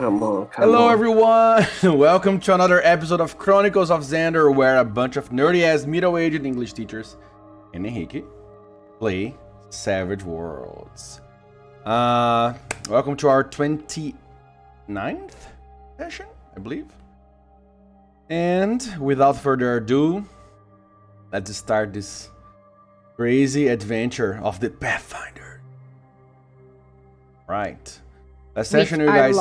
Come on. Hello everyone! Welcome to another episode of Chronicles of Zandor, where a bunch of nerdy-ass middle-aged English teachers and Henrique play Savage Worlds. Welcome to our 29th session, I believe. And without further ado, let's start this crazy adventure of the Pathfinder. Right. Last session, you guys...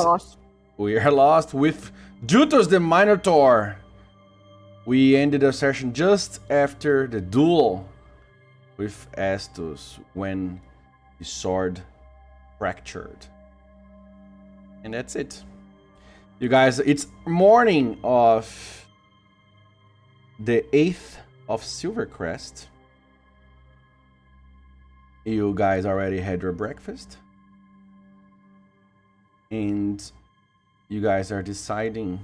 We are lost with Jutus the Minotaur. We ended the session just after the duel with Estus when his sword fractured. And that's it. You guys, it's morning of the 8th of Silvercrest. You guys already had your breakfast. And you guys are deciding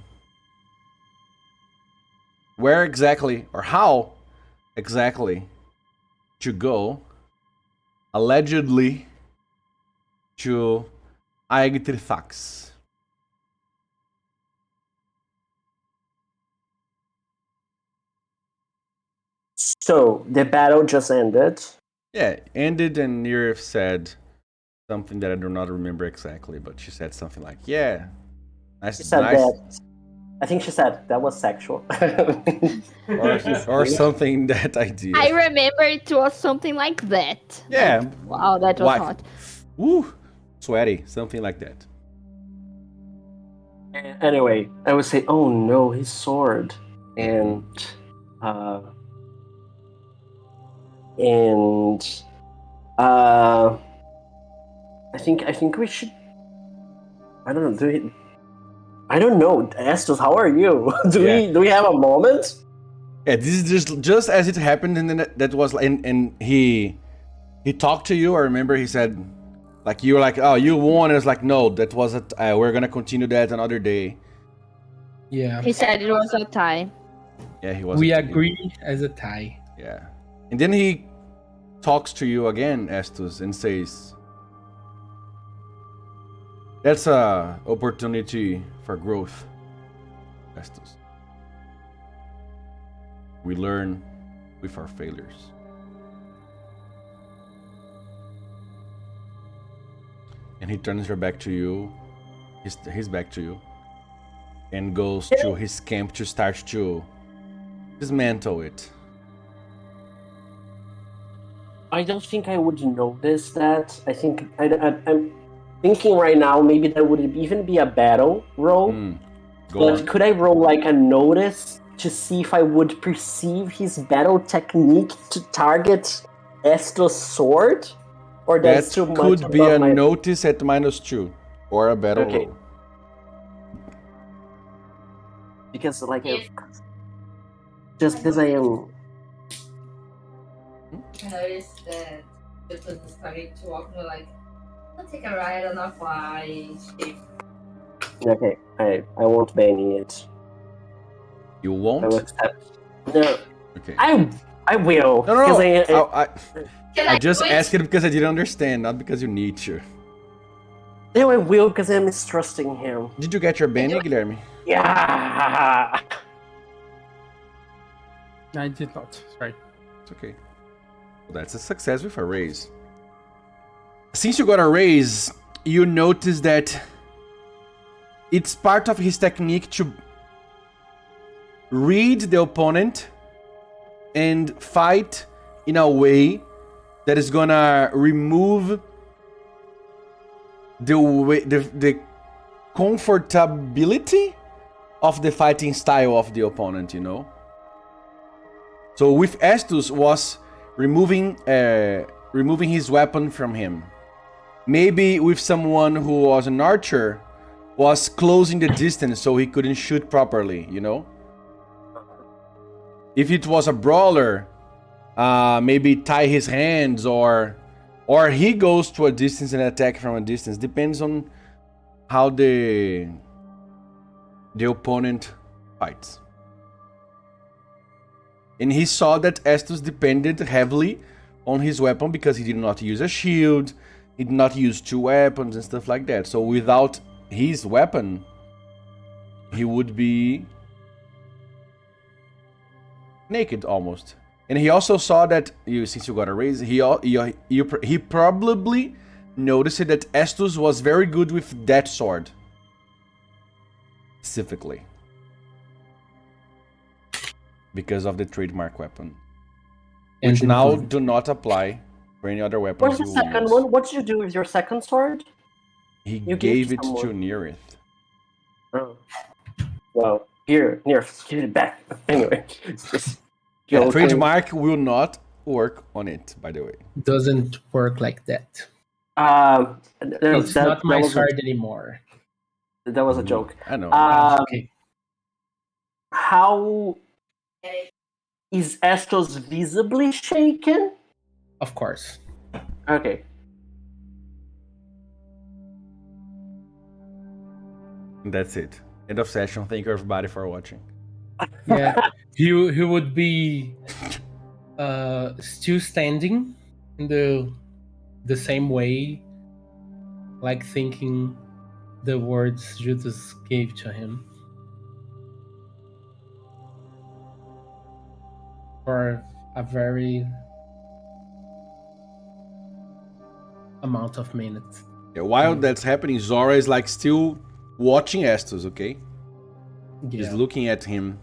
where exactly or how exactly to go, allegedly, to Aegtrithax. So, the battle just ended. Yeah, ended, and Nirith said something that I do not remember exactly, but she said something like, yeah, She said that. I think she said that was sexual. or something that idea. I remember it was something like that. Yeah. Wow, that was hot. Woo, sweaty, something like that. Anyway, I would say, oh no, his sword. And I think we should. I don't know. I don't know, Estus. How are you? Do we have a moment? Yeah, this is just as it happened, and then that was and he talked to you. I remember he said, like, you were like, oh, you won. And I was like, no, that wasn't. We're gonna continue that another day. Yeah. He said it was a tie. Yeah, he was. We agree as a tie. Yeah, and then he talks to you again, Estus, and says, that's a opportunity for growth, Estus. We learn with our failures. And he turns her back to you, his back to you, and goes to his camp to start to dismantle it. I don't think I would notice that. I think I'm thinking right now, maybe that would even be a battle roll. But could I roll like a notice to see if I would perceive his battle technique to target Estus' sword? Or that's too much? That could be a notice at -2 or a battle roll. Because just because I am. I noticed that the person started to walk me like, I'll take a ride on a flying ship. Okay, I won't ban it. You won't? I will accept. No. Okay. I will. No. I just asked it because I didn't understand, not because you need to. No, I will because I'm mistrusting him. Did you get your banning, Guilherme? Yeah. I did not. Sorry. It's okay. Well, that's a success with a raise. Since you got a raise, you notice that it's part of his technique to read the opponent and fight in a way that is gonna remove the comfortability of the fighting style of the opponent, you know? So with Estus was removing his weapon from him. Maybe with someone who was an archer was closing the distance so he couldn't shoot properly, you know? If it was a brawler, maybe tie his hands or he goes to a distance and attack from a distance. Depends on how the opponent fights. And he saw that Estus depended heavily on his weapon because he did not use a shield, he did not use two weapons and stuff like that. So without his weapon, he would be naked almost. And he also saw that since you got a raise, he probably noticed that Estus was very good with that sword, specifically because of the trademark weapon, which now do not apply for any other weapons. Where's the second one? What did you do with your second sword? He gave it to Nearith. Oh. Well, here, Nearith, give it back. Anyway, it's just yeah, trademark will not work on it, by the way. Doesn't work like that. It's not my sword anymore. That was a joke. I know. Okay. How is Estos visibly shaken? Of course. Okay. That's it. End of session. Thank you everybody for watching. Yeah, he would be still standing in the same way, like thinking the words Judas gave to him for a very amount of minutes. Yeah, while that's happening, Zora is like still watching Estus, okay? Yeah. She's looking at him.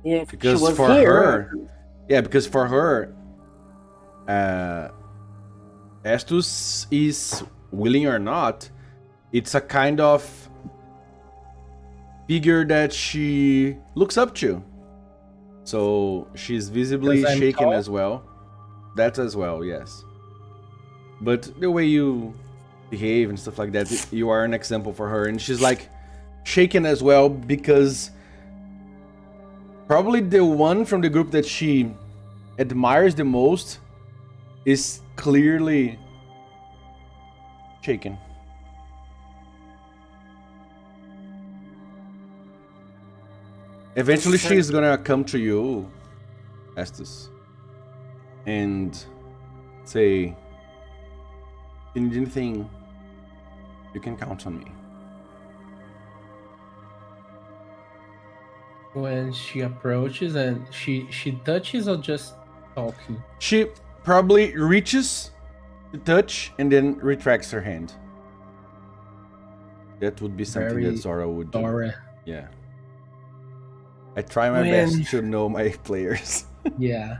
Yeah, because for her, because for her, Estus is willing or not, it's a kind of figure that she looks up to. So she's visibly shaken as well. That as well, yes. But the way you behave and stuff like that, you are an example for her. And she's like shaken as well because probably the one from the group that she admires the most is clearly shaken. Eventually she's gonna come to you, Estus, and say, if you need anything, you can count on me. When she approaches and she touches or just talking? She probably reaches to touch and then retracts her hand. That would be something that Zora would do. Zora. Yeah. I try my best to know my players. Yeah.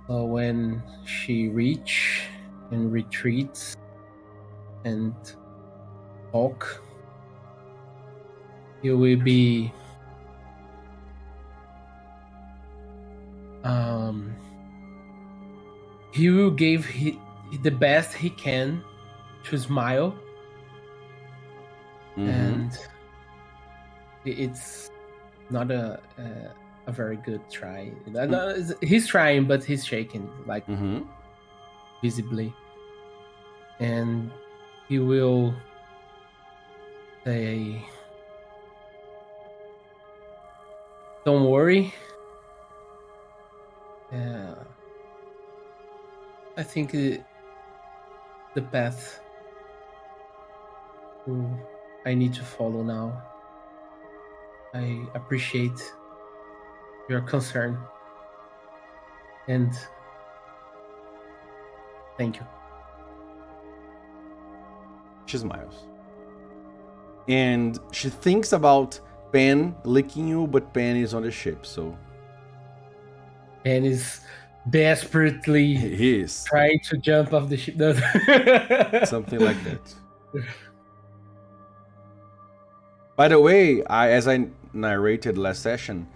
So when she reach and retreats and talk, you will be he will give the best he can to smile, and it's not a very good try. He's trying, but he's shaking, like visibly, and he will say, "Don't worry. I think the path I need to follow now. I appreciate your concern, and thank you." She smiles. And she thinks about Pen licking you, but Pen is on the ship, so... Pen is desperately trying to jump off the ship. Something like that. By the way, as I narrated last session,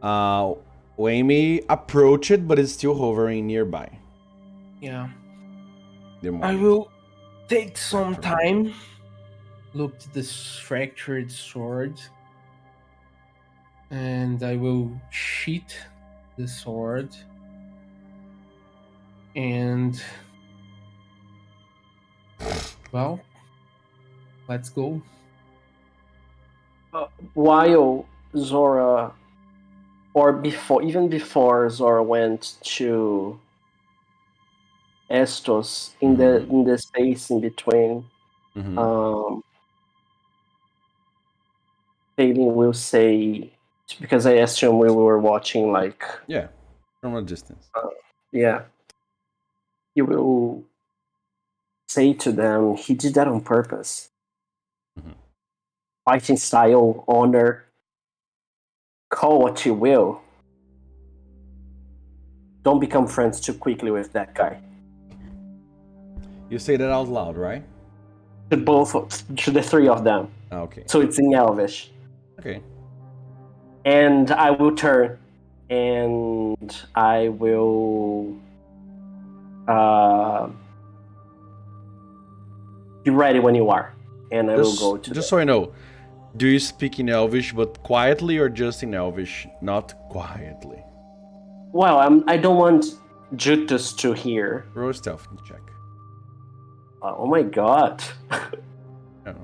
Wayme approached, but is still hovering nearby. Yeah. I will take some time, look at this fractured sword, and I will sheath the sword, and well, let's go. While Zora, or even before Zora went to Estos in the space in between, Aileen will say, because I assume we were watching like from a distance. Yeah. He will say to them, he did that on purpose. Mm-hmm. Fighting style, honor, call what you will. Don't become friends too quickly with that guy. You say that out loud, right? To the three of them. Okay. So it's in Elvish. Okay. And I will turn and I will be ready when you are. And I will go to just so I know, do you speak in Elvish but quietly or just in Elvish, not quietly? Well, I don't want Jutus to hear. Roll a stealth check. Oh my god. Oh.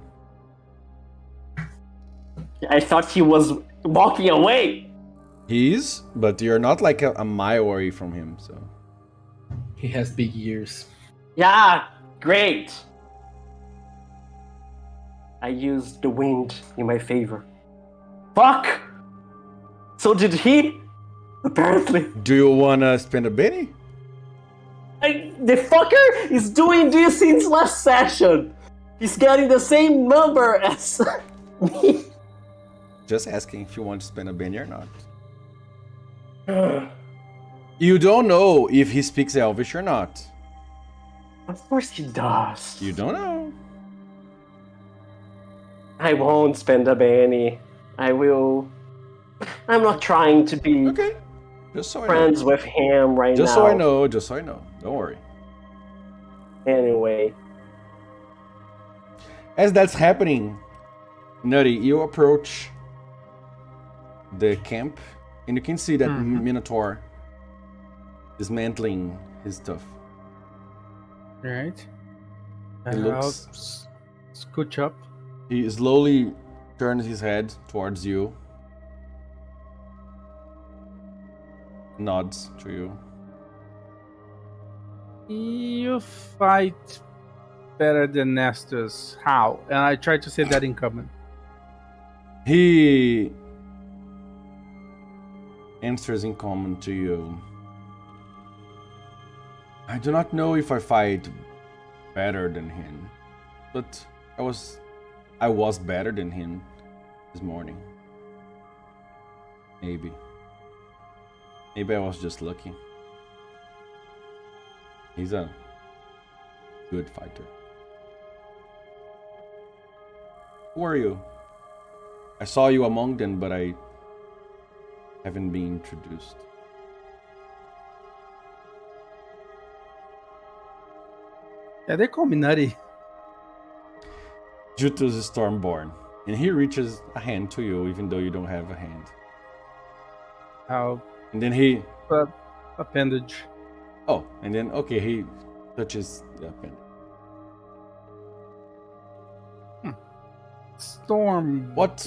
I thought he was walking away. He is, but you're not like a mile away from him, so. He has big ears. Yeah, great. I used the wind in my favor. Fuck! So did he? Apparently. Do you wanna spend a Benny? The fucker is doing this since last session. He's getting the same number as me. Just asking if you want to spend a Benny or not. You don't know if he speaks Elvish or not. Of course he does. You don't know. I won't spend a penny. I will. I'm not trying to be Just so friends with him right now. Just so I know. Just so I know. Don't worry. Anyway. As that's happening, Nutty, you approach the camp and you can see that Minotaur dismantling his stuff. Right. He looks. Scooch up. He slowly turns his head towards you. Nods to you. You fight better than Nestus. How? And I tried to say that in common. He answers in common to you. I do not know if I fight better than him, but I was better than him this morning. Maybe I was just lucky. He's a good fighter. Who are you? I saw you among them, but I haven't been introduced. Yeah, they call me Nutty. Jutus is Stormborn, and he reaches a hand to you, even though you don't have a hand. How? And then he... appendage. Oh, and then, okay, he touches the appendage. Stormborn? What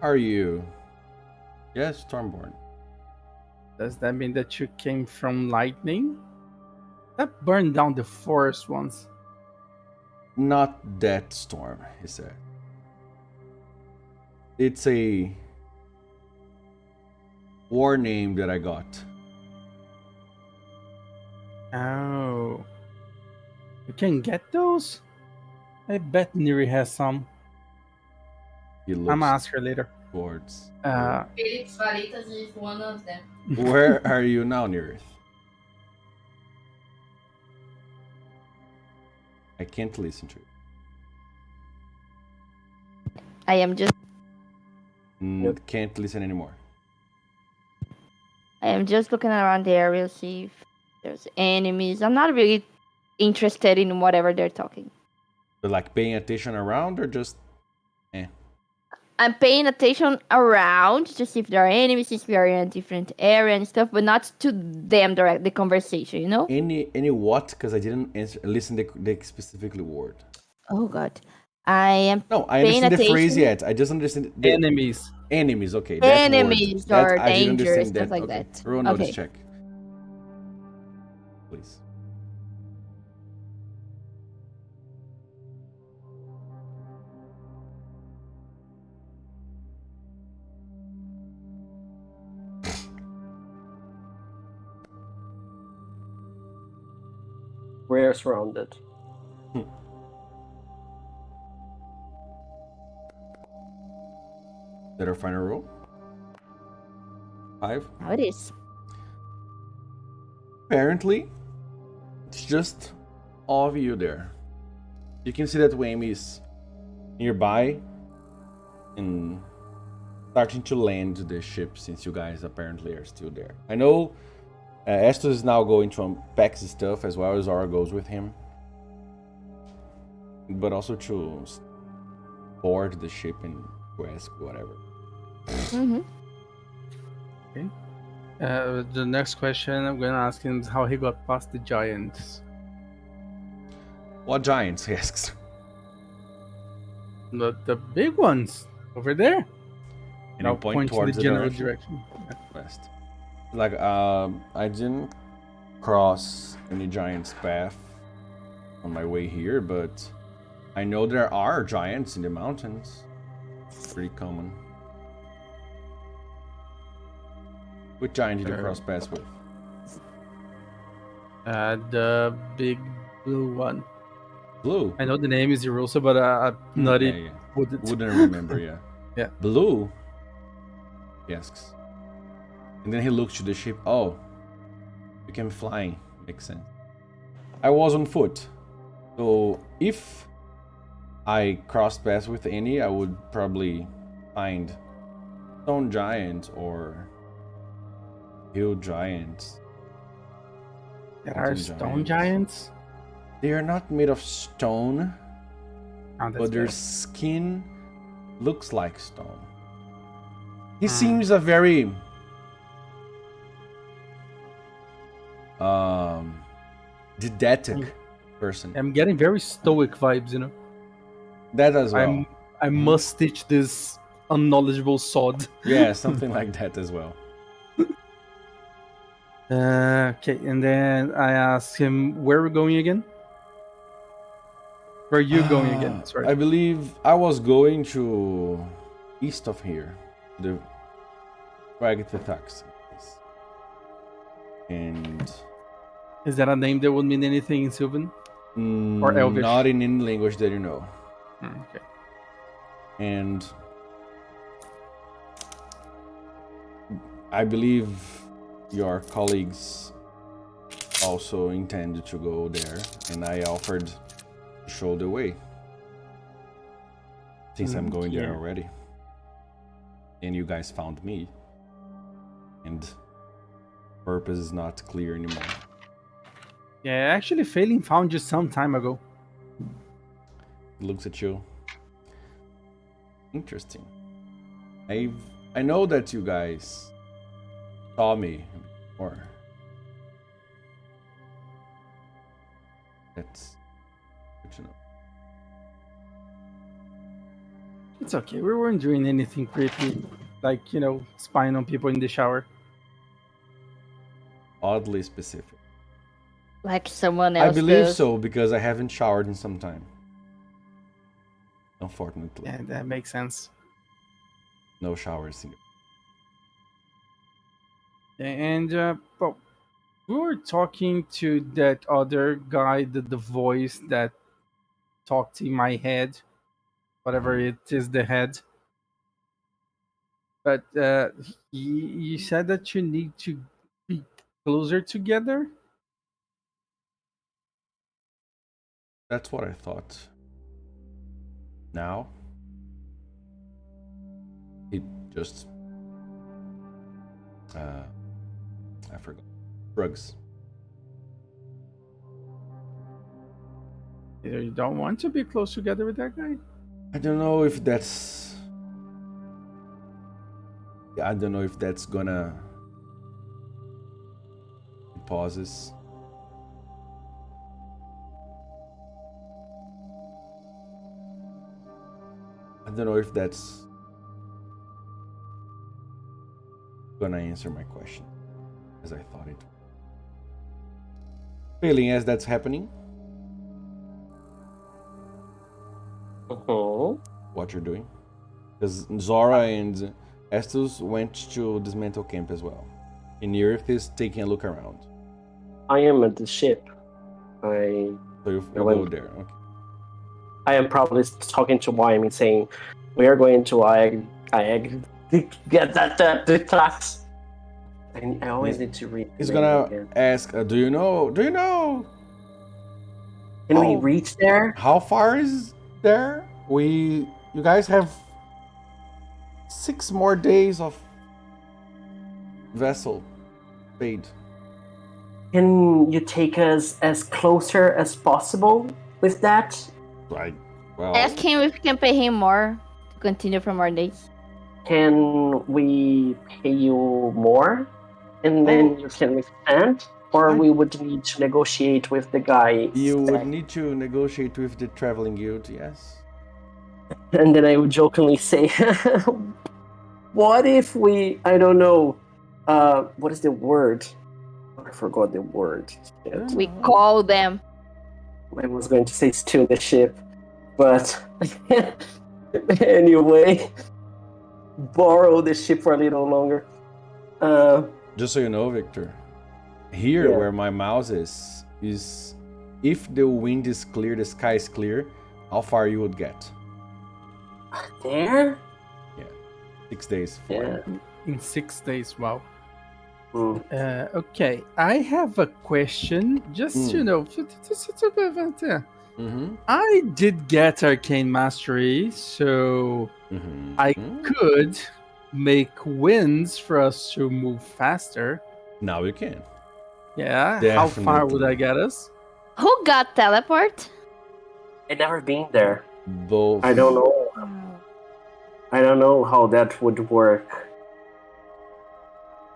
are you? Yes, Stormborn. Does that mean that you came from lightning? That burned down the forest once. Not that storm, he said. It's a war name that I got. Oh. You can get those? I bet Neri has some. I'm gonna ask her later. Towards. Felix Varitas is one of them. Where are you now, Neri? I can't listen to you. I am just. Can't listen anymore. I am just looking around the area, see if there's enemies. I'm not really interested in whatever they're talking. But like paying attention around or just I'm paying attention around to see if there are enemies, if we are in a different area and stuff, but not to them direct the conversation, you know? Any what? Because I didn't listen the specifically word. Oh god. I am No, I understand the phrase yet. I just understand the enemies. Enemies, okay. Enemies or I didn't danger, understand stuff that. like Okay. that. Roll a notice check. Please. we're surrounded. Is that our final roll? 5? How it is. Apparently, it's just all of you there. You can see that Wayne is nearby and starting to land the ship since you guys apparently are still there. I know Estus is now going to unpack his stuff as well as Zora goes with him. But also to board the ship and to ask whatever. Mm-hmm. Okay. The next question I'm gonna ask him is how he got past the giants. What giants? He asks. The big ones over there. And you point towards the general direction. West. Like, I didn't cross any giant's path on my way here, but I know there are giants in the mountains. Pretty common. Which giant did you cross paths with? The big blue one. Blue? I know the name is Erosa, but Nutty wouldn't remember, yeah. Yeah. Blue? He asks. And then he looks to the ship. Oh, you came flying. Makes sense. I was on foot. So if I crossed paths with any, I would probably find stone giants or hill giants. There are stone giants? They are not made of stone, but their bad. skin looks like stone. He seems a very didactic person. I'm getting very stoic vibes, you know. That as well. I must teach this unknowledgeable sod. Yeah, something like that as well. Okay, and then I asked him, where are we going again? Where are you going again? Sorry. I believe I was going to east of here, the Ragtatax. And is that a name that would mean anything in Sylvan? Or Elvish? Not in any language that you know. Okay. And I believe your colleagues also intended to go there, and I offered to show the way. Since I'm going there already. And you guys found me. And purpose is not clear anymore. Yeah, actually Phelan found you some time ago. He looks at you. Interesting. I know that you guys saw me before. That's good to know. It's okay. We weren't doing anything creepy, like, you know, spying on people in the shower. Oddly specific. Like someone else I believe does. so, because I haven't showered in some time. Unfortunately. Yeah, that makes sense. No showers. And well, we were talking to that other guy, the voice that talked in my head, whatever it is, the head. But you said that you need to be closer together. That's what I thought. Now, he just I forgot. Drugs. You don't want to be close together with that guy? I don't know if that's gonna. He pauses. I don't know if that's gonna answer my question as I thought it. Feeling as that's happening. What you're doing. Because Zora and Estus went to dismantle camp as well. And Earth is taking a look around. I am at the ship. I So you'll go there. Okay. I am probably talking to Wyoming saying, we are going to get the tracks. I always need to read. He's gonna ask, do you know? Can we reach there? How far is there? You guys have 6 more days of vessel paid. Can you take us as closer as possible with that? Right. Well, Ask him if we can pay him more to continue for more days. Can we pay you more? And then you can expand? Or we would need to negotiate with the guy. You would need to negotiate with the traveling guild, yes. And then I would jokingly say, what if I don't know, what is the word? I forgot the word. Shit. We call them. I was going to say steal the ship, but anyway, borrow the ship for a little longer. Just so you know, Victor, here where my mouse is if the wind is clear, the sky is clear, how far you would get? There? Yeah, 6 days. In 6 days, wow. Mm. Okay, I have a question. Just I did get Arcane Mastery, so I could make winds for us to move faster. Now you can. Yeah. Definitely. How far would I get us? Who got teleport? I've never been there. Both. I don't know. I don't know how that would work.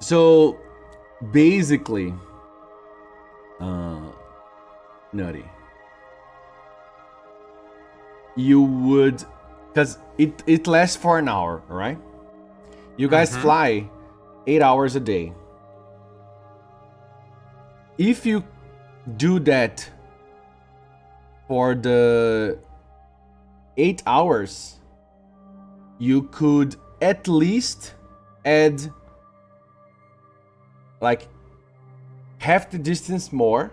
So basically, Nutty, you would, because it lasts for an hour, right? You guys fly 8 hours a day. If you do that for the 8 hours, you could at least add like half the distance more,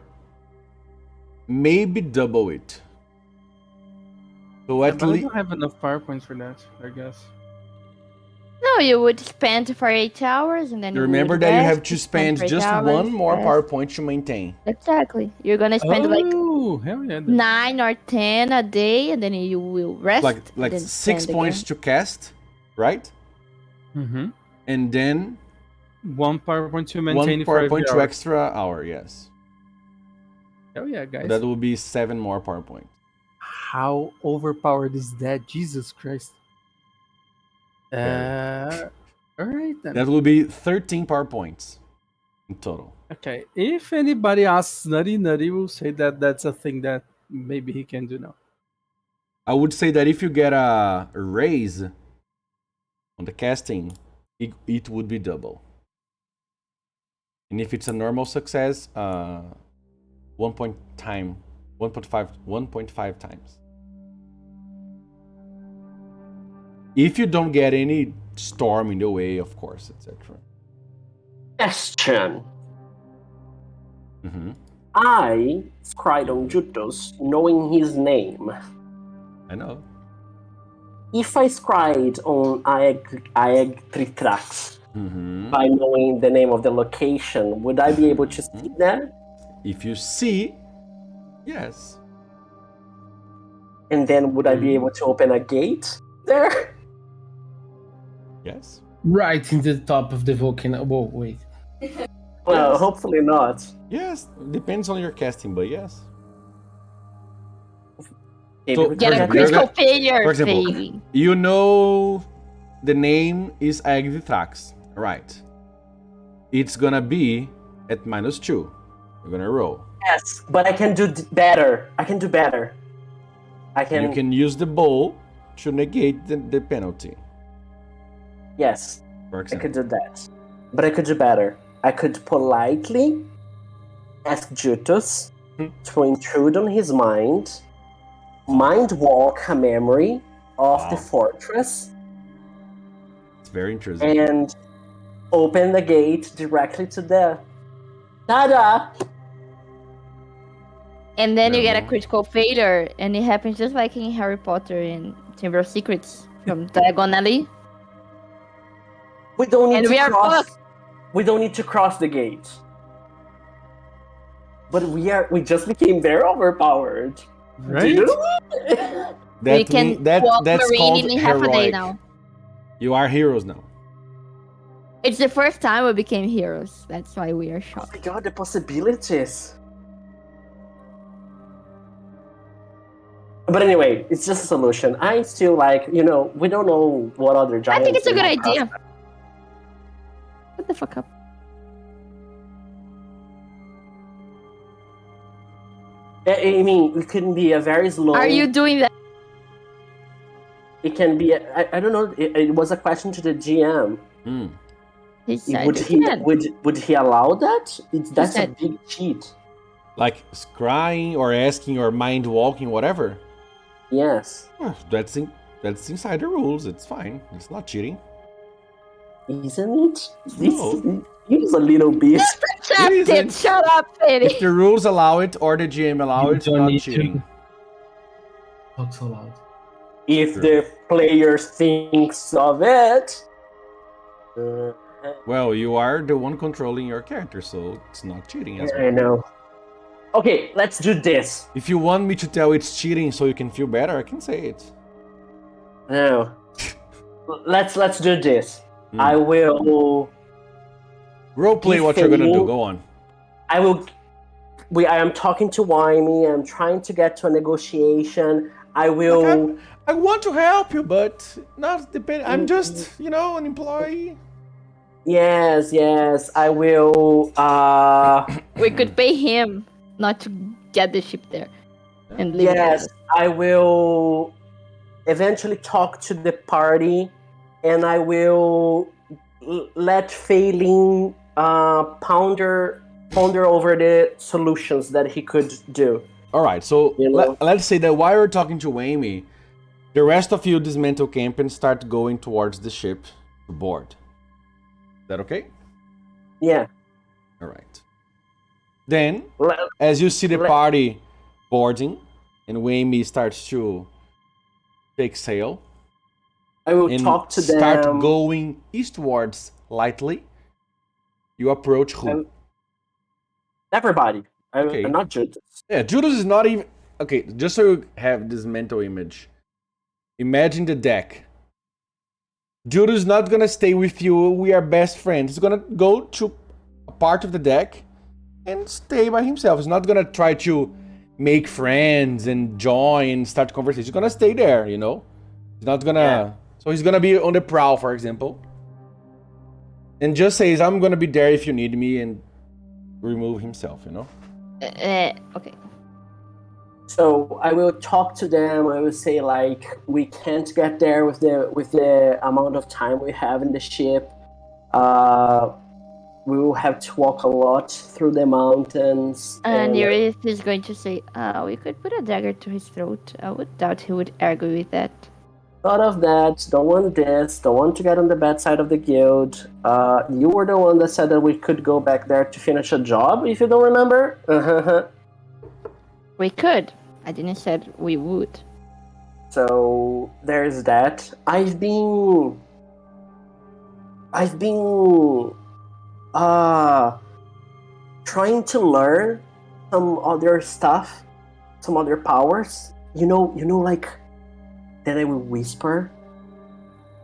maybe double it. So at I least don't have enough PowerPoints for that, I guess. No, you would spend for 8 hours and then remember you would that you rest, have to spend for 8 just hours, one more rest. PowerPoint to maintain. Exactly. You're gonna spend hell yeah, 9 or 10 a day, and then you will rest. Like then 6 spend points again. to cast, right? And then one PowerPoint to maintain one for every PowerPoint to hour. extra hour, yes. Hell yeah, guys. That will be 7 more PowerPoint. How overpowered is that? Jesus Christ. All right then. That will be 13 PowerPoints in total. Okay, if anybody asks Nutty will say that that's a thing that maybe he can do now. I would say that if you get a raise on the casting, it would be double. And if it's a normal success, 1.5 times. If you don't get any storm in the way, of course, etc. Question. I cried on Jutos knowing his name. I know. If I scried on Tritrax by knowing the name of the location, would I be able to see that? If you see, yes. And then would I be able to open a gate there? Yes. Right in the top of the volcano. Whoa, wait. Well, Yes. hopefully not. Yes, depends on your casting, but yes. So, Get a critical failure, for example, baby. you know the name is Agdithrax, right? It's gonna be at -2. You're gonna roll. Yes, but I can do better. I can do better. You can use the bowl to negate the penalty. Yes, For I example. could do that. But I could do better. I could politely ask Jutus to intrude on his mind walk a memory of the fortress. It's very interesting. And open the gate directly to the... Ta-da! And then you get a No. critical failure, and it happens just like in Harry Potter and Chamber of Secrets from diagonally. We don't need And to we are cross. fucked. We don't need to cross the gate. But we just became very overpowered. Right? We can walk that's marine called in half a day heroic. now. You are heroes now. It's the first time we became heroes. That's why we are Oh shocked. my god, the possibilities. But anyway, it's just a solution. I still like, we don't know what other giants. I think it's a they good might idea. cross. What the fuck up? I mean, it can be a very slow. Are you doing that? It can be. I don't know. It was a question to the GM. He said Would you he can. would he allow that? That's a said- big cheat. Like scrying or asking or mind walking, whatever. Yes. Well, that's inside the rules. It's fine. It's not cheating. Isn't it? No. He's a little bit. Accept it. isn't. Shut up, If Fede. the rules allow it or the GM allow You it, don't not need cheating. to talk so loud. If True. the player thinks of it. Well, you are the one controlling your character, so it's not cheating as well. I know. Okay, let's do this. If you want me to tell it's cheating so you can feel better, I can say it. No. Let's do this. I will. Roleplay what you're gonna do. Go on. I will. I am talking to Wymie. I'm trying to get to a negotiation. I will. I want to help you, but not depend. I'm just, an employee. Yes. I will. We could pay him not to get the ship there and leave. Yes, I will eventually talk to the party, and I will let Phelan ponder over the solutions that he could do. All right, so let's say that while you're talking to Amy, the rest of you dismantle camp and start going towards the ship to board. Is that okay? Yeah. All right. Then, as you see the party boarding and Amy starts to take sail, I will talk to them. Start going eastwards lightly. You approach who? Everybody. Okay. I'm not Judas. Yeah, Judas is not even... Okay, just so you have this mental image. Imagine the deck. Judas is not gonna stay with you, we are best friends. He's gonna go to a part of the deck and stay by himself. He's not gonna try to make friends and join, start conversation. He's gonna stay there, He's not gonna... Yeah. So he's gonna be on the prowl, for example. And just says, I'm gonna be there if you need me, and remove himself, Okay. So I will talk to them. I will say we can't get there with the amount of time we have in the ship. We will have to walk a lot through the mountains. And Iris is going to say, we could put a dagger to his throat. I would doubt he would argue with that. Thought of that. Don't want this. Don't want to get on the bad side of the guild. You were the one that said that we could go back there to finish a job, if you don't remember. We could. I didn't say we would. So there's that. I've been trying to learn some other stuff, some other powers. That I will whisper,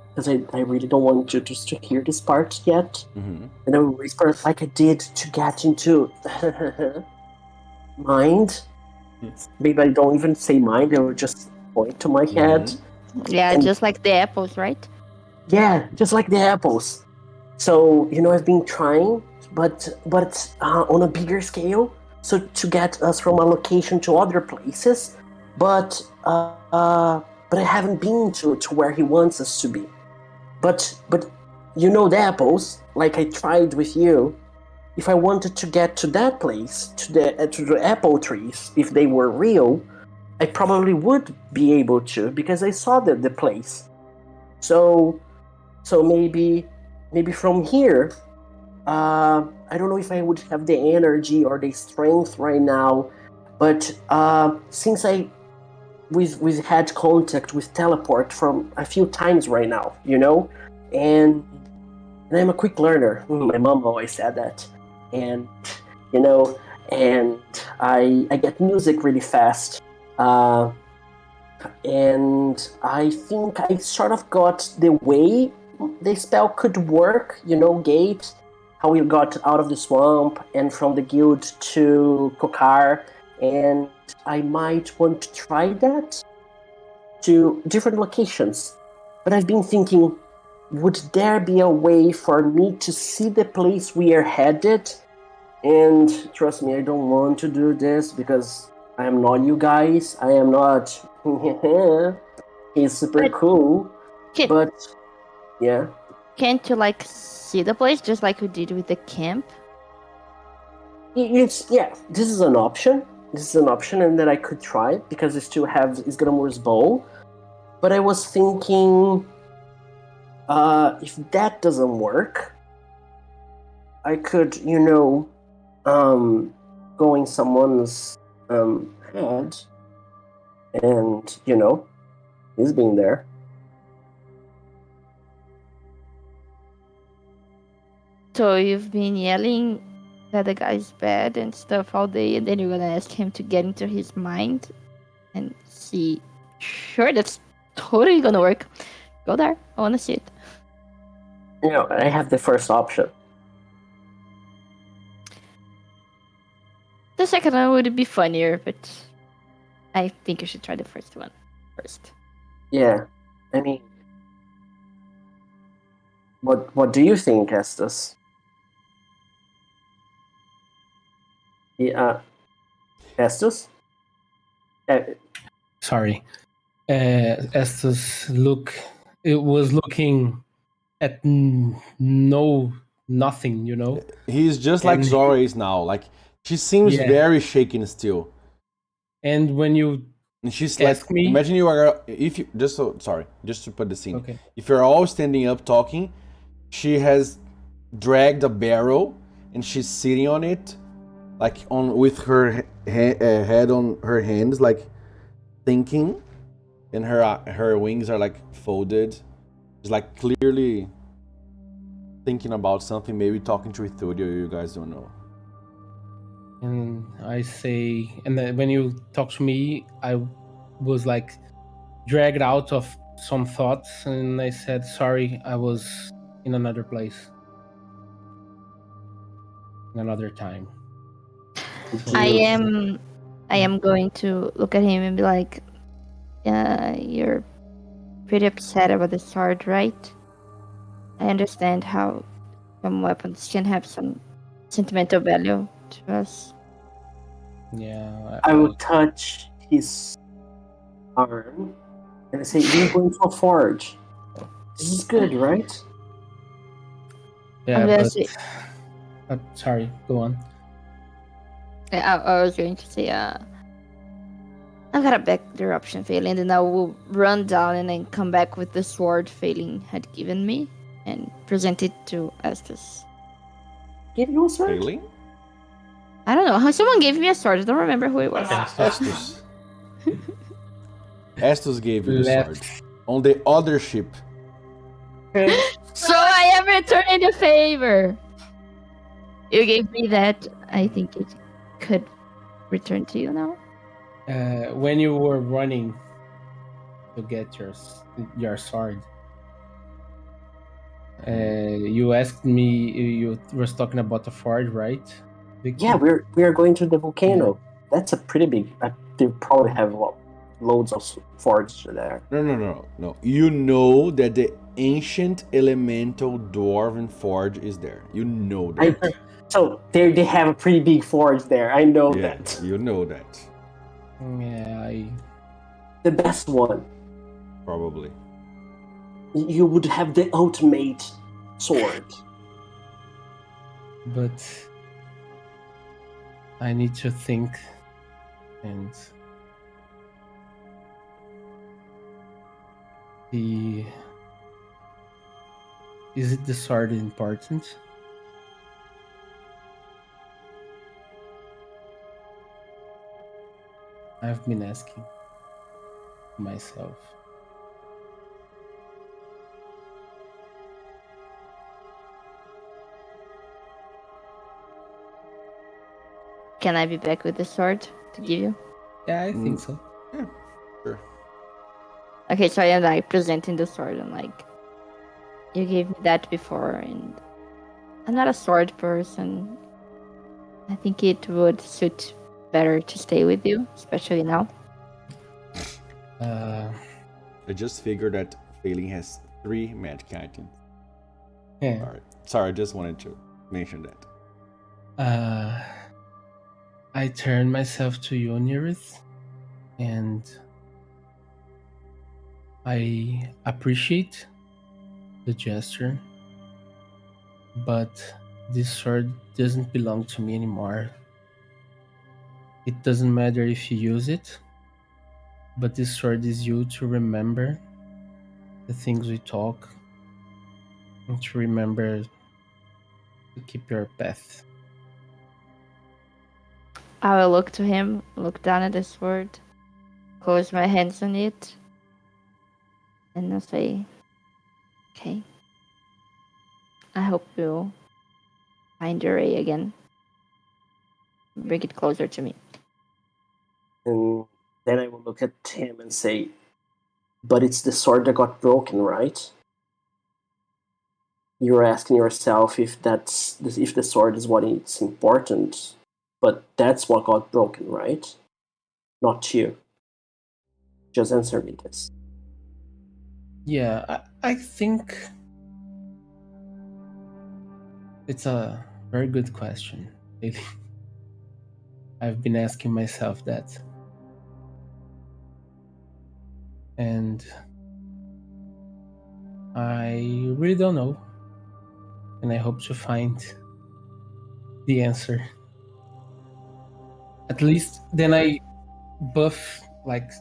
because I really don't want you just to hear this part yet. Mm-hmm. And I will whisper like I did to get into mind. Maybe I don't even say mind, I will just point to my head. Yeah, just like the apples, right? Yeah, just like the apples. So, I've been trying, but on a bigger scale, so to get us from a location to other places, but I haven't been to where he wants us to be. But the apples, like I tried with you, if I wanted to get to that place, to the apple trees, if they were real, I probably would be able to, because I saw the place. So maybe from here, I don't know if I would have the energy or the strength right now But since we've had contact with teleport from a few times right now, and I'm a quick learner. My mom always said that, and and I get music really fast, and I think I sort of got the way the spell could work. Gate, how we got out of the swamp and from the guild to Kokar, and I might want to try that to different locations. But I've been thinking, would there be a way for me to see the place we are headed? And trust me, I don't want to do this because I am not you guys. I am not. He's super cool. But yeah. Can't you see the place just like we did with the camp? This is an option. This is an option, and that I could try because I still have Isgramur's bow. But I was thinking, if that doesn't work, I could, go in someone's head, and he's been there. So you've been yelling that the guy's bad and stuff all day, and then you're gonna ask him to get into his mind and see. Sure, that's totally gonna work. Go there. I wanna see it. I have the first option. The second one would be funnier, but I think you should try the first one first. Yeah, I mean, what do you think, Estes? Yeah, Estes? Sorry. Estes was looking at nothing, He's just like Zora is now. She seems very shaken still. And when you she's ask me, imagine you are just to put the scene. Okay. If you're all standing up talking, she has dragged a barrel and she's sitting on it, with her head on her hands, thinking, and her wings are folded. She's clearly thinking about something, maybe talking to Ithudio, you guys don't know. And I say, and then when you talk to me, I was dragged out of some thoughts, and I said, sorry, I was in another place, in another time. I am going to look at him and be like, you're pretty upset about the sword, right? I understand how some weapons can have some sentimental value to us. Yeah. I will touch his arm and say, we're going to a forge. This is good, right? Yeah, but sorry, go on. I was going to say, I've got a backdoor option failing, and then I will run down and then come back with the sword failing had given me and present it to Estes. Give you a sword? Failing? I don't know. Someone gave me a sword. I don't remember who it was. Estus. Estus gave you the sword. On the other ship. So I am returning the favor. You gave me that. I think it could return to you now. When you were running to get your sword, you asked me. You was talking about the forge, right, Victor? Yeah, we are going to the volcano. Yeah. That's a pretty big. They probably have loads of forges there. No. You know that the ancient elemental dwarven forge is there. You know that. So they have a pretty big forge there. I know that. You know that. Yeah, the best one. Probably. You would have the ultimate sword. But I need to think, and is it the sword important? I've been asking myself. Can I be back with the sword to give you? Yeah, I think so. Yeah, sure. Okay, so I am like presenting the sword and like, you gave me that before, and I'm not a sword person. I think it would suit better to stay with you, especially now. I just figured that Failing has 3 magic items. Yeah. Sorry, I just wanted to mention that. I turn myself to you, Nerith, and I appreciate the gesture, but this sword doesn't belong to me anymore. It doesn't matter if you use it, but this sword is you to remember the things we talk and to remember to keep your path. I will look to him, look down at the sword, close my hands on it, and I'll say, okay. I hope you'll find your way again. Bring it closer to me. And then I will look at him and say, but it's the sword that got broken, right? You're asking yourself if the sword is what is important, but that's what got broken, right? Not you. Just answer me this. Yeah, I think it's a very good question. I've been asking myself that. And I really don't know. And I hope to find the answer. At least then I buff, like,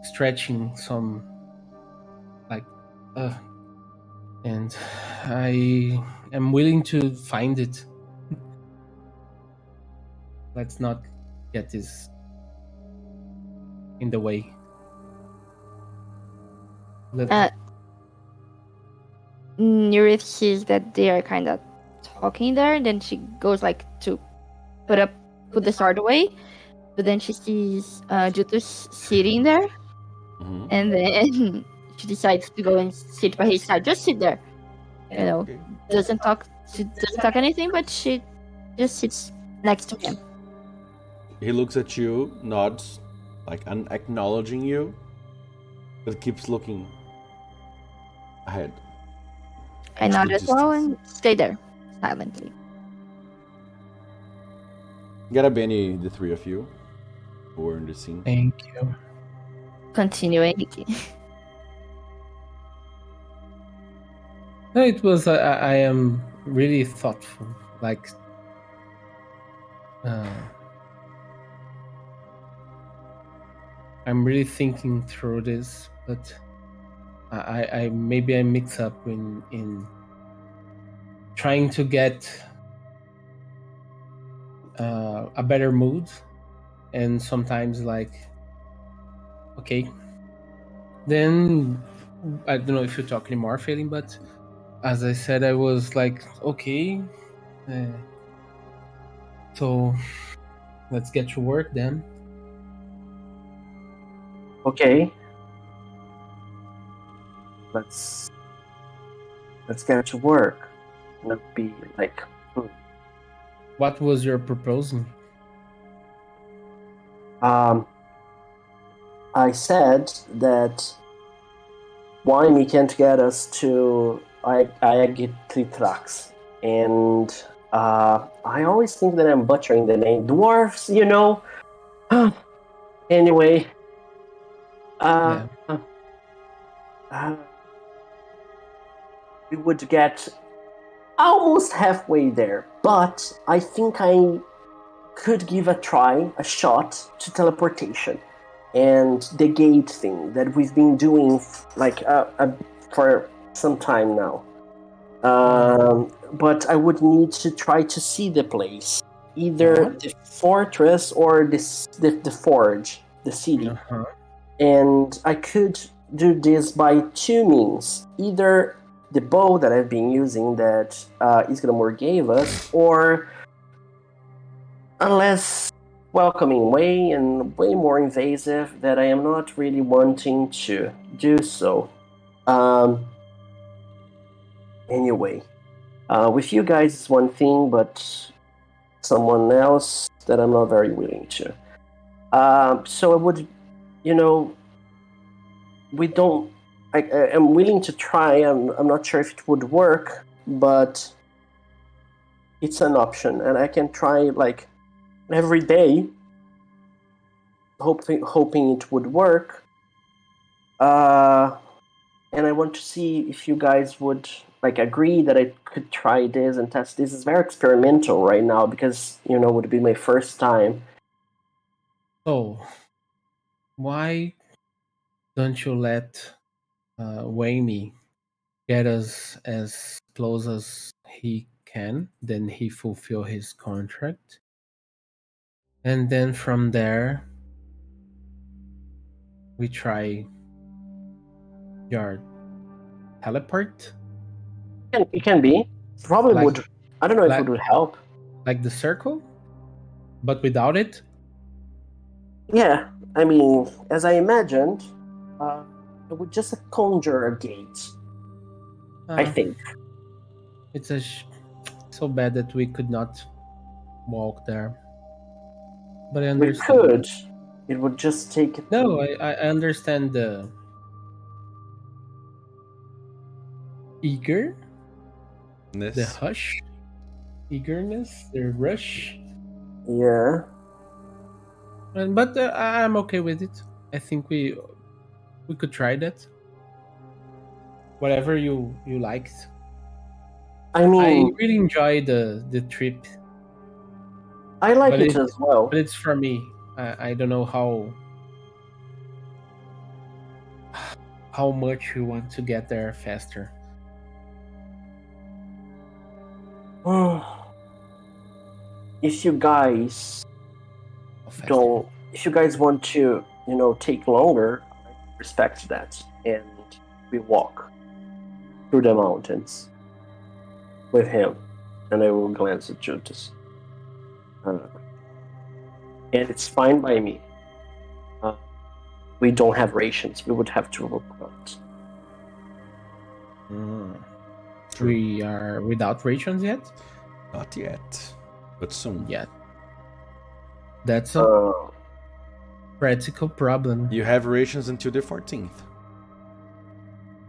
stretching some, like, and I am willing to find it. Let's not get this in the way. Nerith sees that they are kind of talking there, and then she goes like to put the sword away, but then she sees Jutus sitting there, and then she decides to go and sit by his side. Just sit there, you know. Okay. Doesn't talk anything, but she just sits next to him. He looks at you, nods, like acknowledging you, but keeps looking ahead. I nod as well and stay there silently. Get a Benny, the 3 of you who were in the scene. Thank you. Continuing. No, it was. I am really thoughtful. Like, I'm really thinking through this, but I maybe I mix up in trying to get a better mood, and sometimes like, okay, then I don't know if you talk anymore, Failing, but as I said, I was like, okay, so let's get to work then. Okay. Let's get to work. Not be like. What was your proposal? I said that wine can't get us to Ayagitritrax, and I always think that I'm butchering the name. Dwarfs, you know. Anyway, we would get almost halfway there, but I think I could give a shot to teleportation and the gate thing that we've been doing like for some time now. But I would need to try to see the place, either the fortress or the forge. the city. And I could do this by two means. Either the bow that I've been using that Isgramor gave us, or a less welcoming way and way more invasive that I am not really wanting to do so. Anyway, with you guys is one thing, but someone else that I'm not very willing to. So I would, we don't. I'm willing to try. I'm not sure if it would work, but it's an option, and I can try like every day, hoping it would work. And I want to see if you guys would like agree that I could try this and test this. It's very experimental right now because it would be my first time. So, why don't you let Wayne get us as close as he can, then he fulfill his contract, and then from there we try your teleport. It can be. Probably Like- would. I don't know if it would help. Like the circle, but without it. Yeah, I mean, as I imagined, it would just conjure a gate. I think. It's so bad that we could not walk there. But I understand. We could. It would just take. No, I understand the the hush, eagerness, the rush. Yeah. But I'm okay with it. I think we could try that. Whatever you liked. I mean, I really enjoy the trip. I like it as well. But it's for me. I don't know how much you want to get there faster. If you guys don't, if you guys want to, take longer, I respect that, and we walk through the mountains with him, and I will glance at Judas. And it's fine by me. We don't have rations. We would have to recruit. We are without rations yet? Not yet, but soon. Yet. That's a practical problem. You have rations until the 14th.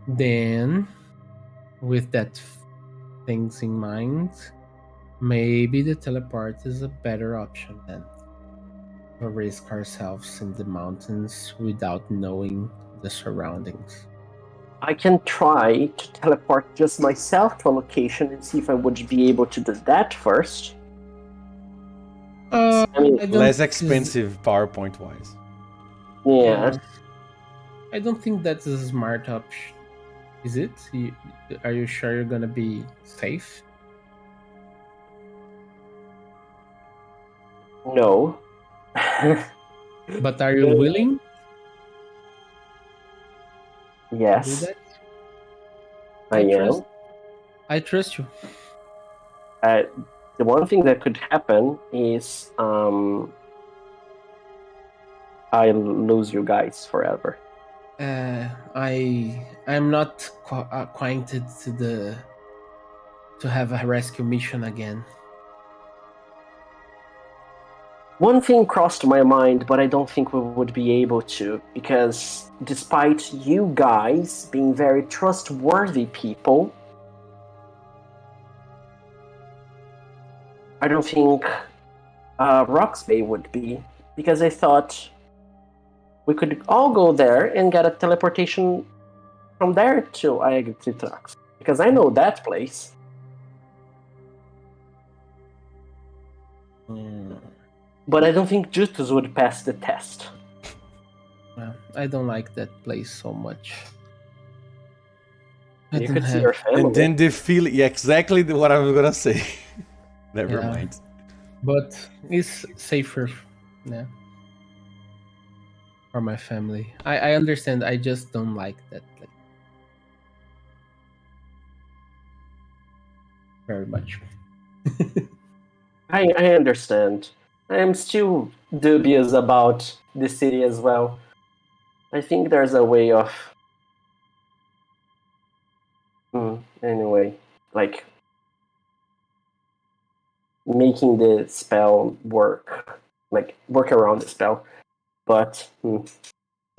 Then, with that things in mind, maybe the teleport is a better option than to risk ourselves in the mountains without knowing the surroundings. I can try to teleport just myself to a location and see if I would be able to do that first. Less expensive PowerPoint-wise. Yeah. I don't think that's a smart option. Is it? Are you sure you're gonna be safe? No. But are you willing? Yes. To do that? I am. I trust you. The one thing that could happen is I lose you guys forever. I'm not acquainted to have a rescue mission again. One thing crossed my mind, but I don't think we would be able to, because despite you guys being very trustworthy people, I don't think Roxbay would be, because I thought we could all go there and get a teleportation from there to Ayagritax, because I know that place. But I don't think Justus would pass the test. Well, I don't like that place so much. You could see your family. And then the feeling, exactly what I was gonna say. Never mind. But it's safer. Yeah. or my family. I understand. I just don't like that place very much. I understand. I am still dubious about the city as well. I think there's a way of. Anyway, like making the spell work, like work around the spell. But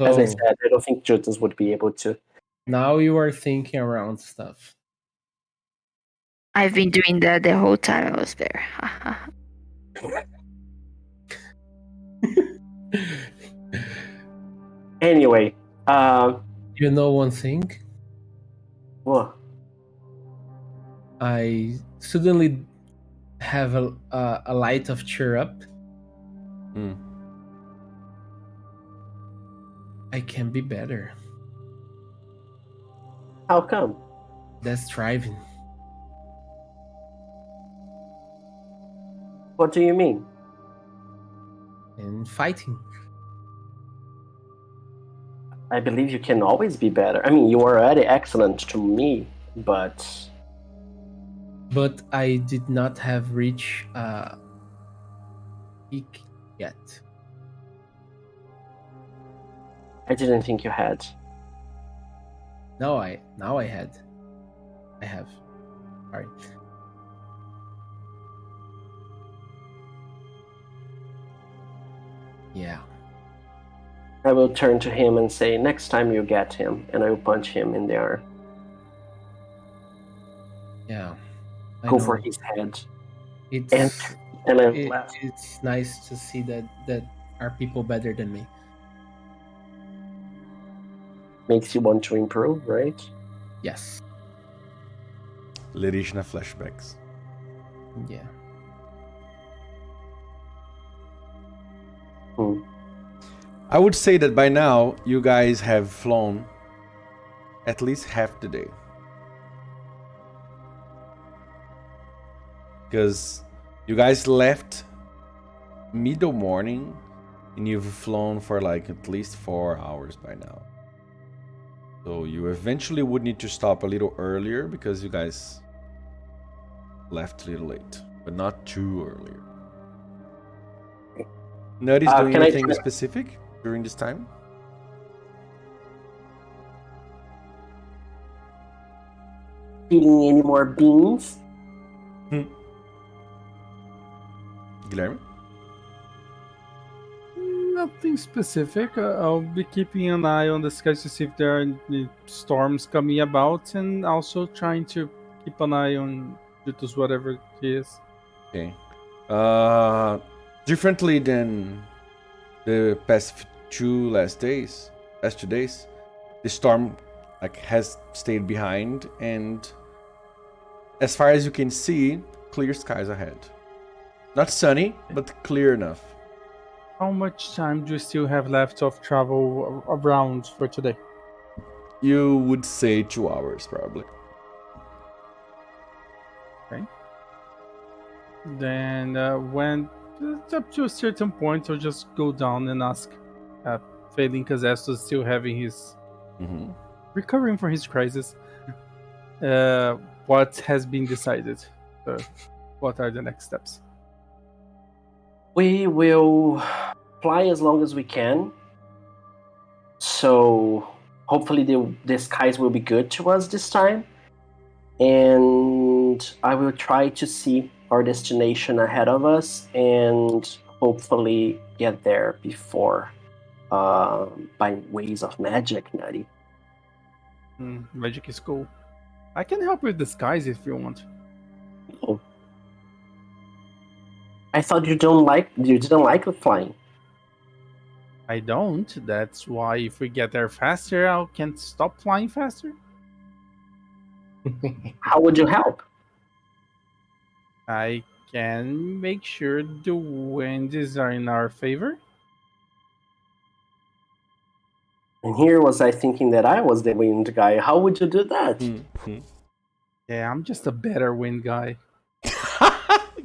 as I said, I don't think Judas would be able to. Now you are thinking around stuff. I've been doing that the whole time I was there. Anyway, you know one thing? What? I suddenly have a light of cheer up. I can be better. How come? That's driving. What do you mean? And fighting. I believe you can always be better. I mean, you are already excellent to me, but I did not have reached peak yet. I didn't think you had. Now I had. I have. All right. Yeah. I will turn to him and say, next time you get him, and I will punch him in the arm. Yeah. Go for his head. It's nice to see that are people better than me. Makes you want to improve, right? Yes. Lerishna flashbacks. Yeah. I would say that by now you guys have flown at least half the day. Because you guys left middle morning and you've flown for like at least 4 hours by now. So you eventually would need to stop a little earlier because you guys left a little late, but not too earlier. Nutty's doing anything specific during this time? Eating any more beans? Guilherme? Nothing specific. I'll be keeping an eye on the skies to see if there are any storms coming about, and also trying to keep an eye on Jutus, whatever he is. Okay. Differently than the past 2 days, the storm has stayed behind, and as far as you can see, clear skies ahead. Not sunny, but clear enough. How much time do you still have left of travel around for today? You would say 2 hours, probably. Okay. Then when it's up to a certain point, I'll just go down and ask, failing Kazesto still having his recovering from his crisis, what has been decided? What are the next steps? We will fly as long as we can. So hopefully the skies will be good to us this time. And I will try to see our destination ahead of us and hopefully get there before by ways of magic, Nutty. Magic is cool. I can help with the skies if you want. Oh. I thought you didn't like flying. I don't. That's why if we get there faster, I can stop flying faster. How would you help? I can make sure the winds are in our favor. And here was I thinking that I was the wind guy. How would you do that? Yeah, I'm just a better wind guy.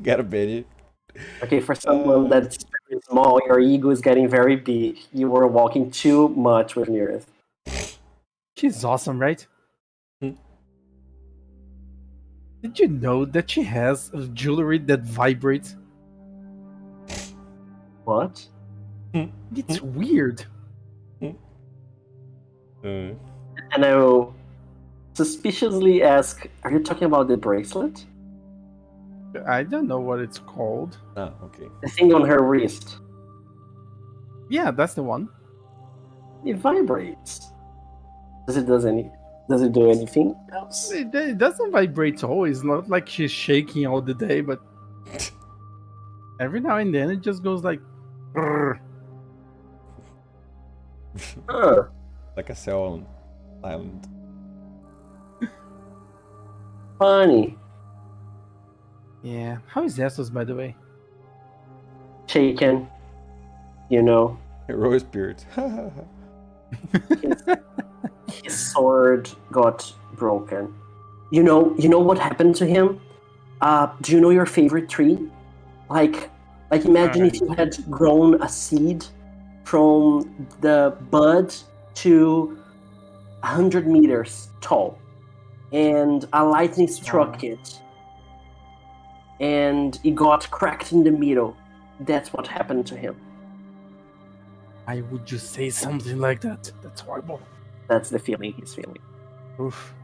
Gotta bet it. Okay, for someone that's small. Your ego is getting very big. You were walking too much with Neareth. She's awesome, right? Did you know that she has jewelry that vibrates? What? It's weird. And I will suspiciously ask, are you talking about the bracelet? I don't know what it's called. Oh, okay. The thing on her wrist. Yeah, that's the one. It vibrates. Does it do anything else? It doesn't vibrate at all. It's not like she's shaking all the day, but every now and then it just goes like. Brrr. Like a cell on island. Funny. Yeah. How is Essos, by the way? Shaken. You know. Heroic spirit. His sword got broken. You know what happened to him? Do you know your favorite tree? Like imagine if you had grown a seed from the bud to 100 meters tall, and a lightning struck it, and it got cracked in the middle. That's what happened to him. Why would you say something like that? That's horrible. That's the feeling he's feeling. Oof.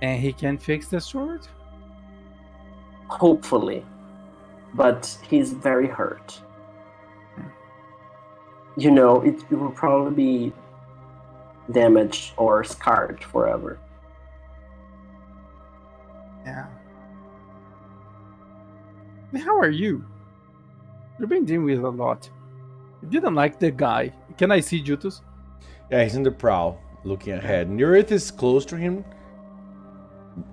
And he can fix the sword? Hopefully. But he's very hurt. You know, it will probably be damaged or scarred forever. Yeah. How are you? You've been dealing with a lot. You didn't like the guy. Can I see Jutus? Yeah, he's in the prow, looking ahead. Neareth is close to him.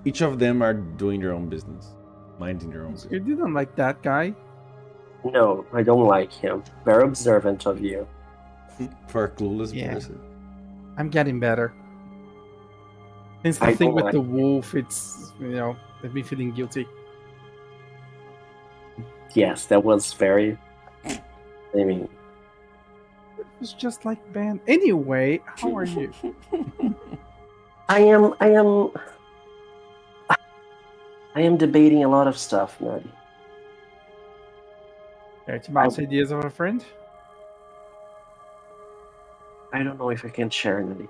Each of them are doing their own business. Minding their own business. You didn't like that guy? No, I don't like him. Very observant of you. For a clueless person. I'm getting better. Since the thing with the wolf, it's, I've been feeling guilty. Yes, that was very... I mean... It was just like Ben. Anyway, how are you? I am debating a lot of stuff, Nutty. Care to bounce ideas of a friend? I don't know if I can share, Nutty.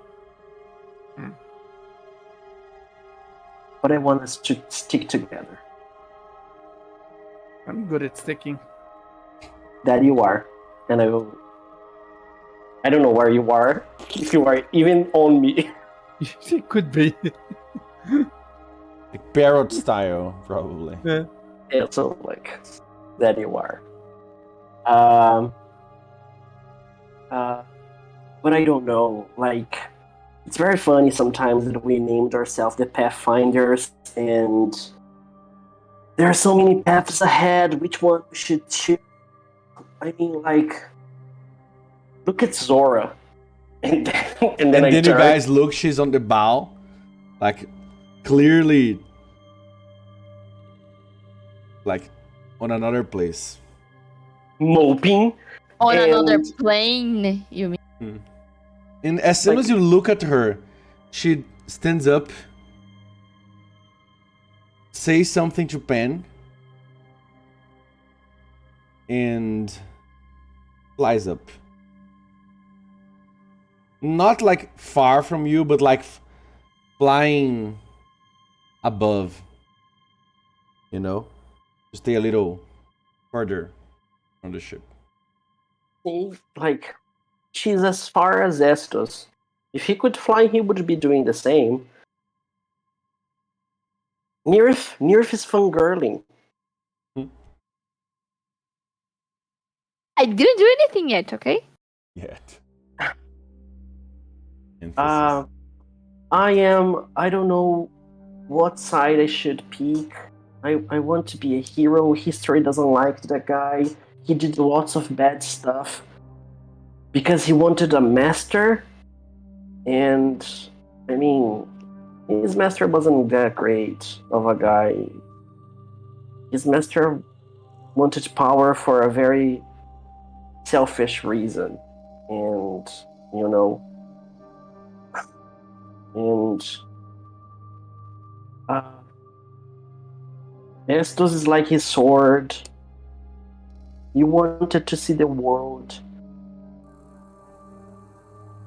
But I want us to stick together. I'm good at sticking. That you are. And I will... I don't know where you are. If you are even on me. It could be. Like parrot style, probably. Yeah, so like... That you are. But I don't know, like... It's very funny sometimes that we named ourselves the Pathfinders, and there are so many paths ahead. Which one we should choose? I mean, like, look at Zora, and then you guys look. She's on the bow, like clearly, like on another place, moping on another plane. You mean? And as soon as you look at her, she stands up, says something to Pen, and flies up. Not like far from you, but like flying above. You know? To stay a little further from the ship. Like... She's as far as Estos. If he could fly, he would be doing the same. Nirf is fangirling. I didn't do anything yet, okay? Yet. I don't know what side I should pick. I want to be a hero. History doesn't like that guy. He did lots of bad stuff. Because he wanted a master, and I mean, his master wasn't that great of a guy. His master wanted power for a very selfish reason, and Estus is like his sword. He wanted to see the world,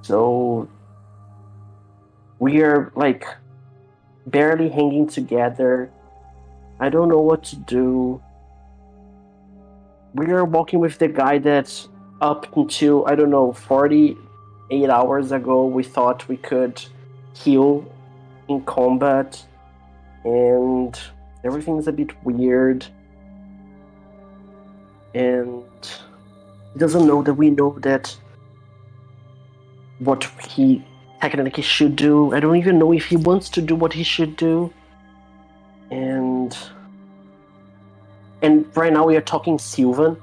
so we are like barely hanging together. I don't know what to do. We are walking with the guy that up until, I don't know, 48 hours ago we thought we could kill in combat, and everything's a bit weird, and he doesn't know that we know that what he technically should do. I don't even know if he wants to do what he should do, and right now we are talking Sylvan,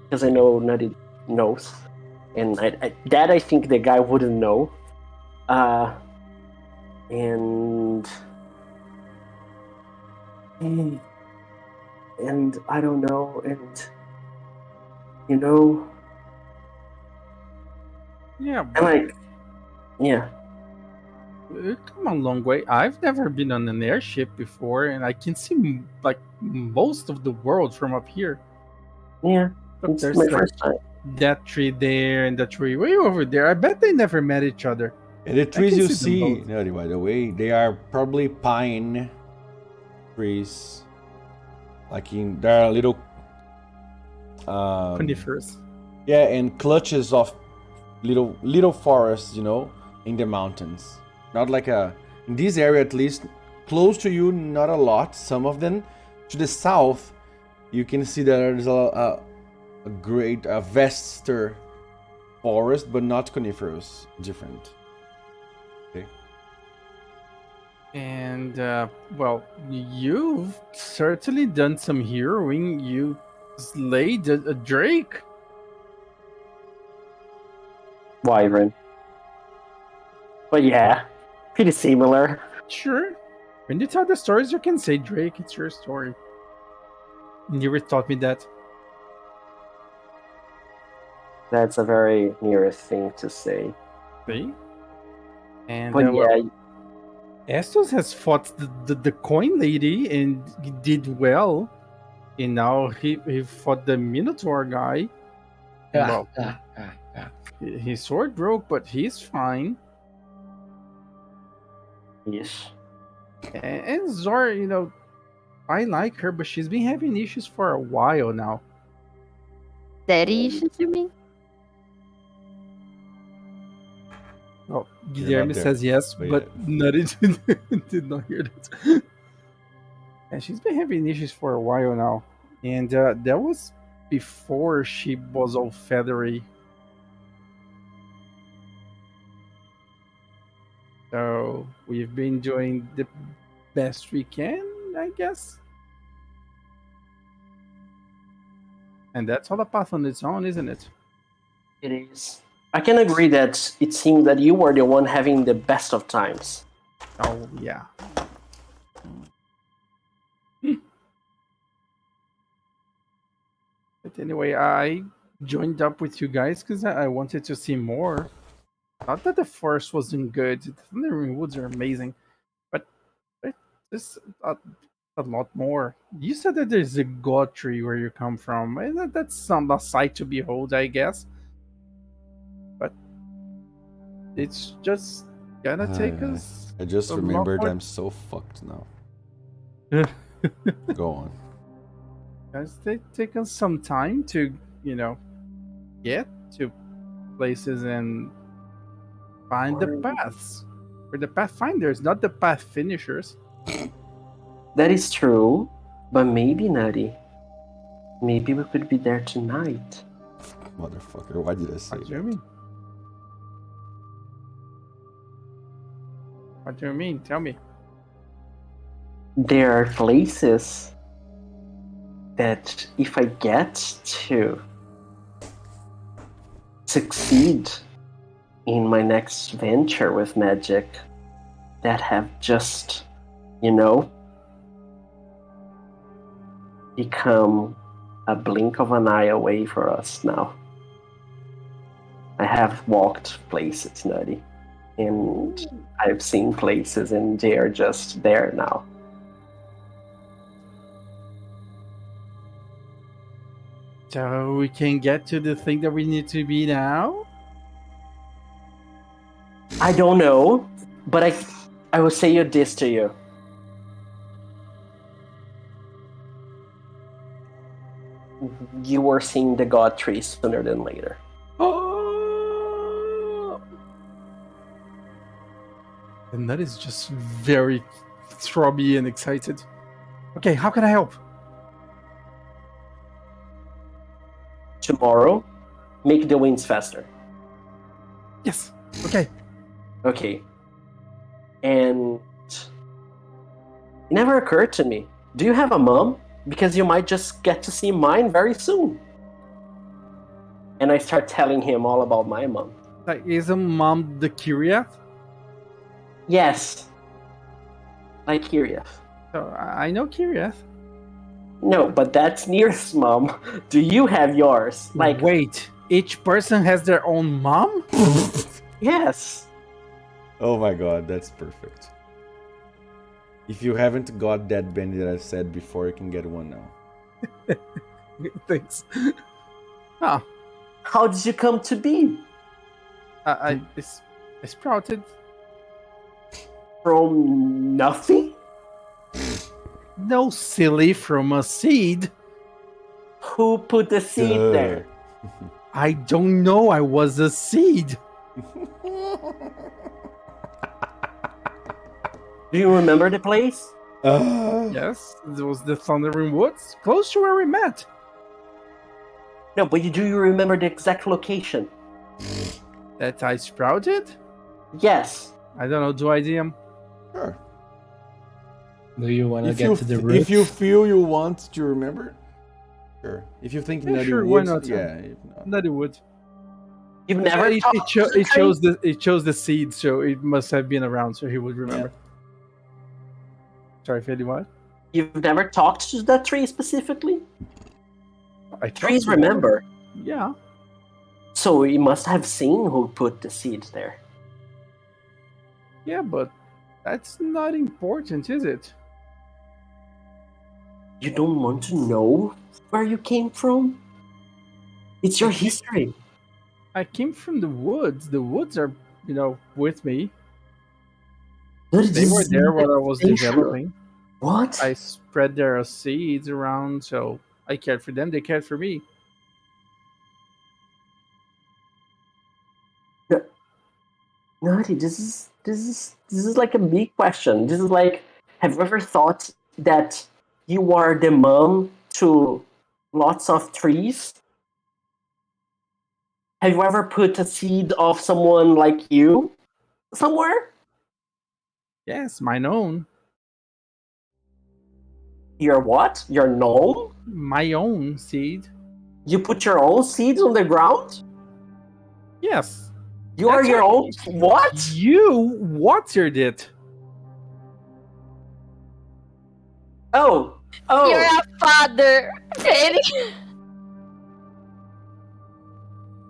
because I know Nutty knows, and I think the guy wouldn't know. And I don't know, and Yeah, and like, yeah. Come a long way. I've never been on an airship before, and I can see like most of the world from up here. Yeah, Look, it's there's my like first time. that tree there and that tree way over there. I bet they never met each other. And the trees can you see them see, both. Nutty, by the way, they are probably pine trees. Like there are little Coniferous. yeah, and clutches of little forests, in the mountains. Not like in this area at least, close to you, not a lot. Some of them to the south, you can see that there's a vaster forest, but not coniferous, different. Okay. And well, you've certainly done some heroing. You slayed a drake. Wyvern. But yeah, pretty similar. Sure. When you tell the stories, you can say Drake. It's your story. You never taught me that. That's a very nearest thing to say. See? And But yeah, Estos has fought the coin lady and he did well. And now he fought the Minotaur guy. Well, his sword broke, but he's fine. yes. And Zor, I like her, but she's been having issues for a while now. Daddy issues, you mean? Oh, Guilherme says yes, but Nutty did not hear that. And she's been having issues for a while now. And that was before she was all feathery. So we've been doing the best we can, I guess. And that's all a path on its own, isn't it? It is. I can agree that it seems that you were the one having the best of times. Oh, yeah. But anyway, I joined up with you guys because I wanted to see more. Not that the forest wasn't good. The Thundering Woods are amazing. But there's a lot more. You said that there's a god tree where you come from. And that's a sight to behold, I guess. But it's just gonna take us. I just remembered I'm so fucked now. Go on. Guys, they take us some time to, get to places and find the paths. We're the pathfinders, not the path finishers. That is true, but maybe, Nutty, maybe we could be there tonight. Motherfucker, why did I say What do you mean? What do you mean? Tell me. There are places that if I get to succeed in my next venture with magic, that have just, become a blink of an eye away for us now. I have walked places, Nutty, and I've seen places, and they are just there now. So we can get to the thing that we need to be now? I don't know, but I will say this to you. You were seeing the God tree sooner than later. Oh! And that is just very throbby and excited. Okay, how can I help? Tomorrow, make the winds faster. Yes. Okay. Okay. And it never occurred to me. Do you have a mom? Because you might just get to see mine very soon. And I start telling him all about my mom. Like, isn't mom the Kyriath? Yes. Like Kyriath. So I know Kyriath. No, but that's Nir's mom. Do you have yours? Like, wait, each person has their own mom? Yes. Oh my god, that's perfect. If you haven't got that Bendy that I said before, you can get one now. Thanks. Huh. How did you come to be? I sprouted. From nothing? No, silly, from a seed. Who put the seed there? I don't know, I was a seed. Do you remember the place? Yes, it was the Thundering Woods, close to where we met. No, but do you remember the exact location? That I sprouted? Yes. I don't know, do I, DM? Sure. Do you want to get to the roots? If you feel you want to remember, sure. If you think Nutty sure, would, why not? yeah. If not. Nutty would. You've never It chose the seed, so it must have been around, so he would remember. Yeah. Sorry, Feli, what? You've never talked to that tree specifically? Trees talked to remember. them. Yeah. So you must have seen who put the seeds there. Yeah, but that's not important, is it? You don't want to know where you came from? It's your history. I came from the woods. The woods are, with me. They were there while I was developing. What? I spread their seeds around, so I cared for them. They cared for me. Nutty, this is like a big question. This is like, have you ever thought that you are the mom to lots of trees? Have you ever put a seed of someone like you somewhere? Yes, mine own. Your what? Your gnome? My own seed. You put your own seeds on the ground? Yes. You are your own. What? You watered it. Oh. You're a father, Feli.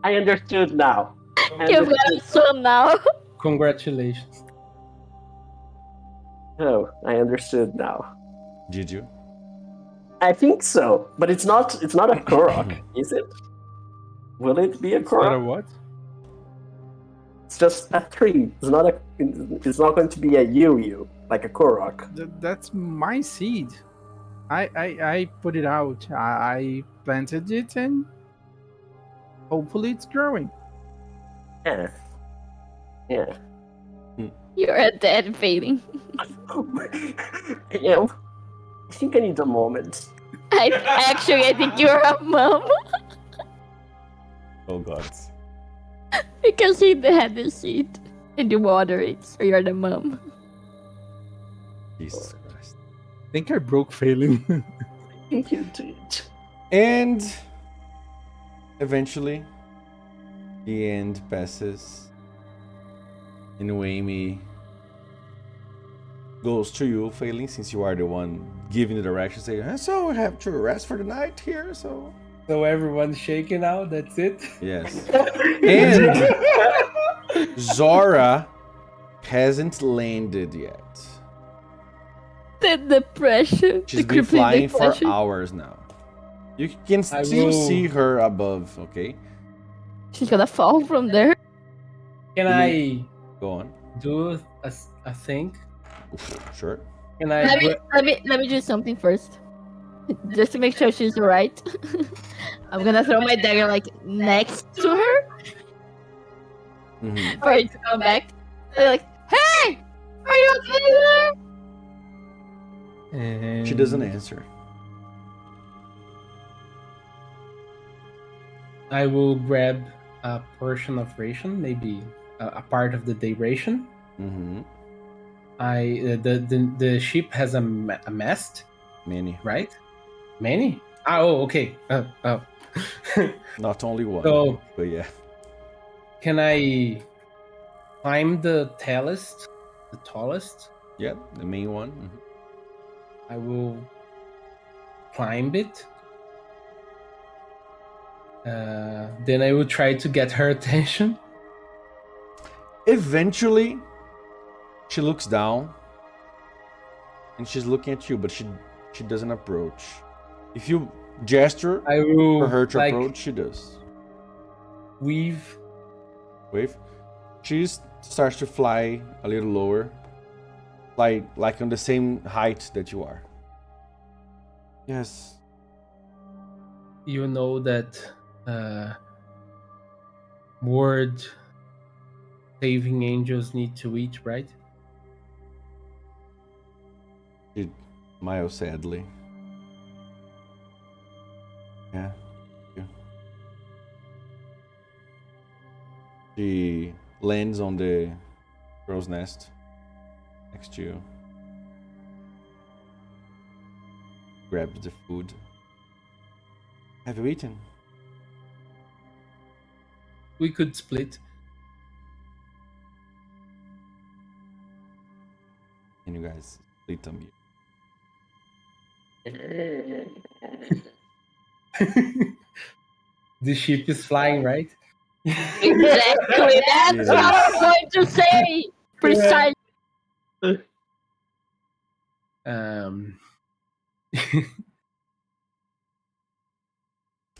I understood now. You've got a son now. Congratulations. Oh, I understood now. Did you? I think so, but it's not a Korok, is it? Will it be a It's not a Korok? what? It's just a tree. It's not going to be a you like a Korok. That's my seed. I put it out. I planted it, and hopefully it's growing. Yeah. Yeah. You're a dead Feli. Yeah. I think I need a moment. I think you're a mom. Oh god. Because he had the seed and you water it, so you're the mom. Jesus Christ. I think I broke failing. I think you did. And eventually, the end passes. And Amy goes to you, Phelan, since you are the one giving the direction. Say, so we have to rest for the night here. So everyone's shaking out. That's it. Yes. And Zora hasn't landed yet. The depression. She's been flying for hours now. You can still see her above, okay? She's gonna fall from there. Can I go on? Do a thing? Sure. Can I let me do something first. Just to make sure she's alright. I'm gonna throw my dagger like next to her. For her to come back. They're like, hey! Are you okay there? She doesn't answer. I will grab a portion of ration, maybe a part of the day ration. The ship has a mast. Many. Right? Many? Oh, okay. Not only one. So, but yeah. Can I climb the tallest? The tallest? Yeah, the main one. I will climb it. Then I will try to get her attention. Eventually, she looks down and she's looking at you, but she doesn't approach. If you gesture for her to approach, she does. Wave. She starts to fly a little lower, like on the same height that you are. Yes. You know that word saving angels need to eat, right? She smiles sadly. Yeah. She lands on the crow's nest next to you. Grabs the food. Have you eaten? We could split. Can you guys split on me? The ship is flying, right? Exactly. That's what I was going to say. Precisely.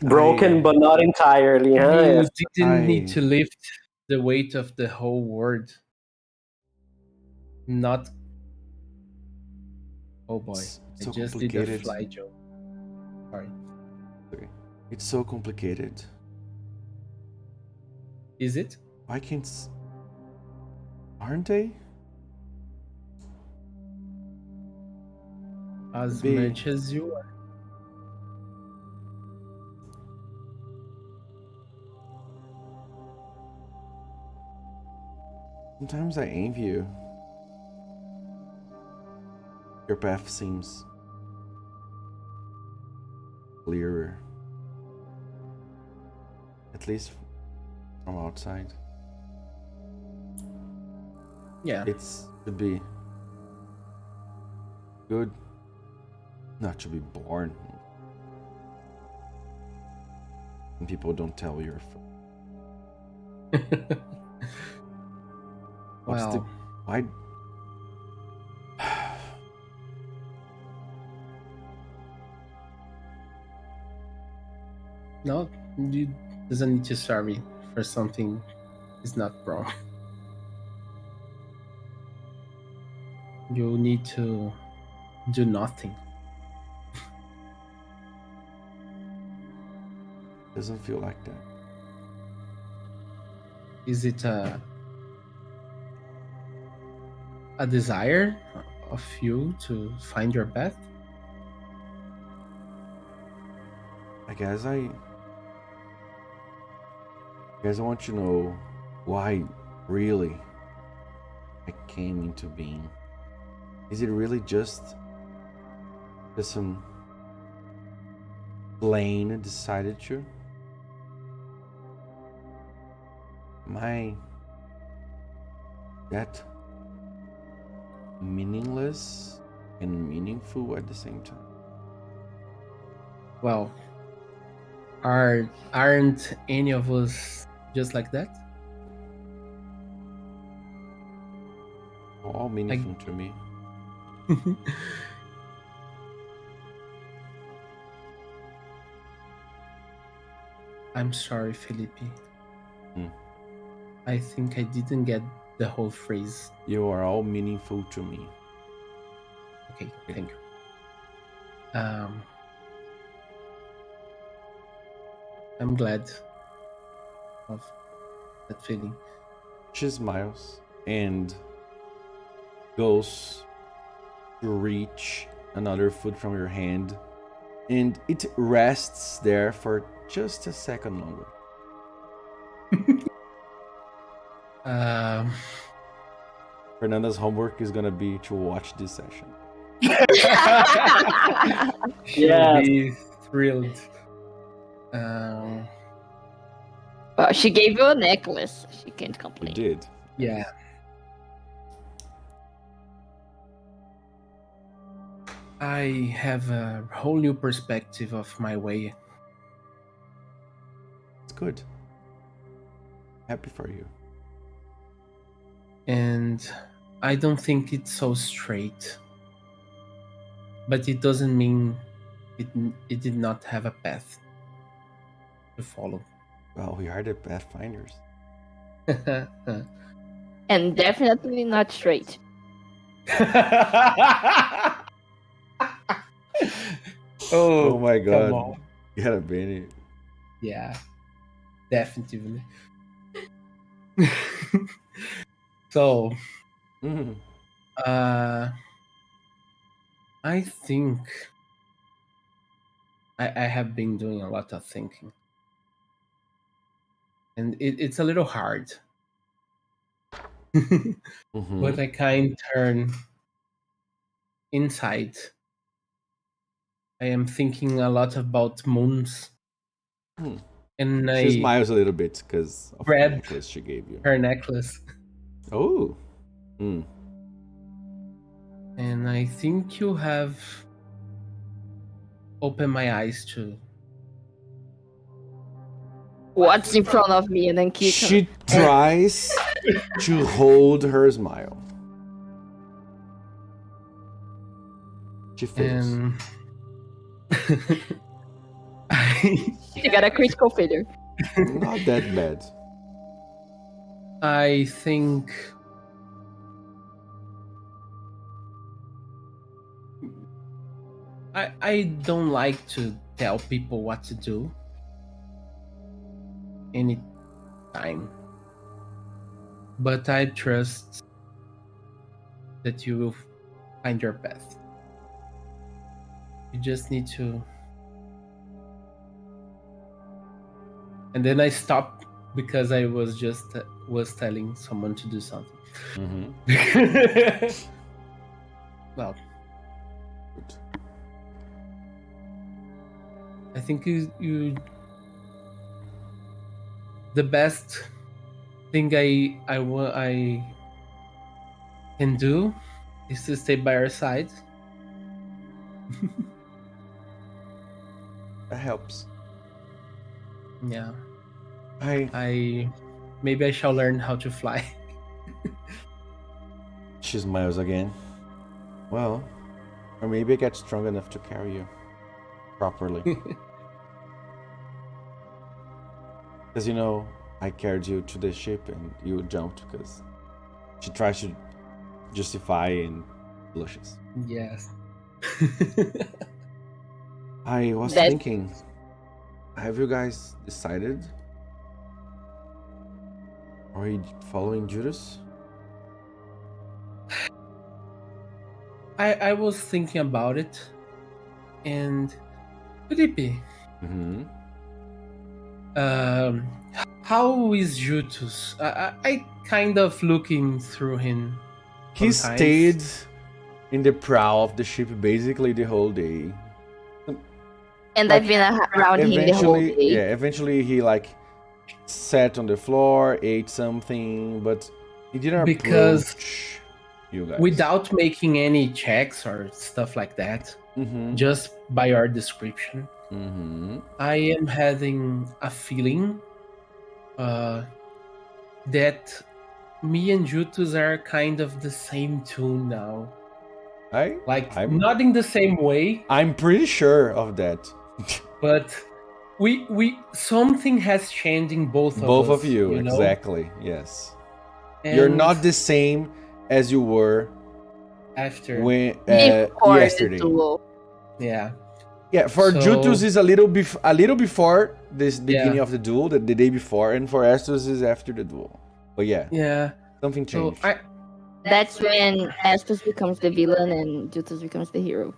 Broken, but not entirely. You didn't need to lift the weight of the whole world. Not. Oh boy! So I just did a fly joke. Sorry. Okay. It's so complicated. Is it? Why can't? Aren't they? As much as you are. Sometimes I envy you. Your path seems clearer. At least from outside. Yeah. It should be good not to be born. And people don't tell you're why? No, you doesn't need to sorry for something is not wrong. You need to do nothing. Doesn't feel like that. Is it a desire of you to find your path? I guess I want to know why really I came into being. Is it really just some plane decided to? Am I that meaningless and meaningful at the same time. Well, aren't any of us just like that? All meaningful to me. I'm sorry, Felipe. Hmm. I think I didn't get the whole phrase. You are all meaningful to me. Okay, thank you. I'm glad of that feeling. She smiles and goes to reach another food from your hand, and it rests there for just a second longer. Fernanda's homework is gonna be to watch this session. She'll be thrilled. Well, she gave you a necklace. She can't complain. You did. Yeah. I have a whole new perspective of my way. It's good. Happy for you. And I don't think it's so straight. But it doesn't mean it did not have a path to follow. Well, we are the pathfinders. And definitely not straight. Oh my god. You had a Benny. Yeah, definitely. So, I think I have been doing a lot of thinking. And it's a little hard. But I can't turn inside. I am thinking a lot about moons. And she smiles a little bit because of the necklace she gave you. Her necklace. Oh. And I think you have opened my eyes to what's in front of me and then keep She tries to hold her smile. She fails. She got a critical failure. Not that bad. I think I don't like to tell people what to do any time, but I trust that you will find your path. You just need to. And then I stopped because I was just telling someone to do something. Well, I think you the best thing I can do is to stay by her side. That helps. Yeah. I maybe I shall learn how to fly. She smiles again. Well, or maybe I get strong enough to carry you properly. Because I carried you to the ship and you jumped because she tries to justify and blushes. Yes. I was thinking, have you guys decided? Are you following Judas? I was thinking about it, and Felipe, how is Jutus? I kind of looking through him. He stayed in the prow of the ship basically the whole day. And I've been around him the whole day. Yeah, eventually he sat on the floor, ate something, but he didn't approach. you guys. Without making any checks or stuff like that, just by your description, I am having a feeling that me and Jutus are kind of the same tune now. I'm not in the same way. I'm pretty sure of that. But we something has changed in both of us. Both of you, exactly. Yes. You're not the same as you were after before yesterday. the duel. Yeah. Yeah, for Jutus is a little before this beginning of the duel, the day before, and for Estus is after the duel. But yeah, something changed. So that's when Estus becomes the villain and Jutus becomes the hero.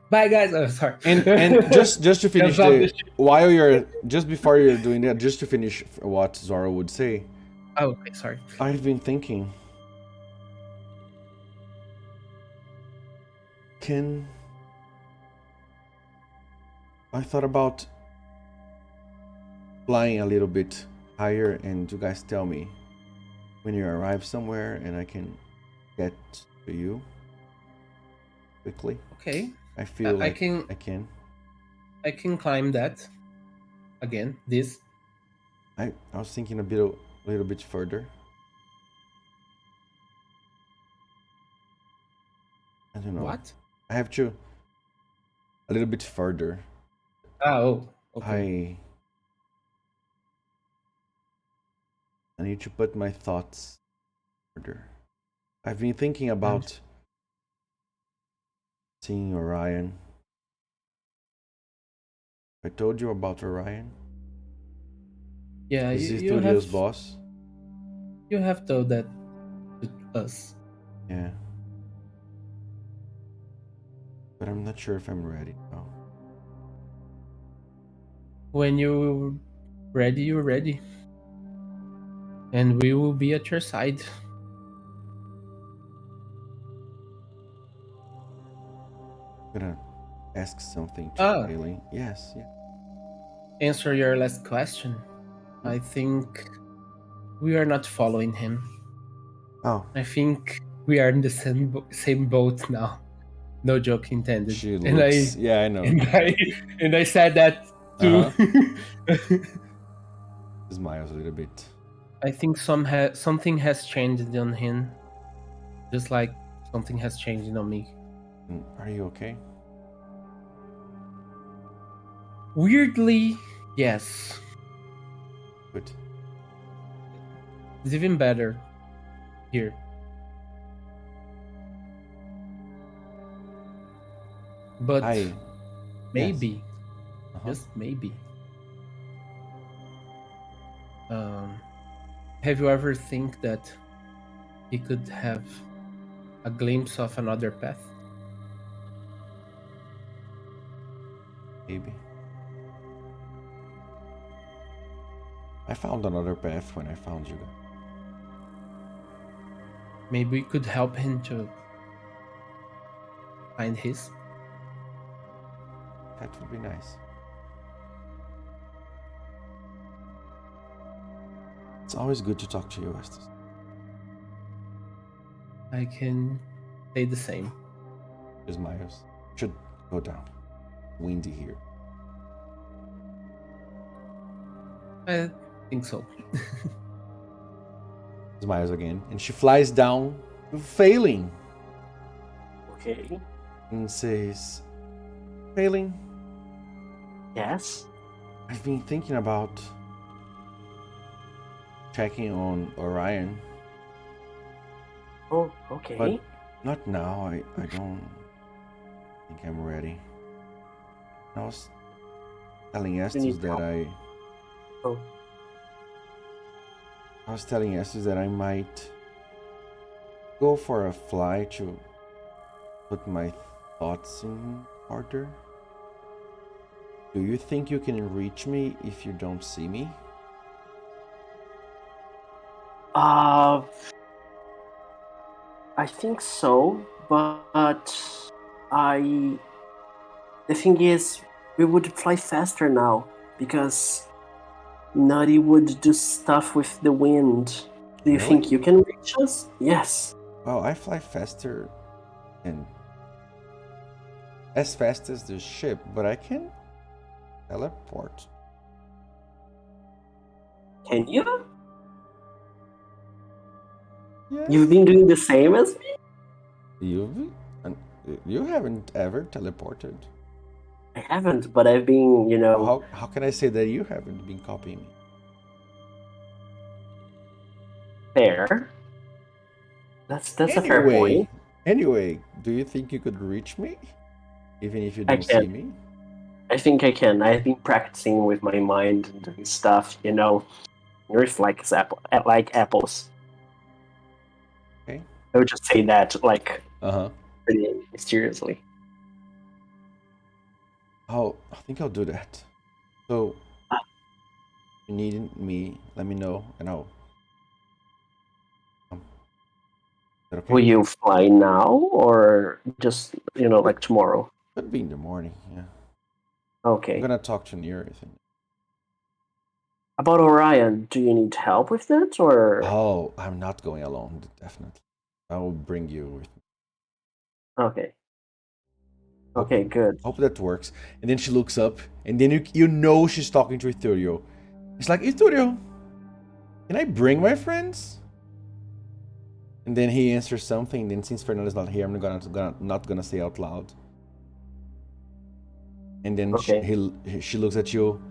Bye, guys. Oh, sorry. And just to finish before you're doing that, just to finish what Zoro would say. Oh, okay, sorry. I've been thinking. I thought about flying a little bit higher, and you guys tell me when you arrive somewhere, and I can get to you quickly. Okay. I feel like I can. I can climb that. Again, this. I was thinking a little bit further. I don't know. What? I have to a little bit further. Oh, okay. I need to put my thoughts further. I've been thinking about seeing Orion. I told you about Orion. Yeah, is he Studios' boss? You have told that to us. Yeah. But I'm not sure if I'm ready now. When you're ready, you're ready. And we will be at your side. I'm gonna ask something to Aileen. Yes, yeah. Answer your last question. I think we are not following him. Oh. I think we are in the same boat now. No joke intended. Yeah, I know. And I said that too. Smiles a little bit. I think something has changed on him, just like something has changed on me. Are you okay? Weirdly, yes. Good. It's even better here. But maybe, just maybe. Have you ever think that he could have a glimpse of another path? Maybe. I found another path when I found you. Maybe we could help him to find his. That would be nice. It's always good to talk to you, Estes. I can say the same. Miles should go down. Windy here. I think so. Smiles again, and she flies down, failing. Okay. And says, "Failing." Yes. I've been thinking about checking on Orion. Oh, okay. But not now. I don't think I'm ready. I was telling Estes that I was telling Estes that I might go for a fly to put my thoughts in order. Do you think you can reach me if you don't see me? I think so, but the thing is, we would fly faster now because Nutty would do stuff with the wind. Do you think you can reach us? Yes. Well, I fly faster and as fast as the ship, but I can teleport. Can you? Yes. You've been doing the same as me? You haven't ever teleported. I haven't, but I've been, How can I say that you haven't been copying me? Fair. That's a fair point. Anyway, do you think you could reach me? Even if you I don't can. see me? I think I can. I've been practicing with my mind and doing stuff, reflex like apples. Okay. I would just say that like Uh-huh. pretty mysteriously. I think I'll do that. So if you need me, let me know and I'll is that okay? Will you fly now or just like tomorrow? Could be in the morning, yeah. Okay. I'm gonna talk to Neareth. About Orion, do you need help with that or? Oh, I'm not going alone, definitely. I will bring you with me. Okay. Okay, good. Hope that works. And then she looks up, and then you know she's talking to Iturio. It's like, Iturio, can I bring my friends? And then he answers something. And then since Fernando's not here, I'm not gonna say out loud. And then she looks at you.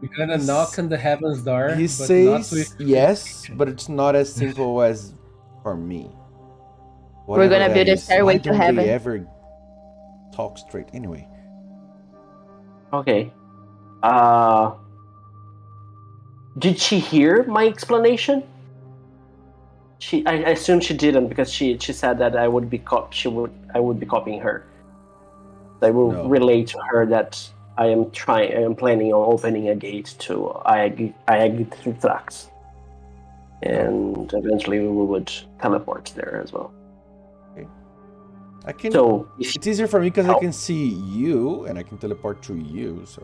We're gonna knock on the heaven's door. He says yes, but it's not as simple as for me. We're gonna build a stairway to heaven. Why don't they ever talk straight anyway? Okay. Did she hear my explanation? I assume she didn't because she said that I would be copying her. I will relate to her that I am planning on opening a gate to Ayagithrax. And eventually we would teleport there as well. Okay. I can. So it's easier for me because I can see you and I can teleport to you. So.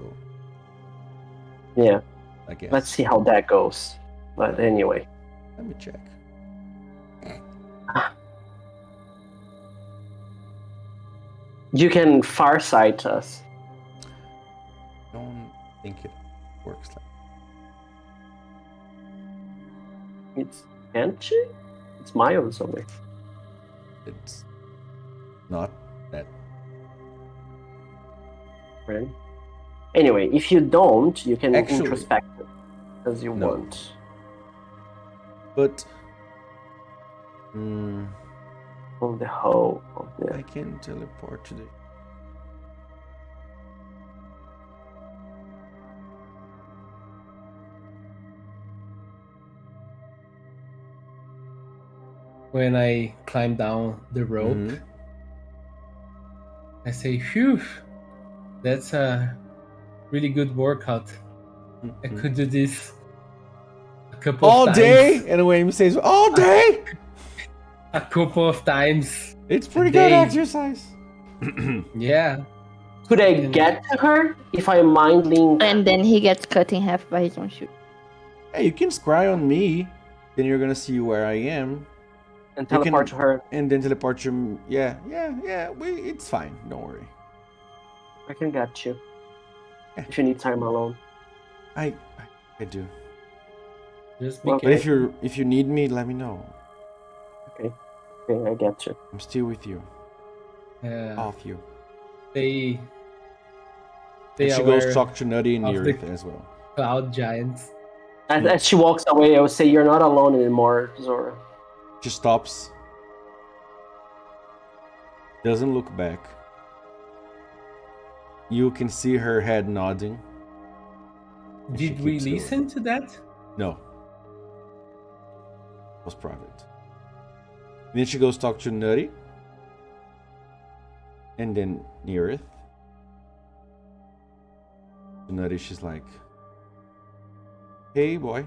Yeah. I guess. Let's see how that goes. But anyway. Let me check. You can farsight us. I don't think it works like Can't she? It's miles away. It's not that. Right. Anyway, if you don't, you can introspect it as you want. But on the whole, I can teleport to the. When I climb down the rope, I say, "Phew, that's a really good workout. I could do this a couple of times. All day?" And Wayne says, "All day?" A couple of times. It's pretty good exercise. Yeah. Could I get to her if I mind link? And then he gets cut in half by his own shoe. Hey, you can scry on me. Then you're gonna see where I am. And teleport to her. And then teleport you. Yeah. It's fine. Don't worry. I can get you. Yeah. If you need time alone. I do. Just be but if you need me, let me know. Okay, I get you. I'm still with you. Yeah. Off you. They she goes talk to Nutty and Neareth as well. Cloud giants. As she walks away, I would say, "You're not alone anymore, Zora." She stops. Doesn't look back. You can see her head nodding. Did we listen to that? No. It was private. And then she goes talk to Nutty. And then Neareth. To Nutty, she's like, "Hey, boy."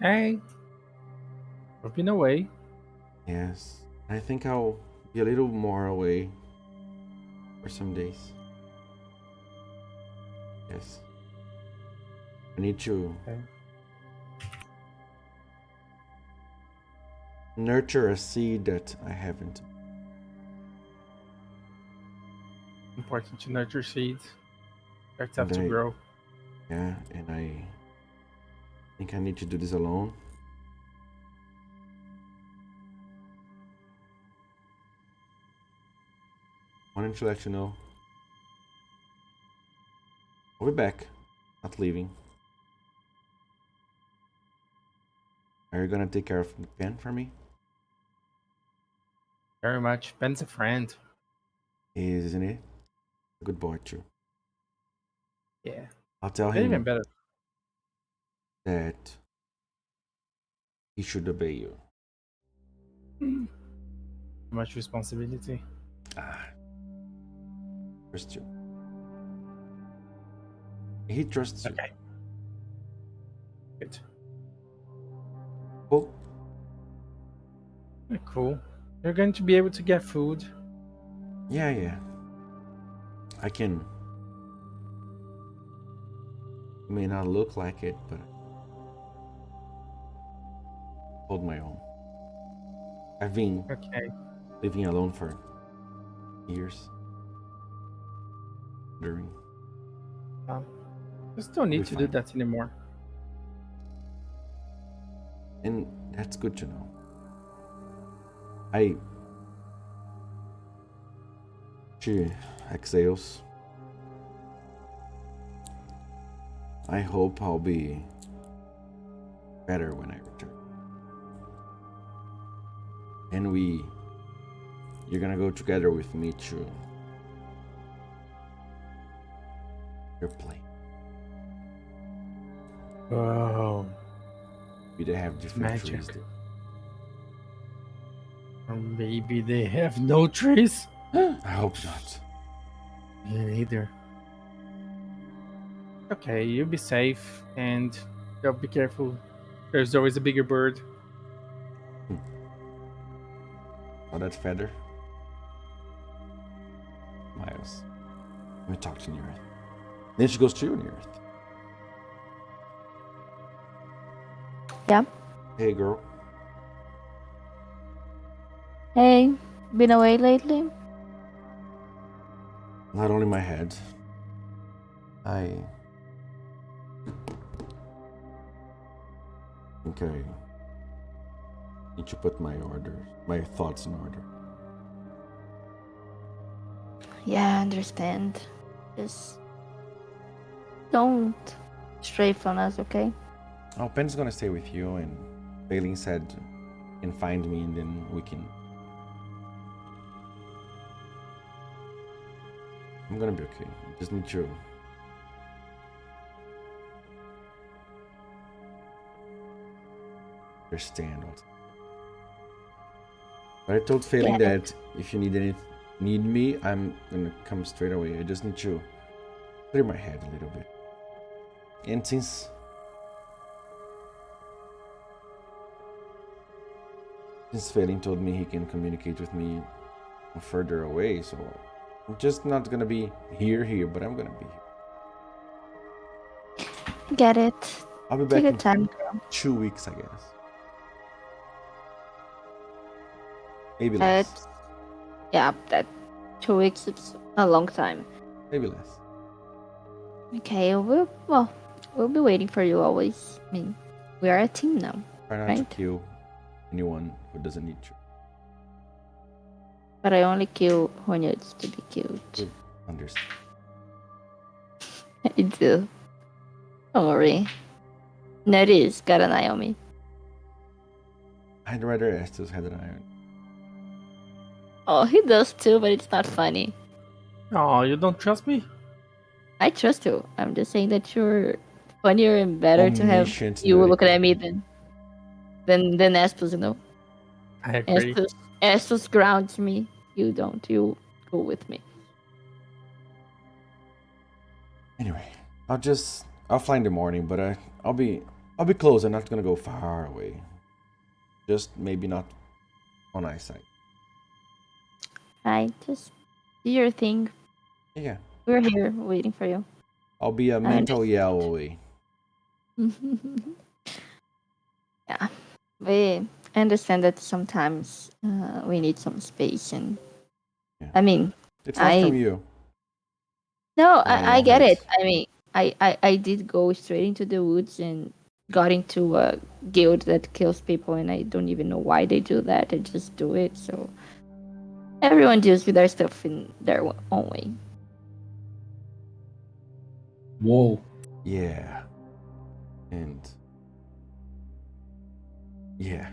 Hey. I've been away. Yes. I think I'll be a little more away for some days. Yes. I need to nurture a seed that I haven't. Important to nurture seeds. They have to grow. Yeah, and I think I need to do this alone. Wanted to let you know. I'll be back. Not leaving. Are you gonna take care of Pen for me? Very much. Ben's a friend. Isn't it? A good boy too. Yeah. I'll tell him Even better. that he should obey you. Much responsibility. Trust you. He trusts you. Okay. Good. Oh, Cool. You're going to be able to get food. yeah. I can. It may not look like it, but hold my own. I've been living alone for years. Just don't need to do that anymore. And that's good to know. She exhales. I hope I'll be better when I return. And you're gonna go together with me to your plane. Oh. Maybe they have different trees there. Or maybe they have no trees? I hope not. Me neither. Okay, you be safe and be careful. There's always a bigger bird. Oh, that feather. Miles. Let me talk to Nearth. Then she goes to you, Nearth. Yeah. Hey, girl. Hey, been away lately? Not only my head. I think I need to put my thoughts in order. Yeah, I understand. Just don't stray from us, okay? Oh, Pen's gonna stay with you, and Bailey said you can find me, and then we can. I'm gonna be okay. I just need to. Understand what. But I told Failing that if you need me, I'm gonna come straight away. I just need to clear my head a little bit. And since Failing told me he can communicate with me further away, so I'm just not gonna be here, but I'm gonna be here. Get it. I'll be back Take in your time, girl. 2 weeks, I guess. Maybe less. Yeah, that 2 weeks is a long time. Maybe less. Okay, we'll be waiting for you always. I mean, we are a team now. Try not to kill anyone who doesn't need to. But I only kill who needs to be killed. Good. Understand. I do. Don't worry. Nutty's got an eye on me. I'd rather Estes had an iron. Oh, he does too, but it's not funny. Oh, you don't trust me? I trust you. I'm just saying that you're funnier and better to have you looking at me than Estes, you know. I agree. Estes grounds me. You don't. You go with me. Anyway, I'll fly in the morning, but I'll be close. I'm not gonna go far away. Just maybe not on eyesight. Right, just do your thing. Yeah. We're here waiting for you. I'll be a mental yell away. Yeah. I understand that sometimes we need some space, and I mean, it's not from you. No, I get it. I mean, I did go straight into the woods and got into a guild that kills people, and I don't even know why they do that. I just do it. So everyone deals with their stuff in their own way. Whoa. Yeah. And yeah.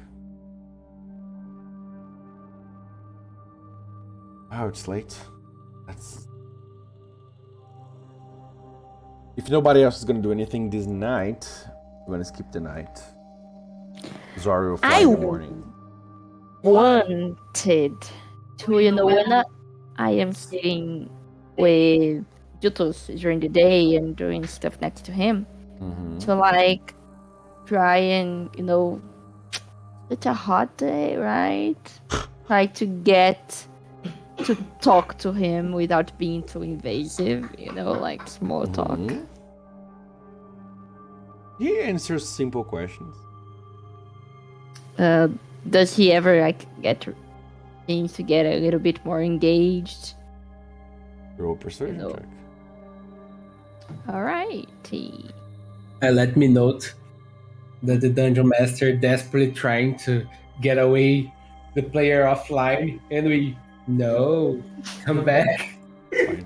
Oh, it's late. That's... If nobody else is gonna do anything this night, we're gonna skip the night. Zari will fly in the morning. Wanted to, when I am sitting with Jutos during the day and doing stuff next to him, to like try and, it's a hot day, right? Try to get to talk to him without being too invasive, like small talk. He answers simple questions. Does he ever seems to get a little bit more engaged? Roll persuasion check. Alrighty. Let me note that the dungeon master desperately trying to get away the player offline, and we come back. Fine.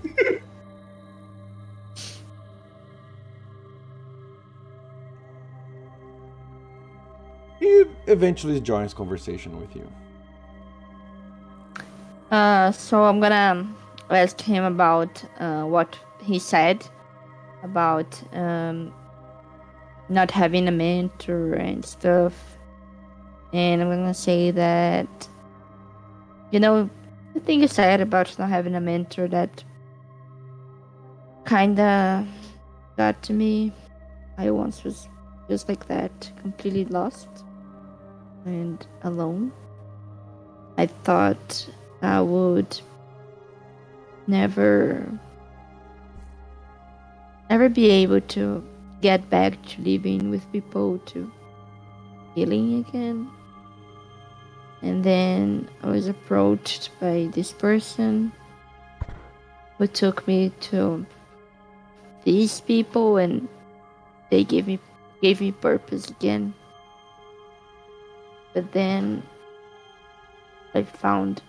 He eventually joins conversation with you. So I'm gonna ask him about what he said about not having a mentor and stuff. And I'm gonna say that, the thing you said about not having a mentor, that kinda got to me. I once was just like that, completely lost and alone. I thought I would never be able to get back to living with people, to healing again. And then I was approached by this person who took me to these people, and they gave me purpose again. But then I found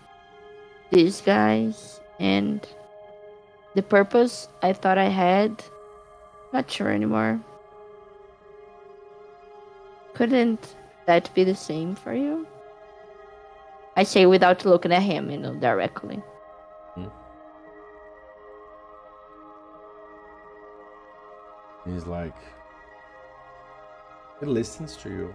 these guys, and the purpose I thought I had, not sure anymore. Couldn't that be the same for you? I say without looking at him, directly. He's like, he listens to you.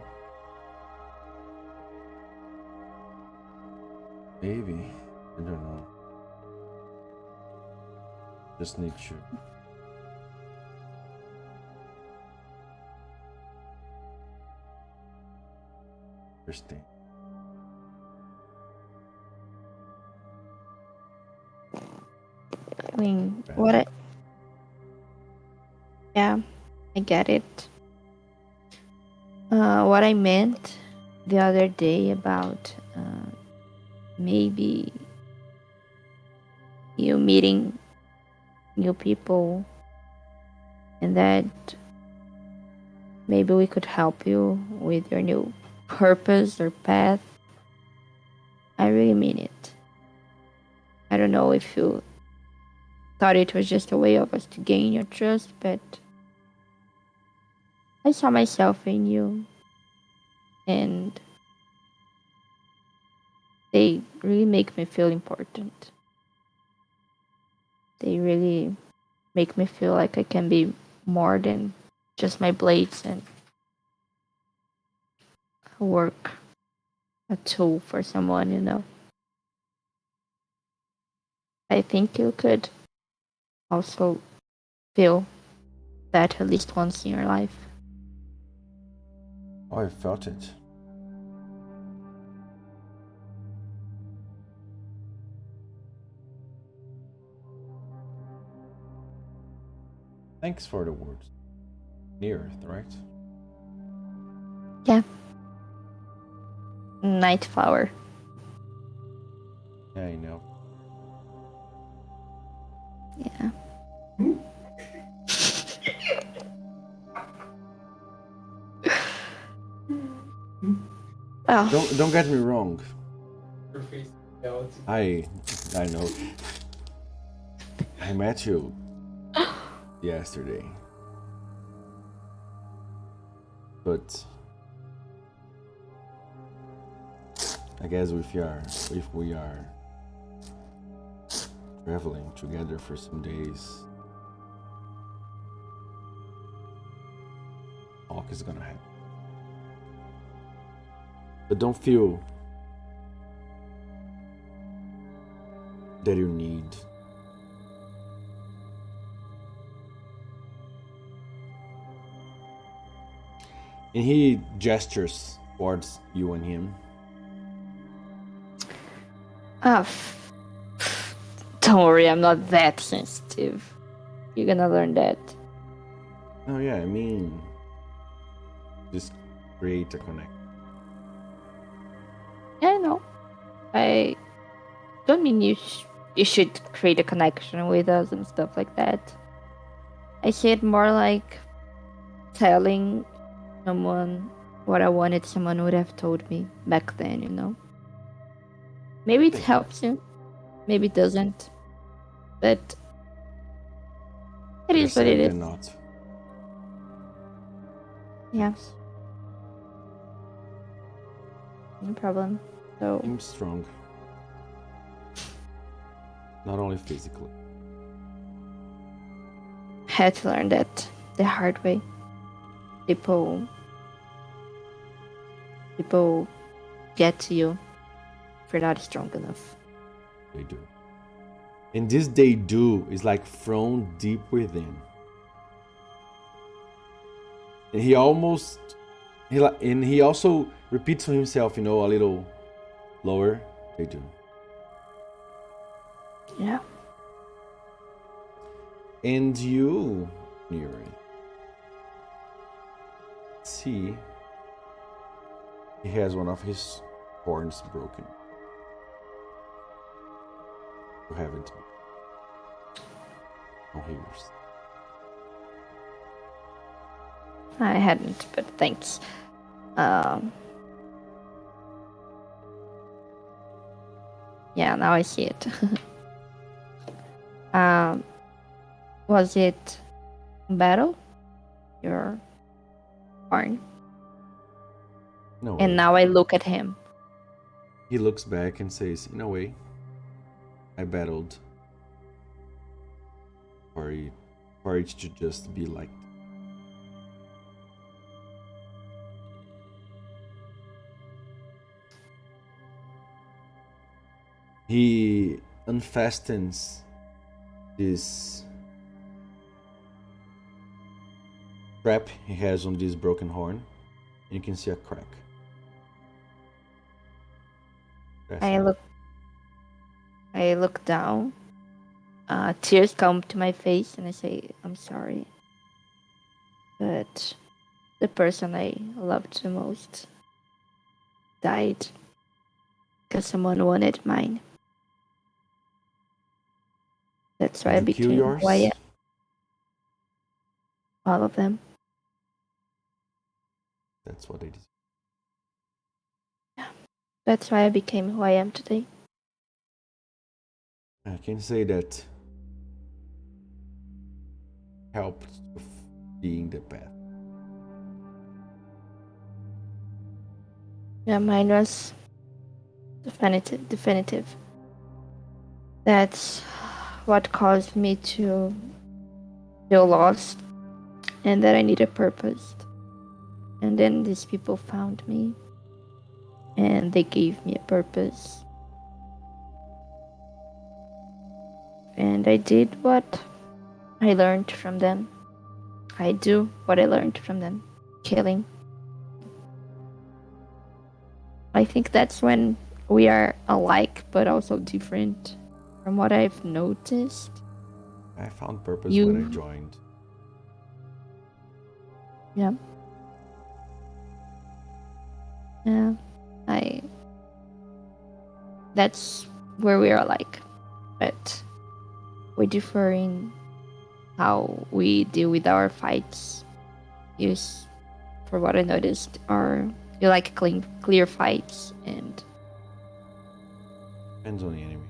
Maybe, I don't know. Just need to understand. I mean, yeah, I get it. What I meant the other day about maybe you meeting new people, and that maybe we could help you with your new purpose or path. I really mean it. I don't know if you thought it was just a way of us to gain your trust, but I saw myself in you, and they really make me feel important. They really make me feel like I can be more than just my blades and a tool for someone. I think you could also feel that at least once in your life. Oh, I felt it. Thanks for the words. Near Earth, right? Yeah. night flower. Yeah, I know. Yeah. Oh. Don't get me wrong. I know. I met you yesterday. But I guess if we are traveling together for some days, talk is gonna happen. But don't feel that you need and he gestures towards you and him. Oh, don't worry, I'm not that sensitive. You're gonna learn that. Oh yeah, I mean, just create a connection. Yeah, I know. I don't mean you should create a connection with us and stuff like that. I say it more like telling someone what I wanted someone would have told me back then, you know? Maybe it helps you, maybe it doesn't. But it is what it is. Not. Yeah. No problem. So I'm strong. Not only physically. had to learn that the hard way. People get to you if you're not strong enough. They do. And this they do is like from deep within. And he also repeats to himself, you know, a little lower. They do. Yeah. And you, Neri, see, he has one of his horns broken. You haven't. No hears. I hadn't, but thanks. Yeah, now I see it. Was it battle? Your horn? No. And now I look at him. He looks back and says, in a way, I battled for it to just be like. He unfastens this strap he has on this broken horn, and you can see a crack. I look down. Tears come to my face, and I say, "I'm sorry, but the person I loved the most died because someone wanted mine. That's why I became who I am. All of them. That's what it is. Yeah. That's why I became who I am today. I can say that helped being the path. Yeah, mine was definitive. That's what caused me to feel lost and that I needed purpose. And then these people found me and they gave me a purpose. And I did what I learned from them. I do what I learned from them. Killing. I think that's when we are alike, but also different from what I've noticed. I found purpose when I joined. Yeah. Yeah. that's where we are alike. But we differ in how we deal with our fights. Use, for what I noticed, you like clear fights, and Depends on the enemy.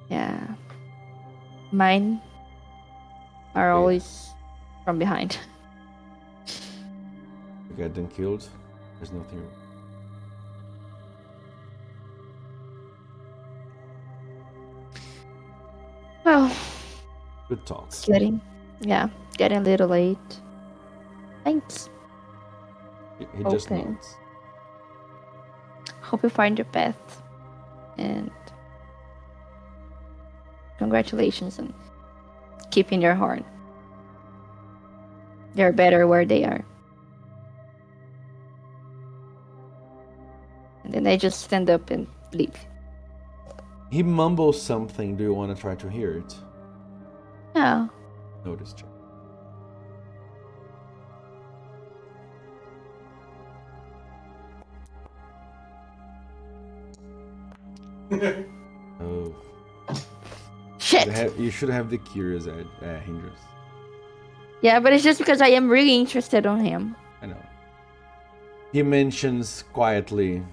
yeah, mine are always from behind. You get them killed. There's nothing. Well, Good talk. it's getting a little late. Thanks. He just nods. Hope you find your path, and congratulations on keeping your horn. They're better where they are. And then I just stand up and leave. He mumbles something. Do you want to try to hear it? No. Notice check. Oh. Shit! You should have the curious hindrance. Yeah, but it's just because I am really interested on him. I know. He mentions quietly,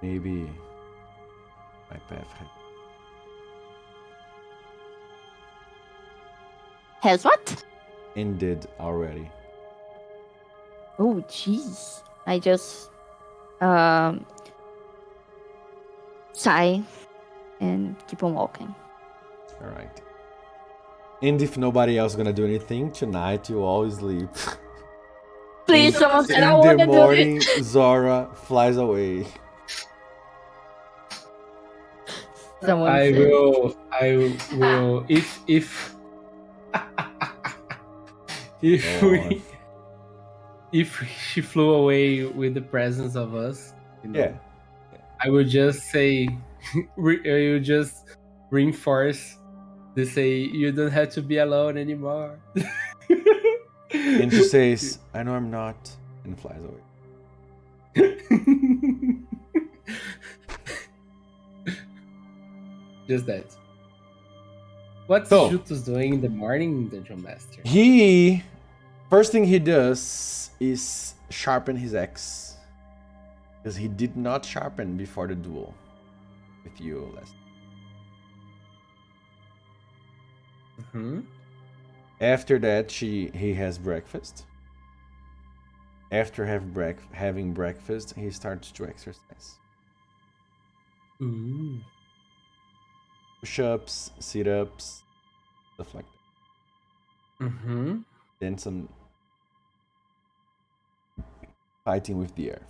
maybe my path Has what? ended already. Oh, jeez. I just sigh and keep on walking. All right. And if nobody else gonna do anything tonight, you all sleep. Please, someone said I In want the to do morning, it. Zora flies away. Someone I said. will if if she flew away with the presence of us, Yeah. I would just say, I would just reinforce to say you don't have to be alone anymore. And she says, I know I'm not, and flies away. Just that. What's Jutus doing in the morning, Dungeon Master? First thing he does is sharpen his axe. Because he did not sharpen before the duel with you last time. After that, he has breakfast. After having breakfast, he starts to exercise. Ooh. Push-ups, sit-ups, stuff like that. Then some fighting with the air.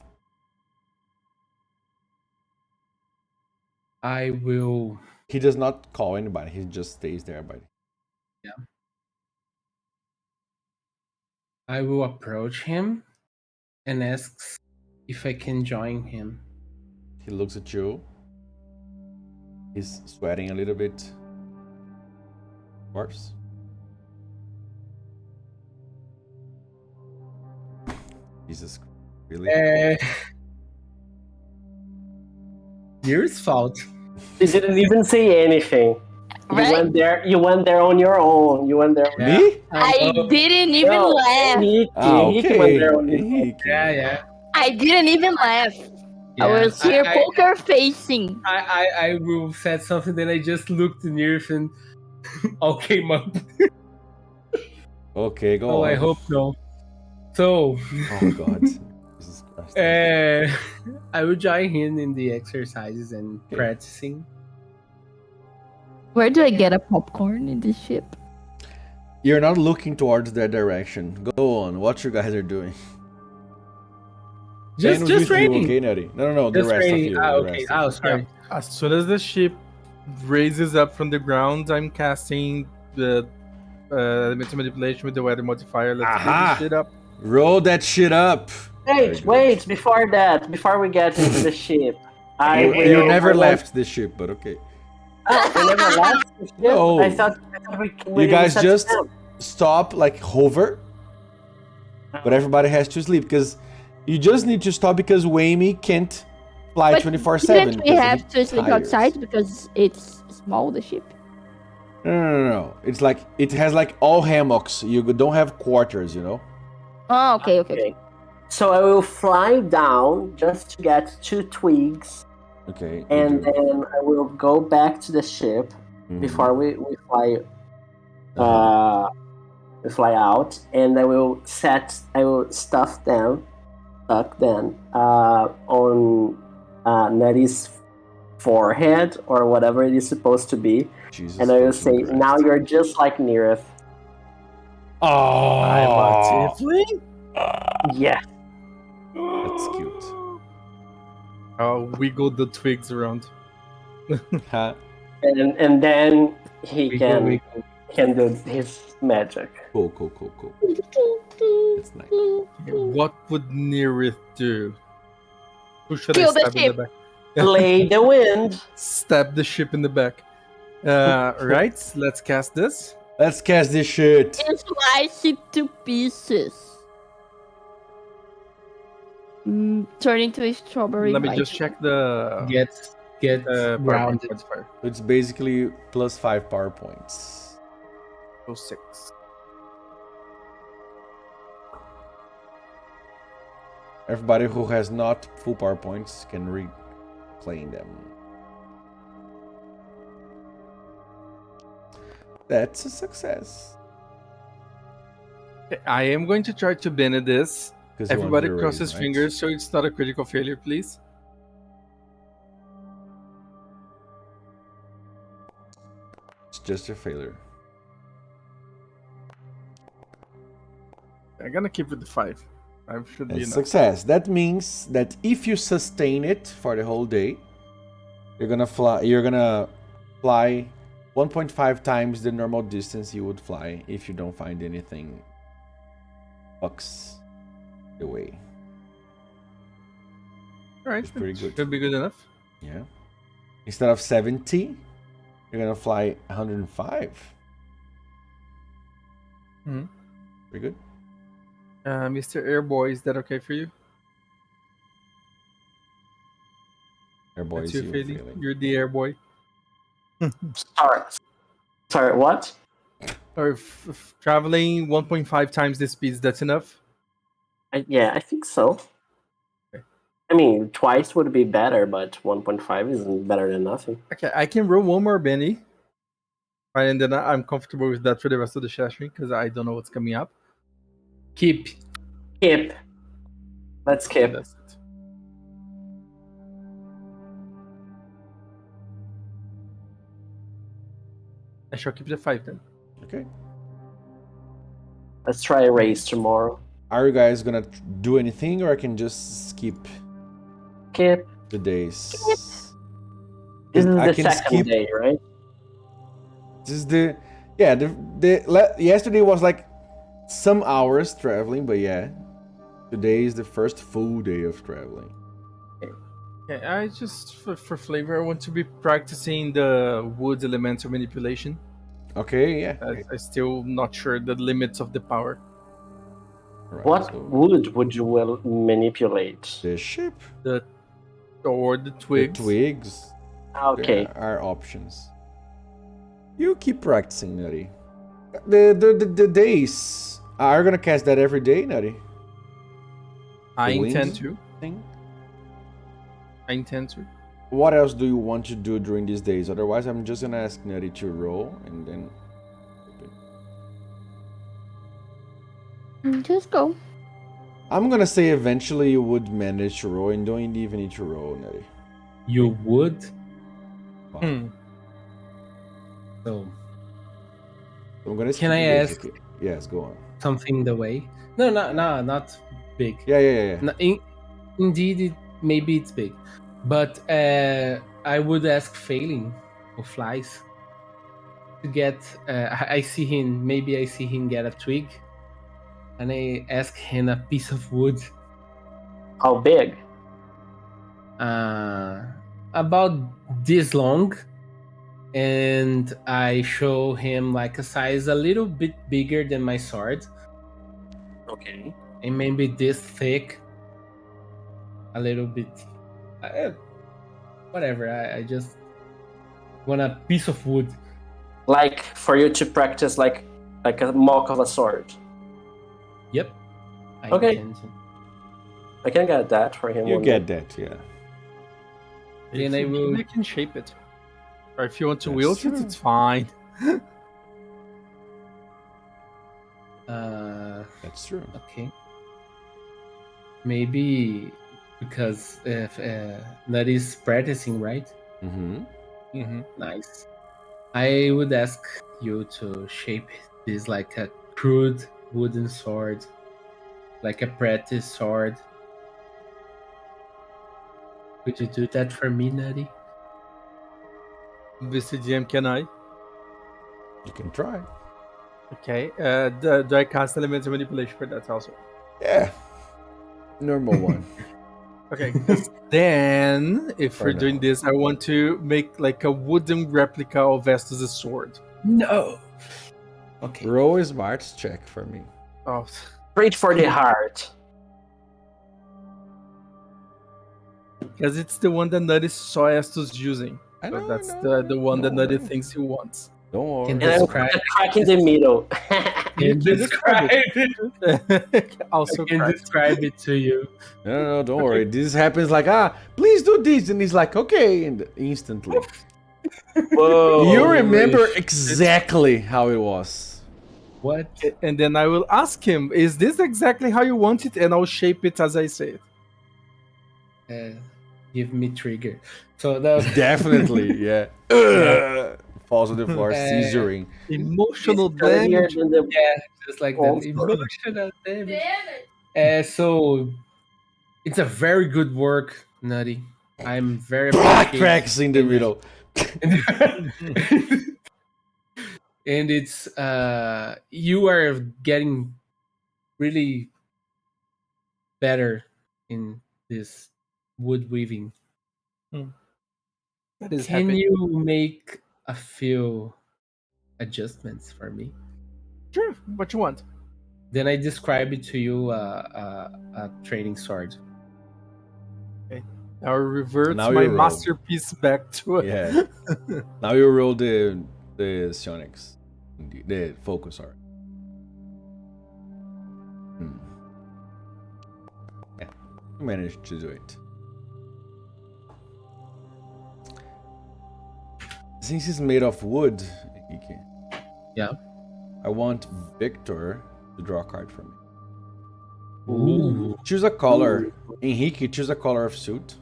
I will. He does not call anybody. He just stays there, buddy. Yeah. I will approach him and ask if I can join him. He looks at you. He's sweating a little bit. Of course. Jesus, really? Your fault. He didn't even say anything. Right? You went there on your own. You went there. Me? I didn't even laugh. Henrique went there on his own. Yeah. I didn't even laugh. Yeah, I was here poker facing. I will said something, then I just looked near and all came up. Okay, go on. I hope no. So. Oh God. Jesus Christ. I will join him in the exercises and practicing. Where do I get a popcorn in this ship? You're not looking towards that direction. Go on. What you guys are doing? Just raining. Okay, Nutty? No. The Just rest raining. of you. Okay. Sorry. As soon as the ship raises up from the ground, I'm casting the elemental manipulation with the weather modifier. Let's get this shit up. Roll that shit up. Wait! Before that, before we get into the ship, you never left the ship, but okay. Oh, we never left the ship? No. I thought we you guys just stop, like hover, but everybody has to sleep because You just need to stop because Wayme can't fly 24/7. Didn't we have to sleep outside because it's small, the ship? No. It's like it has like all hammocks. You don't have quarters, you know. Oh, okay. So I will fly down just to get 2 twigs. Okay. And then I will go back to the ship before we fly. We fly out, and I will stuck them on Nutty's forehead or whatever it is supposed to be. Jesus, and I will say, Christ. Now you're just like Nerith. Oh, I'm a tiefling? Yeah. That's cute. I'll wiggle the twigs around. and then he can do his magic. Cool. That's nice. What would Nerith do? Who should Kill I stab the in the back? Play the wind. Stab the ship in the back. Right, let's cast this. Let's cast this shit. And slice it to pieces. Turn into a strawberry. Let me just check the get grounded. It's basically plus 5 power points. So 6. Everybody who has not full power points can reclaim them. That's a success. I am going to try to bend this. Everybody cross his fingers so it's not a critical failure, please. It's just a failure. I'm gonna keep it the 5. I should be enough. Success. That means that if you sustain it for the whole day, you're gonna fly 1.5 times the normal distance you would fly if you don't find anything bucks the way. Alright, it's pretty good. Should be good enough. Yeah. Instead of 70, you're gonna fly 105. Pretty good. Mr. Airboy, is that okay for you? Airboy is you feeling. You're the Airboy. Sorry, what? Or traveling 1.5 times the speed, that's enough? Yeah, I think so. Okay. I mean, twice would be better, but 1.5 isn't better than nothing. Okay, I can roll one more Benny. Right, and then I'm comfortable with that for the rest of the session because I don't know what's coming up. Keep. Let's keep. That's it. I shall keep the 5 then. Okay. Let's try a race tomorrow. Are you guys gonna do anything, or I can just skip the days? This is the second day, right? This is the yesterday was like some hours traveling, but yeah, today is the first full day of traveling. Okay, I just for flavor, I want to be practicing the wood elemental manipulation. Okay, yeah. I'm still not sure the limits of the power. Right, what wood would you manipulate? The ship. Or the twigs. The twigs. Okay. There are options. You keep practicing, Nutty. The days. Are you gonna cast that every day, Nutty? I intend to. What else do you want to do during these days? Otherwise, I'm just gonna ask Nutty to roll and then. Just go. I'm gonna say eventually you would manage to roll and don't even need to roll, Nutty. You would? Wow. So. I'm gonna. Can I ask? Yes, go on. Something the way? No, not big. Yeah. No, indeed, maybe it's big, but I would ask Failing who flies to get. I see him get a twig, and I ask him a piece of wood. How big? About this long, and I show him like a size a little bit bigger than my sword. Okay. And maybe this thick, a little bit. Whatever. I just want a piece of wood. Like for you to practice like a mock of a sword. Yep. Okay. I can get that for him. You get that, yeah. Then I will. I can shape it. Or if you want to wield it, it's fine. That's true. Okay. Maybe because if Nutty's practicing, right? Nice. I would ask you to shape this like a crude wooden sword, like a practice sword. Could you do that for me, Nutty? Mr. GM, can I? You can try. Okay. Do I cast elemental manipulation for that also? Yeah. Normal one. Okay. Then, if we're doing this, I want to make like a wooden replica of Estus' sword. No. Okay. Roll a smarts check for me. Oh. Straight for the heart. Because it's the one that Nutty saw Estus using. So that's the one that Nutty thinks he wants. Don't worry. And I put a crack in the middle. Can describe it. Also, I can describe it to you. No, don't worry. This happens like, please do this. And he's like, okay. And instantly. Whoa. You remember exactly how it was. What? And then I will ask him, is this exactly how you want it? And I'll shape it as I say it. Give me trigger. So that was Definitely, yeah. Falls on the floor, scissoring. Emotional damage. Yeah, just like that. Emotional damage. So it's a very good work, Nutty. I'm very cracks in the middle. And it's you are getting really better in this wood weaving. That is Can happy. you make a few adjustments for me? Sure. What you want? Then I describe it to you a training sword. Okay. I'll revert Now my you roll. masterpiece back to it. Yeah. Now you roll the psionics, the focus art. Yeah, you managed to do it. Since it's made of wood, yeah, I want Victor to draw a card for me. Ooh. Choose a color. Henrique, choose a color of suit.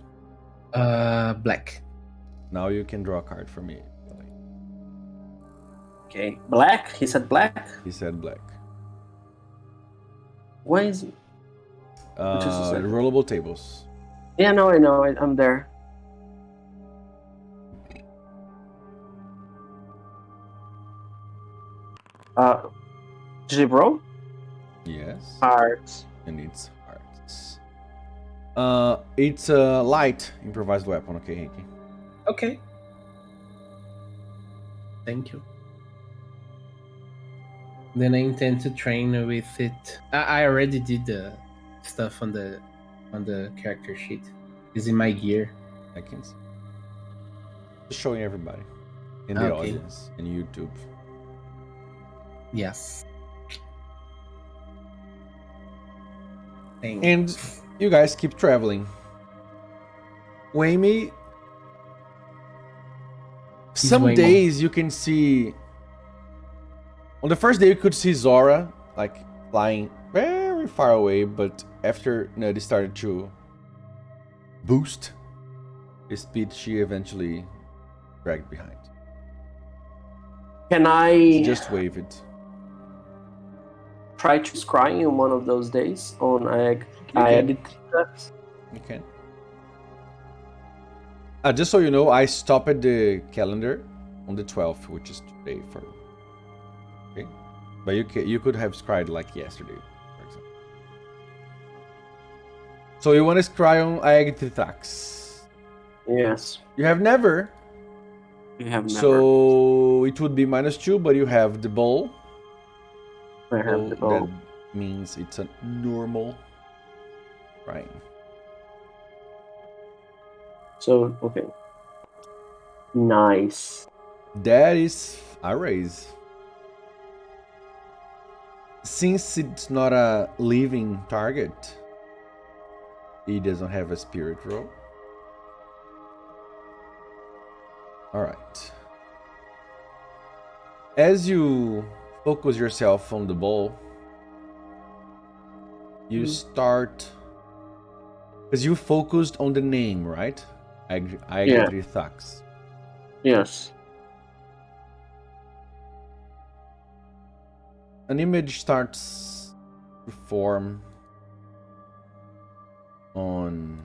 Black. Now you can draw a card for me. Okay, black? He said black? He said black. Why is it? Rollable tables. Yeah, no, I know. I'm there. Did you roll? Yes. Hearts. And it's hearts. It's a light improvised weapon, okay, Henrique? Okay. Thank you. Then I intend to train with it. I already did the stuff on the character sheet. It's in my gear. I can see. Just showing everybody in the audience in YouTube. Yes. And you guys keep traveling. Wayme, some days you can see. On the first day, you could see Zora like flying very far away, but after Nutty started to boost his speed, she eventually dragged behind. Can I just wave it? Try to scry in one of those days on I edit that. You can. Just so you know, I stopped the calendar on the 12th, which is today for. Okay, but you could have scried like yesterday, for example. So you want to scry on Aegtritax? Yes. You have never. You have never. So it would be -2, but you have the bowl. I have the bowl. That means it's a normal scrying. So, okay. Nice. That is a raise. Since it's not a living target, it doesn't have a spirit roll. Alright. As you focus yourself on the ball, you start... Because you focused on the name, right? Agrithax. Yes. An image starts to form on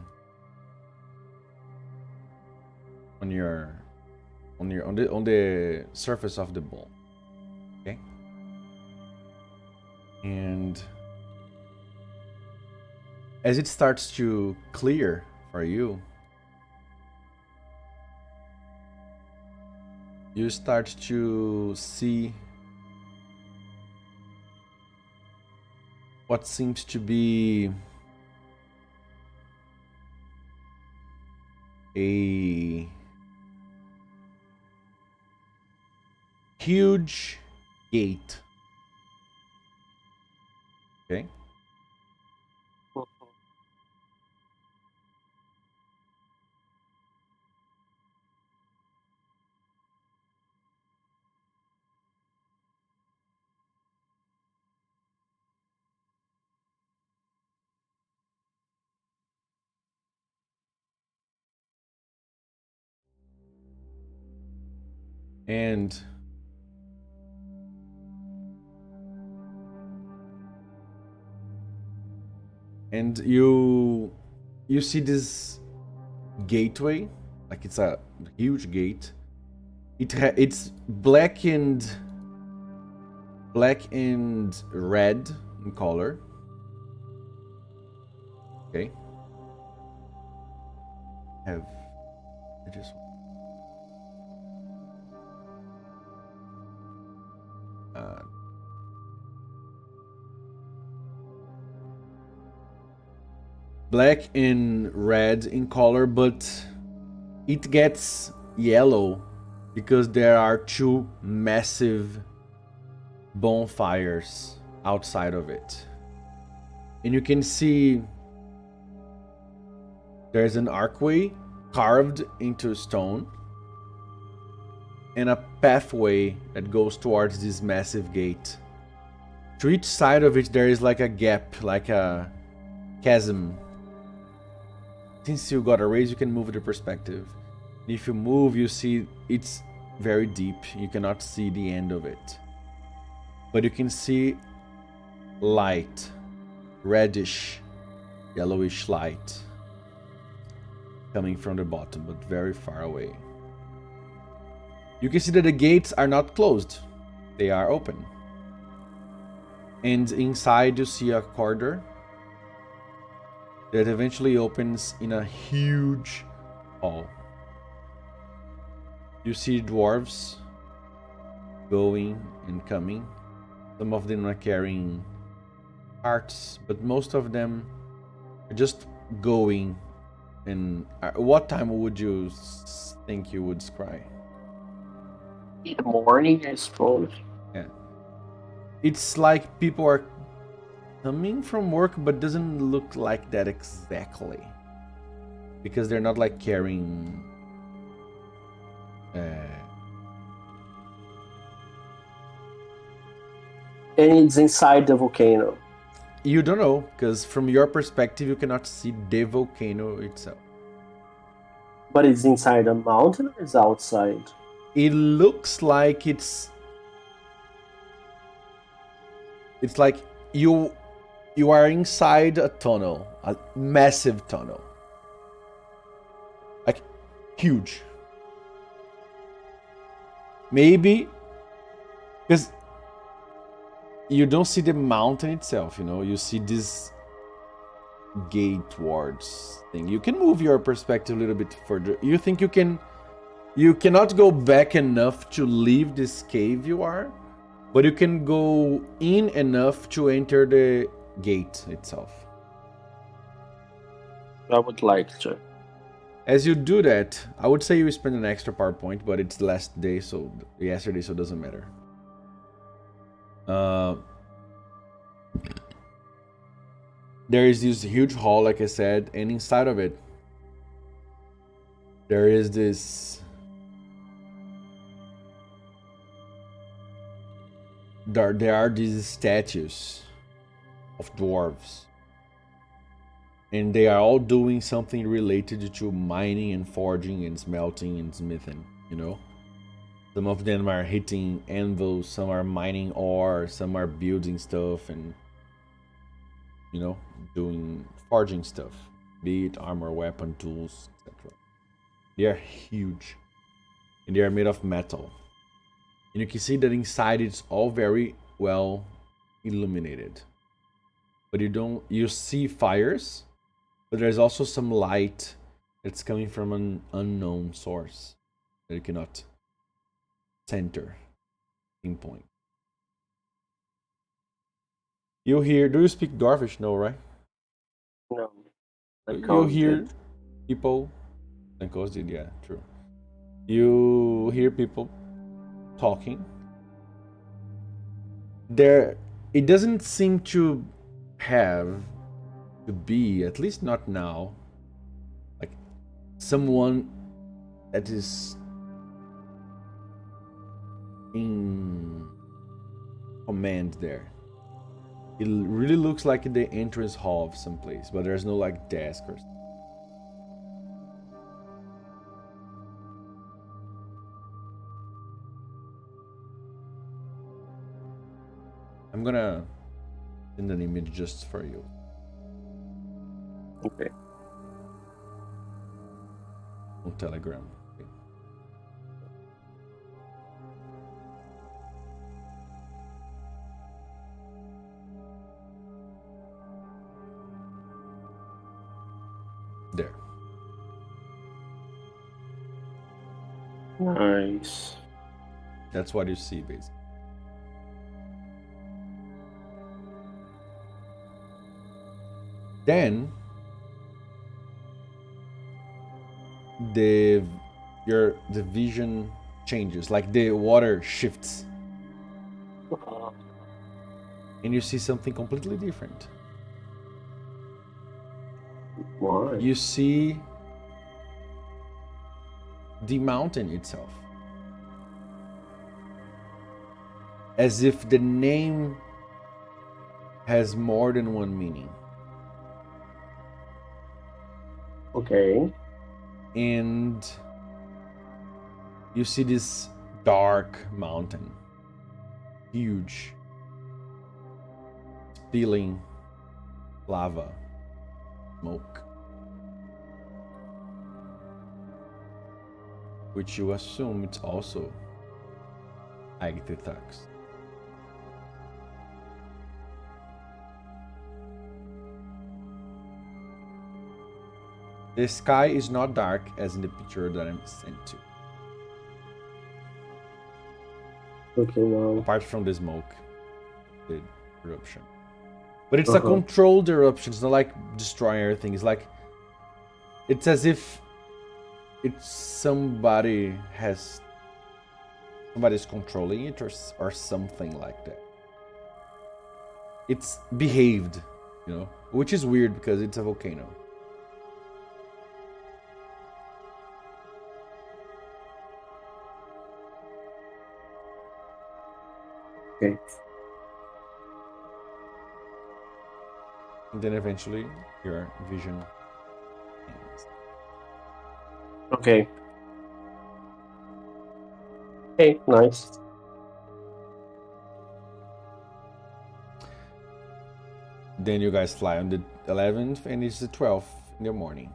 the surface of the ball. Okay? And as it starts to clear for you, you start to see what seems to be a huge gate. Okay? And you see this gateway, like it's a huge gate. It's black and red in color. Okay. I just black and red in color, but it gets yellow because there are two massive bonfires outside of it. And you can see there's an archway carved into stone and a pathway that goes towards this massive gate. To each side of it there is like a gap, like a chasm. Since you got a raise, you can move the perspective. If you move, you see it's very deep. You cannot see the end of it. But you can see light, reddish, yellowish light coming from the bottom, but very far away. You can see that the gates are not closed. They are open. And inside you see a corridor that eventually opens in a huge hall. You see dwarves going and coming. Some of them are carrying carts, but most of them are just going. And what time would you think you would scry? In the morning, I suppose. Yeah. It's like people are coming from work, but doesn't look like that exactly. Because they're not like carrying... And it's inside the volcano. You don't know, because from your perspective, you cannot see the volcano itself. But it's inside a mountain or it's outside? It looks like it's like you are inside a tunnel, a massive tunnel. Like, huge. Maybe, because you don't see the mountain itself, you know, you see this gate towards thing. You can move your perspective a little bit further. You think you cannot go back enough to leave this cave you are, but you can go in enough to enter the gate itself. I would like to. As you do that, I would say you spend an extra power point, but it's the last day, so yesterday, so it doesn't matter. There is this huge hall, like I said, and inside of it, there is this... There are these statues of dwarves. And they are all doing something related to mining and forging and smelting and smithing, you know? Some of them are hitting anvils, some are mining ore, some are building stuff and, you know, doing forging stuff. Be it armor, weapon, tools, etc. They are huge. And they are made of metal. And you can see that inside it's all very well illuminated. But you see fires, but there's also some light that's coming from an unknown source that you cannot pinpoint. You hear, do you speak Dwarvish? No, right? No. You hear people, Lankos did, yeah, true. You hear people talking. It doesn't seem to be, at least not now, like someone that is in command there. It really looks like the entrance hall of some place, but there's no like desk or something. I'm gonna send an image just for you. Okay. On Telegram. Okay. There. Nice. That's what you see, basically. Then the vision changes, like the water shifts, and you see something completely different. Why? You see the mountain itself, as if the name has more than one meaning. Okay. And you see this dark mountain, huge, spilling lava, smoke, which you assume it's also Agtithax. The sky is not dark as in the picture that I'm sent to. Okay, now. Apart from the smoke, the eruption. But it's a controlled eruption. It's not like destroying everything. It's like, it's as if somebody's controlling it or something like that. It's behaved, you know, which is weird because it's a volcano. Okay. And then eventually your vision ends. Okay. Okay, nice. Then you guys fly on the 11th and it's the 12th in the morning.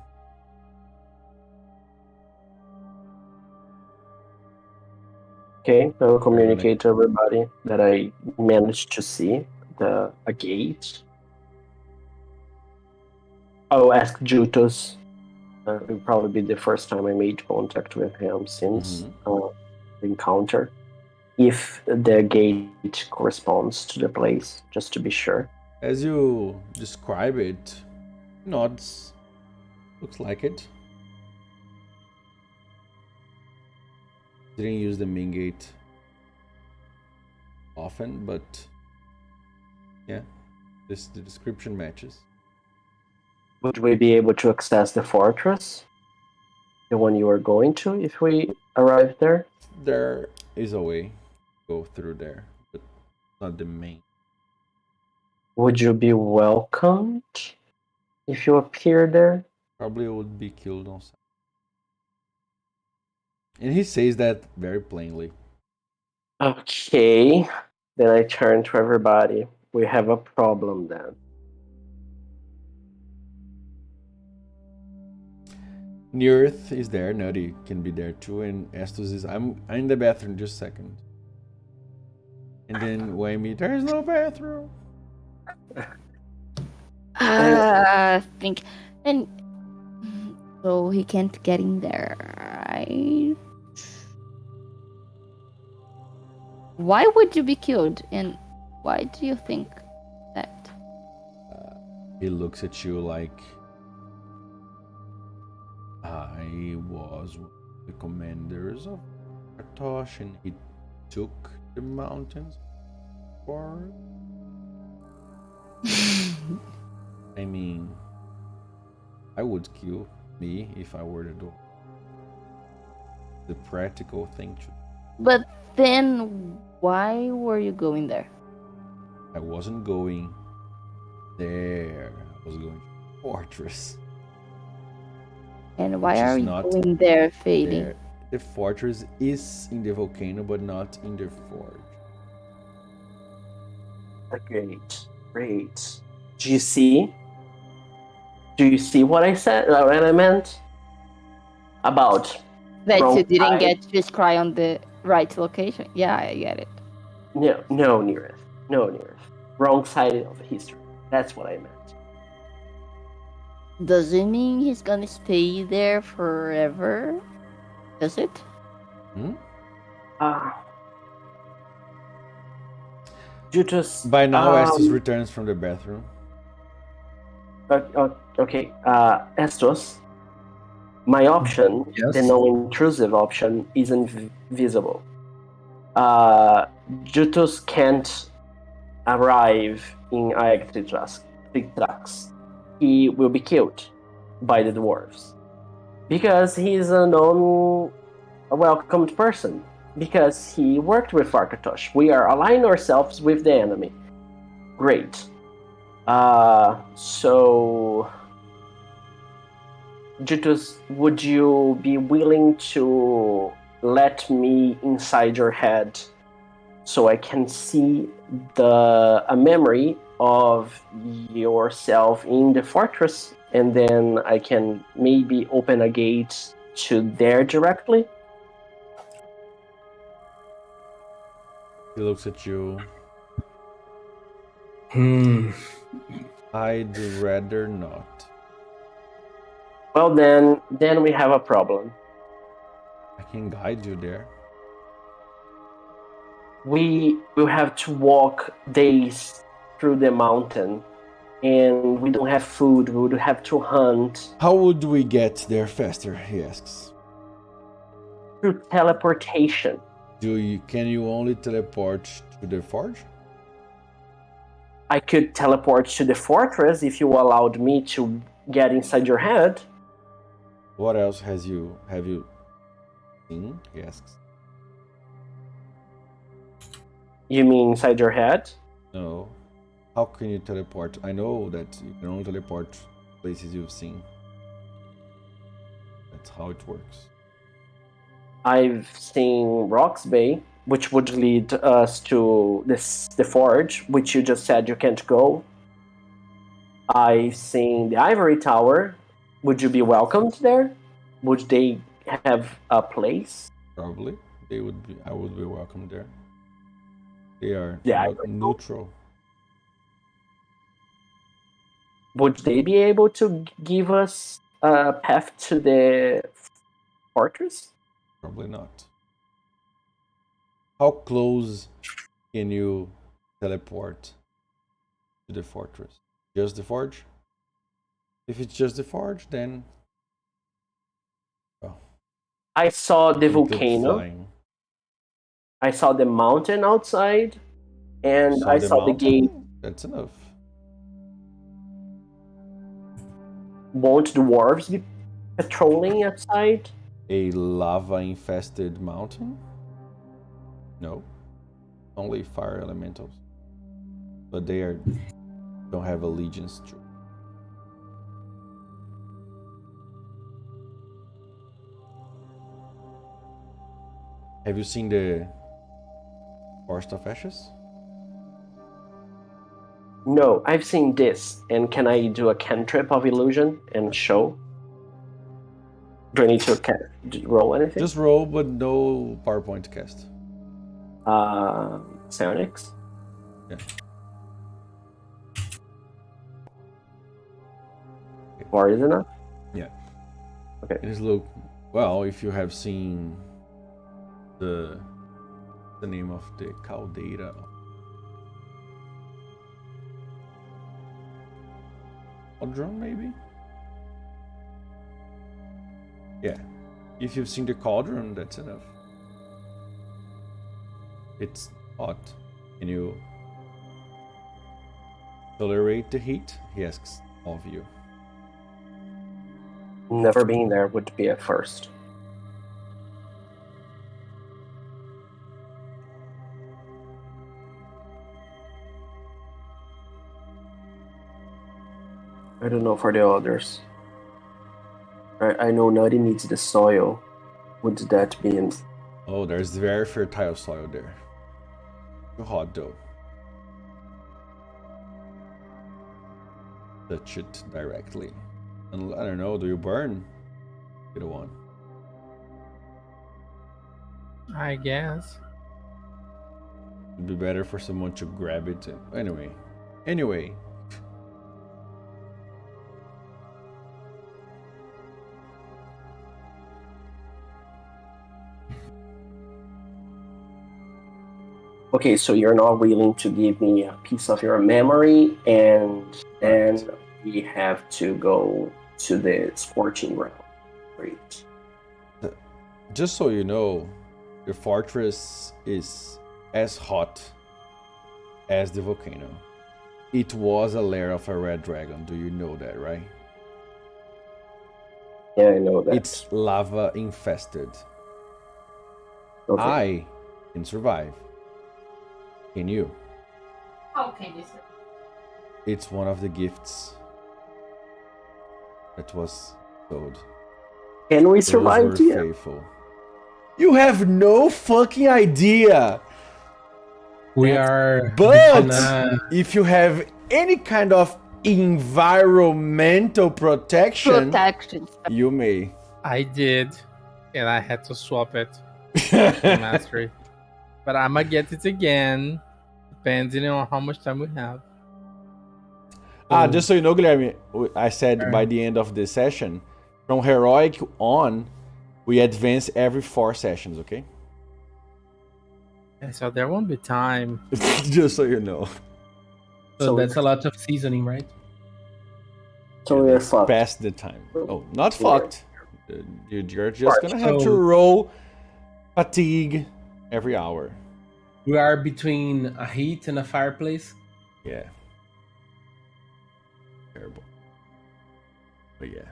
Okay, I will communicate to everybody that I managed to see a gate. I'll ask Jutos. It will probably be the first time I made contact with him since the encounter. If the gate corresponds to the place, just to be sure. As you describe it, nods. Looks like it. Didn't use the main gate often, but yeah, the description matches. Would we be able to access the fortress? The one you are going to if we arrive there? There is a way to go through there, but not the main. Would you be welcomed if you appear there? Probably would be killed on sight. And he says that very plainly. Okay. Then I turn to everybody. We have a problem then. Nearth is there, Nutty can be there too, and Estus is I'm in the bathroom just a second. And then Whammy, there's no bathroom. I think, and so he can't get in there, right? Why would you be killed, and why do you think that? He looks at you like I was one of the commanders of Kartosh, and he took the mountains for. I mean, I would kill me if I were the door. The practical thing to. But then, why were you going there? I wasn't going there. I was going to the fortress. And why are you going there, Fading? The fortress is in the volcano, but not in the forge. Great. Do you see? Do you see what I said? What I meant? About that you didn't get to scry on the right location. Yeah, I get it. No, Neareth. Wrong side of history. That's what I meant. Does it mean he's gonna stay there forever? Does it? Jutus. By now, Estus returns from the bathroom. Okay, Estus. My option, Yes. the non-intrusive option, isn't visible. Jutus can't arrive in Aegtitrax. He will be killed by the dwarves. Because he's a welcomed person. Because he worked with Farkatosh. We are aligning ourselves with the enemy. Great. So... Jutus, would you be willing to let me inside your head so I can see a memory of yourself in the fortress, and then I can maybe open a gate to there directly? He looks at you. I'd rather not. Well, then we have a problem. I can guide you there. We will have to walk days through the mountain, and we don't have food. We would have to hunt. How would we get there faster? He asks. Through teleportation. Can you only teleport to the forge? I could teleport to the fortress if you allowed me to get inside your head. What else have you seen? He asks. You mean inside your head? No. How can you teleport? I know that you can only teleport places you've seen. That's how it works. I've seen Rock's Bay, which would lead us to the forge, which you just said you can't go. I've seen the Ivory Tower. Would you be welcomed there? Would they have a place? Probably. I would be welcome there. They are neutral. Would they be able to give us a path to the fortress? Probably not. How close can you teleport to the fortress? Just the forge? If it's just the forge, then... I saw the volcano. I saw the mountain outside, and I saw the gate. That's enough. Won't dwarves be patrolling outside? A lava-infested mountain? No. Only fire elementals. But they don't have allegiance to. Have you seen the Forest of Ashes? No, I've seen this. And can I do a cantrip of illusion and show? Do I need to roll anything? Just roll, but no PowerPoint to cast. Psionics? Yeah. Okay. 4 is enough? Yeah. Okay. It is look well if you have seen the name of the caldera. Cauldron, maybe? Yeah. If you've seen the cauldron, that's enough. It's hot. Can you tolerate the heat? He asks of you. Never being there would be a first. I don't know for the others. I know Nutty needs the soil. Would that be in... Oh, there's very fertile soil there. Too hot though. Touch it directly. And I don't know, do you burn? Either one. I guess. It'd be better for someone to grab it. Anyway. Okay, so you're not willing to give me a piece of your memory, and then we have to go to the scorching ground. Great. Just so you know, the fortress is as hot as the volcano. It was a lair of a red dragon. Do you know that, right? Yeah, I know that. It's lava infested. Okay. I can survive. Can you? How can you say? It's one of the gifts that was sold. Can we Those survive, were dear? faithful. You have no fucking idea. We are. But if you have any kind of environmental protection, you may. I did, and I had to swap it to mastery. But I'm gonna get it again, depending on how much time we have. Just so you know, Guilherme, I said by the end of the session, from heroic on, we advance every 4 sessions, okay? Yeah, so there won't be time. Just so you know. So that's a lot of seasoning, right? So we're fucked. Past the time. Oh, not fucked. You're just gonna have to roll fatigue every hour. We are between a heat and a fireplace. Yeah. Terrible. But yeah.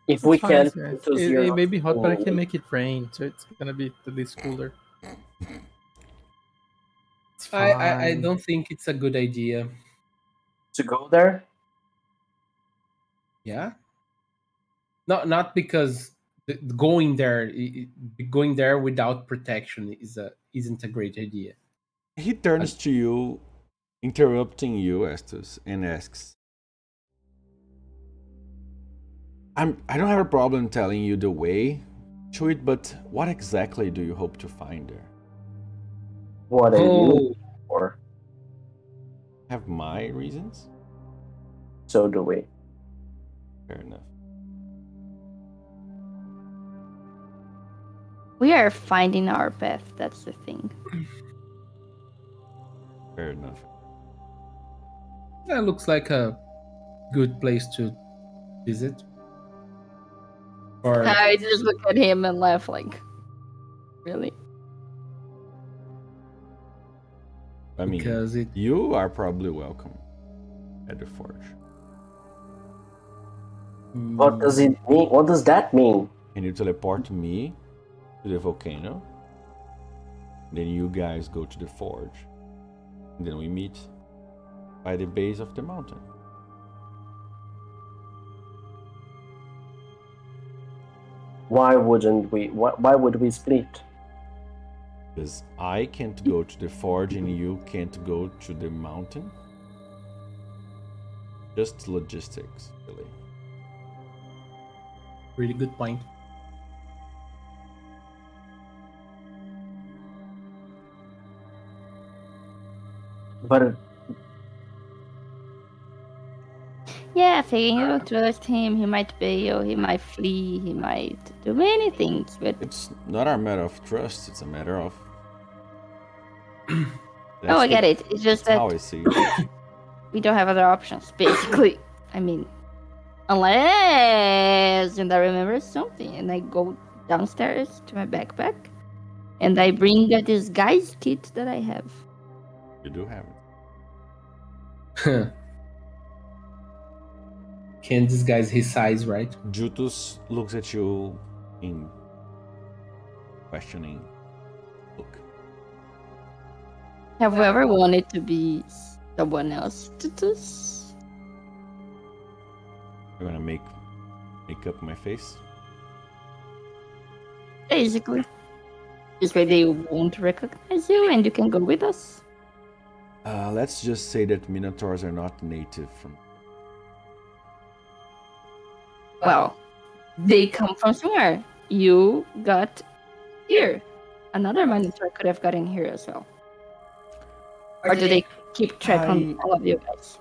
If we can, it may be hot, but I can make it rain, so it's gonna be at least cooler. I don't think it's a good idea to go there. Yeah. Not because going there without protection isn't a great idea. He turns to you, interrupting you, Estus, and asks, I don't have a problem telling you the way to it, but what exactly do you hope to find there? What are you for? Have my reasons? So do we. Fair enough. We are finding our path, that's the thing. Fair enough. That looks like a good place to visit. Or I just look at him and laugh like, really? I mean, because you are probably welcome at the forge. What does it mean? What does that mean? Can you teleport me to the volcano? Then you guys go to the forge. And then we meet by the base of the mountain. Why wouldn't we? Why would we split? Because I can't go to the forge and you can't go to the mountain. Just logistics, really. really good point. But Yeah, thinking you don't trust him, he might bail, he might flee, he might do many things, but It's not a matter of trust, it's a matter of... oh, I get it. It's just that how I see it. we don't have other options, basically. I mean, unless and I remember something, and I go downstairs to my backpack, and I bring a disguise kit that I have. You do have it. Can disguise his size, right? Jutus looks at you in questioning look. Have you ever wanted to be someone else, Tutus? I'm gonna make up my face. Basically. This way they won't recognize you and you can go with us. Let's just say that minotaurs are not native from... Well, they come from somewhere. You got here. Another minotaur could have gotten here as well. Or do they keep track on all of you guys?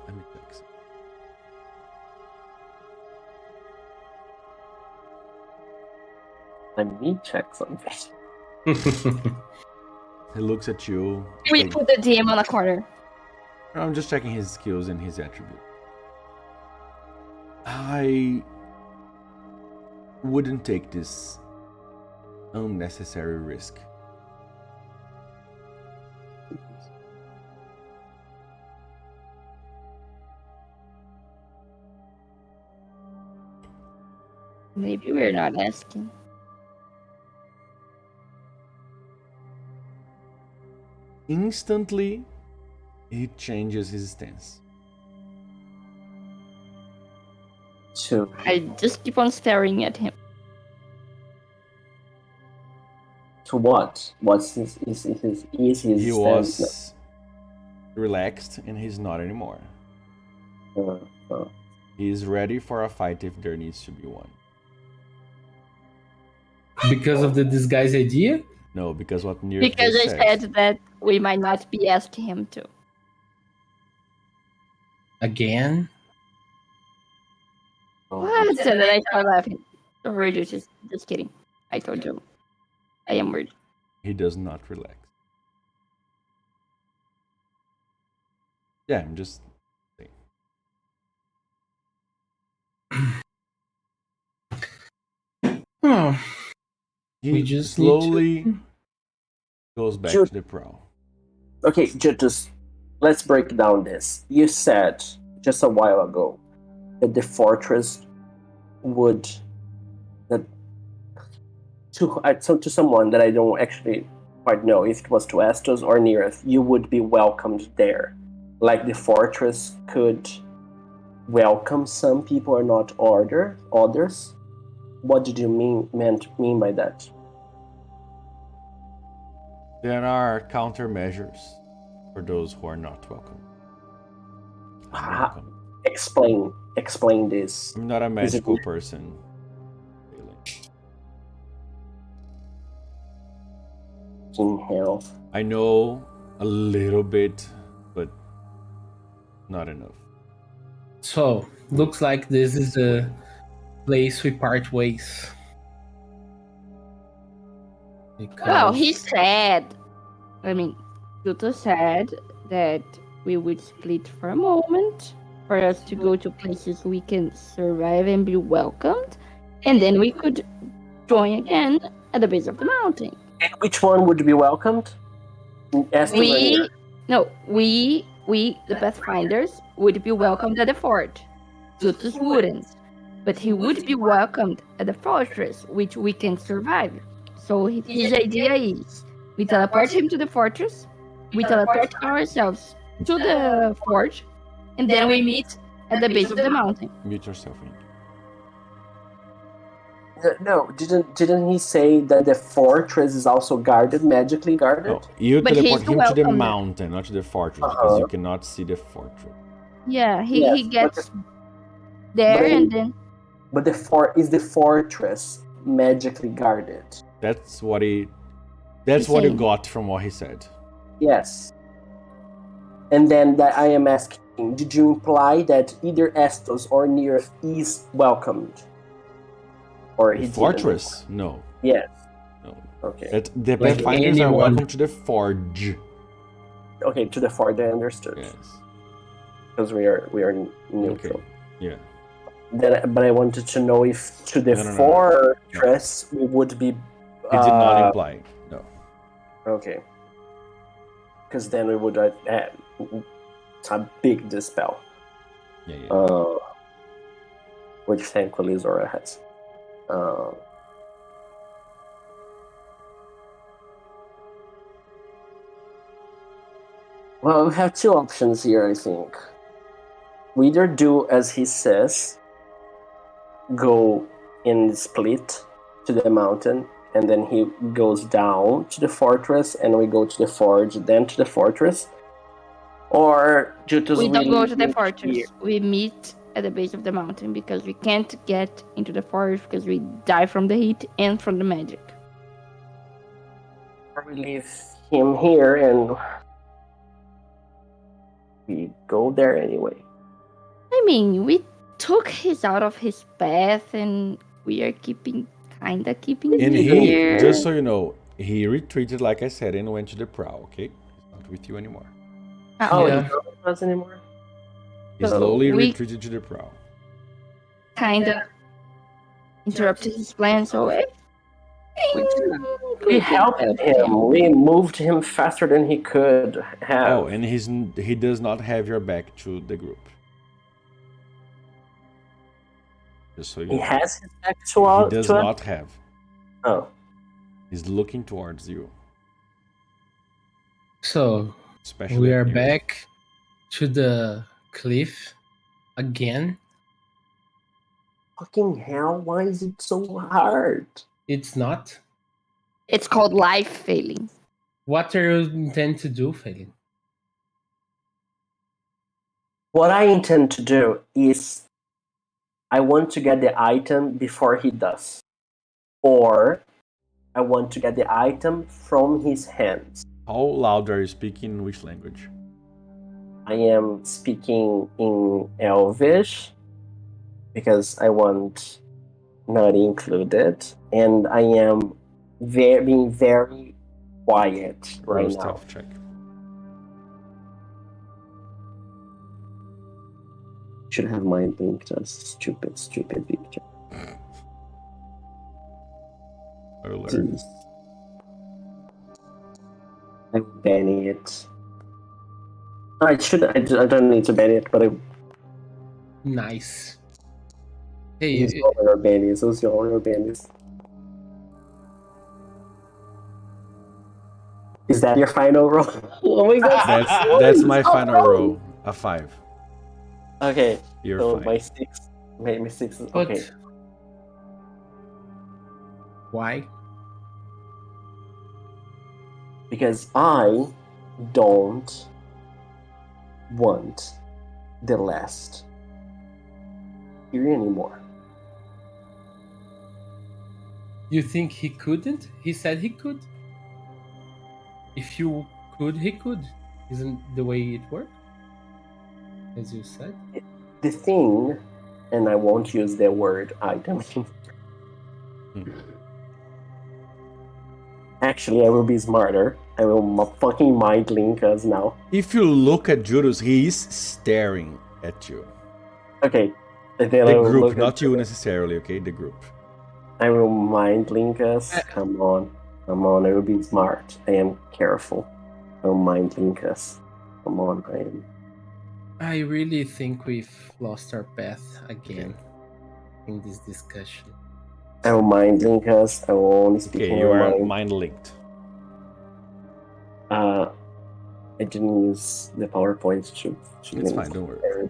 Let me check. let me check something. He looks at you. We like, put the DM on a corner. I'm just checking his skills and his attribute. I wouldn't take this unnecessary risk. Maybe we're not asking. Instantly, he changes his stance. So I just keep on staring at him. to what? What's his He stance was relaxed and he's not anymore. He's ready for a fight if there needs to be one. Because of the disguise idea? No, because what Nir Because I just said that we might not be asking him to. Again? What? And then I start laughing. We're just kidding. I told you. I am weird. He does not relax. Yeah, I'm just saying. Oh, He we just slowly goes back to the prow. Okay, just let's break down this. You said just a while ago that the fortress would to someone that I don't actually quite know if it was to Estos or Neareth, you would be welcomed there. Like the fortress could welcome some people or not others. What did you mean by that? There are countermeasures for those who are not welcome. Explain this. I'm not a magical person. In hell. I know a little bit, but not enough. So, looks like this is a place we part ways. Well, he said, Tuto said that we would split for a moment for us to go to places we can survive and be welcomed, and then we could join again at the base of the mountain. And which one would be welcomed? We, the Pathfinders, would be welcomed at the fort. Zutus wouldn't. But he would be welcomed at the fortress, which we can survive. So his idea is, we teleport him to the fortress, we teleport ourselves to the fort, and then we meet at the base of the mountain. Mute yourself in. No, didn't he say that the fortress is also magically guarded? No, you teleport him to the mountain, not to the fortress, because you cannot see the fortress. Yeah, he gets there and then... But is the fortress magically guarded? That's what you got from what he said. Yes. And then that I am asking, did you imply that either Estos or Nearth is welcomed? Or the fortress? No. Yes. No. Okay. The Pathfinders are welcome to the forge. Okay, to the forge, I understood. Yes. Because we are neutral. Okay. Yeah. But I wanted to know if to the fortress we would be. It did not imply. No. Okay. Because then we would it's a big dispel. Yeah. Which thankfully Zora has. Well, we have two options here, I think. We either do as he says, go in split to the mountain, and then he goes down to the fortress, and we go to the forge, then to the fortress. Or Jutus we don't go to the fortress. Here. We meet at the base of the mountain because we can't get into the forest because we die from the heat and from the magic. Or we leave him here and we go there anyway. I mean, we took his out of his path and we are keeping and him here. Just so you know, he retreated, like I said, and went to the prow, okay? He's not with you anymore. Oh, yeah. He not anymore? He slowly retreated to the prow. Kind of interrupted his plan, so we helped him. We moved him faster than he could have. Oh, and he does not have your back to the group. Just so you know. Has his back to us? He does not have. Oh. He's looking towards you. So, we are back to the cliff again. Fucking hell, why is it so hard? It's not. It's called life failing. What do you intend to do, failing? What I intend to do is I want to get the item before he does. Or I want to get the item from his hands. How loud are you speaking? In which language? I am speaking in Elvish because I want not included, and I am being very quiet right now. Check. Should have mind linked us. Stupid Victor. Alert. I'm banning it. I don't need to ban it, but I. Nice. Hey, use all your bannies. Use all your bannies. Is that your final roll? Oh my god! That's my final roll. A 5. Okay. You're so fine. my 6 is okay. Why? Because I don't want the last here anymore. You think he couldn't? He said he could. If you could, he could. Isn't the way it works? As you said. The thing, and I won't use the word item. Actually, I will be smarter. I will fucking mind link us now. If you look at Judas, he is staring at you. Okay. The group, not you necessarily, okay? The group. I will mind link us. Come on. I will be smart. I am careful. I will mind link us. Come on, I really think we've lost our path again in this discussion. I will mind link us. I will only speak in you your are mind. mind linked. I didn't use the PowerPoint to It's fine, don't worry.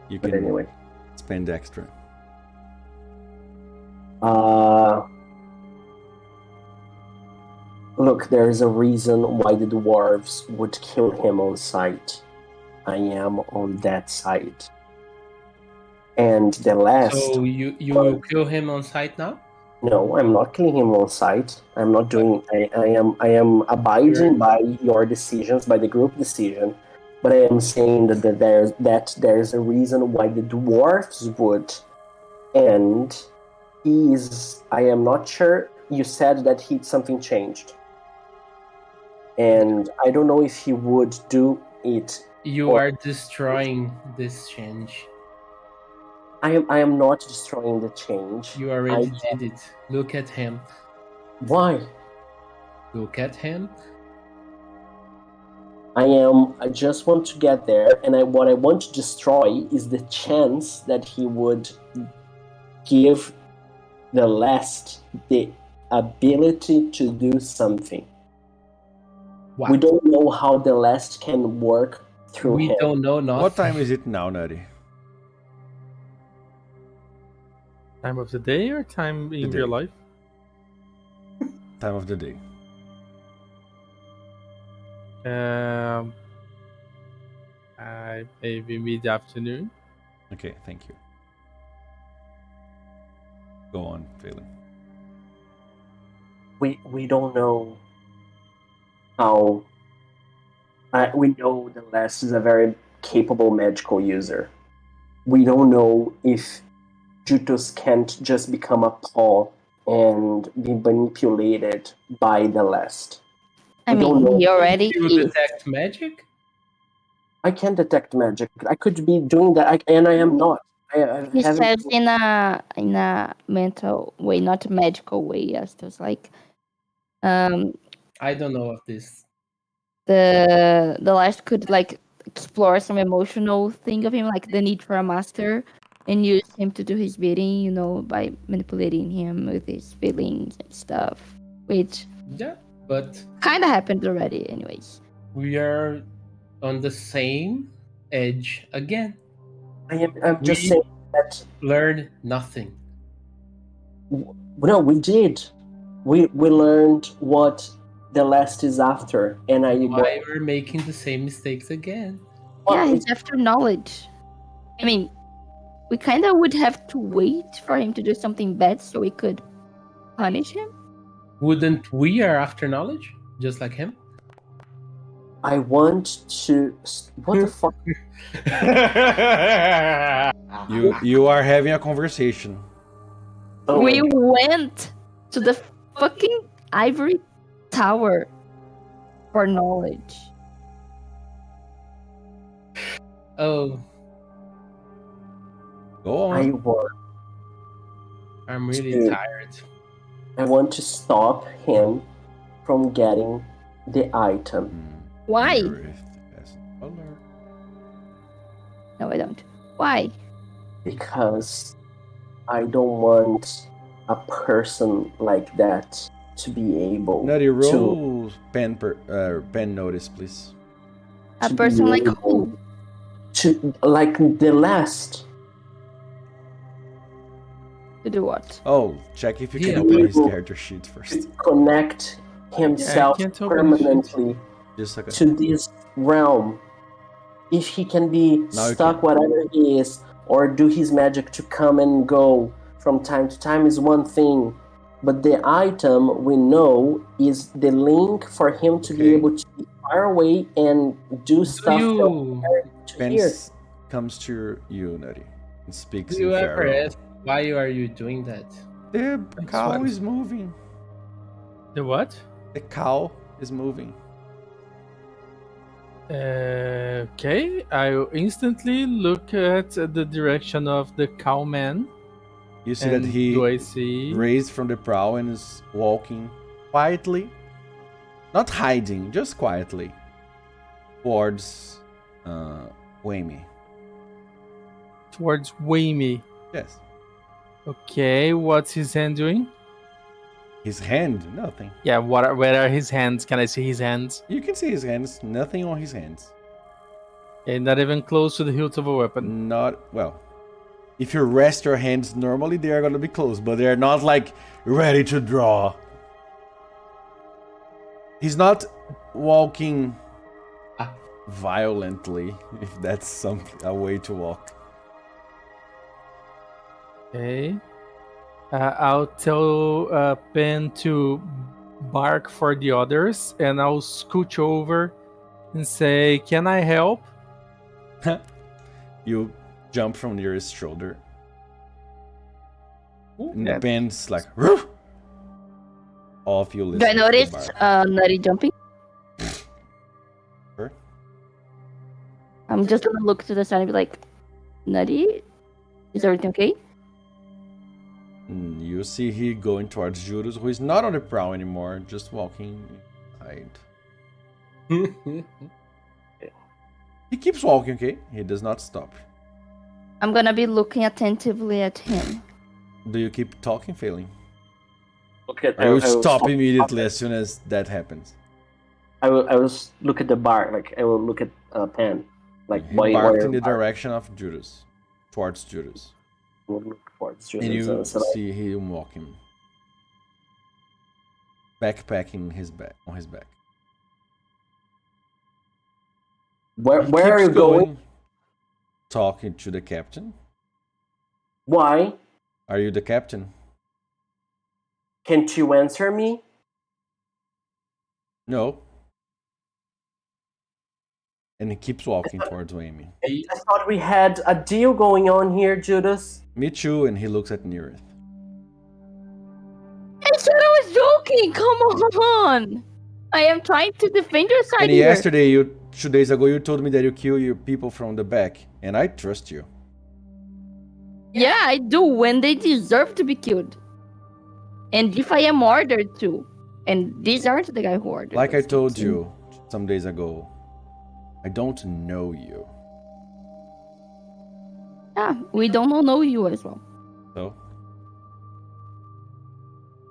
You can anyway. Spend extra. Look, there is a reason why the dwarves would kill him on sight. I am on that side. And the last... So you will kill him on sight now? No, I'm not killing him on sight. I'm not doing... I am abiding by your decisions, by the group decision. But I am saying that there's a reason why the dwarves would. And I am not sure. You said that something changed. And I don't know if he would do it. You are destroying this change. I am not destroying the change. You already did it. Look at him. Why? Look at him. I just want to get there, and what I want to destroy is the chance that he would give the last the ability to do something. Wow. We don't know how the last can work through him. We don't know nothing. What time is it now, Nutty? Time of the day or time in real life? Time of the day. Maybe mid-afternoon. Okay, thank you. Go on, Phelan. We don't know how. We know the last is a very capable magical user. We don't know if Jutus can't just become a pawn and be manipulated by the last. I mean, he already is. You detect magic? I can detect magic. I could be doing that, and I am not. He says in a mental way, not a magical way. Yes, just like. I don't know of this. The last could like explore some emotional thing of him, like the need for a master, and use him to do his bidding, you know, by manipulating him with his feelings and stuff, which but kind of happened already anyways. We are on the same edge again. I'm just saying that learned nothing. No, we did. We learned what the last is after, and why we're making the same mistakes again. Yeah, he's after knowledge. I mean, we kind of would have to wait for him to do something bad so we could punish him. Wouldn't we are after knowledge, just like him? I want to... What the fuck? You are having a conversation. We went to the fucking ivory tower for knowledge. Oh. Go on. I'm really tired. I want to stop him from getting the item. Why? No, I don't. Why? Because I don't want a person like that to be able Nutty, roll pen notice, please. A person like who? Like the last. To do what? Oh, check if you can open his character sheet first. Connect himself permanently to this realm. If he can be stuck, whatever he is, or do his magic to come and go from time to time is one thing. But the item we know is the link for him to be able to be far away and do stuff from here. Here. Comes to you, Nutty, and speaks Do you ever ask why are you doing that? The cow is moving. The what? The cow is moving. Okay, I instantly look at the direction of the cowman. You see that he do I see... raised from the prow and is walking quietly, not hiding, just quietly, towards Wayme. Towards Wayme. Yes. Okay, what's his hand doing? His hand? Nothing. Yeah, where are his hands? Can I see his hands? You can see his hands. Nothing on his hands. Okay, not even close to the hilt of a weapon. Not, well, if you rest your hands normally, they are going to be close, but they're not like ready to draw. He's not walking violently, if that's a way to walk. Okay. I'll tell Pen to bark for the others, and I'll scooch over and say, "Can I help?" You jump from nearest shoulder. And Pen's like, "Roof!" All of you listen. Do I notice Nutty jumping? Sure. I'm just gonna look to the side and be like, Nutty? Is everything okay? You see he going towards Judas, who is not on the prow anymore, just walking inside. He keeps walking, okay? He does not stop. I'm gonna be looking attentively at him. Do you keep talking, failing? Okay, I will stop immediately as soon as that happens. I will look at the bar, like I will look at Pen. Like he barked in the direction of Judas. Towards Judas. We'll look towards Judas. And you see him walking. Backpacking on his back. Where are you going? Talking to the captain. Why? Are you the captain? Can't you answer me? No. And he keeps walking towards Amy. I thought we had a deal going on here, Judas. Me too, and he looks at Neareth. I said I was joking! Come on! I am trying to defend your side here. And yesterday, 2 days ago, you told me that you kill your people from the back, and I trust you. Yeah, I do, when they deserve to be killed. And if I am ordered to. And these aren't the guy who ordered. Like I told you some days ago, I don't know you. Yeah, we don't know you as well. So?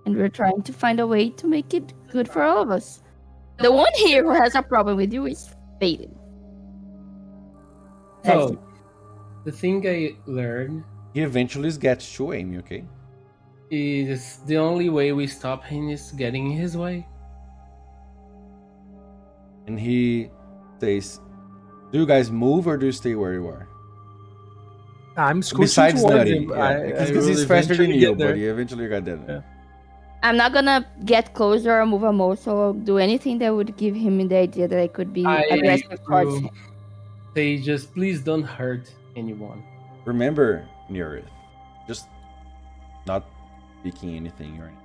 And we're trying to find a way to make it good for all of us. The one here who has a problem with you is failing. So, the thing I learned... He eventually gets to Amy, okay? Is the only way we stop him is getting in his way. And he says, do you guys move or do you stay where you are? I'm scooching Besides towards Nutty, him. because he's faster than you, but he eventually got there. Yeah. I'm not gonna get closer or move a more, so I'll do anything that would give him the idea that I could be aggressive towards him. Say just please don't hurt anyone. Remember, Neareth, just not speaking anything or anything.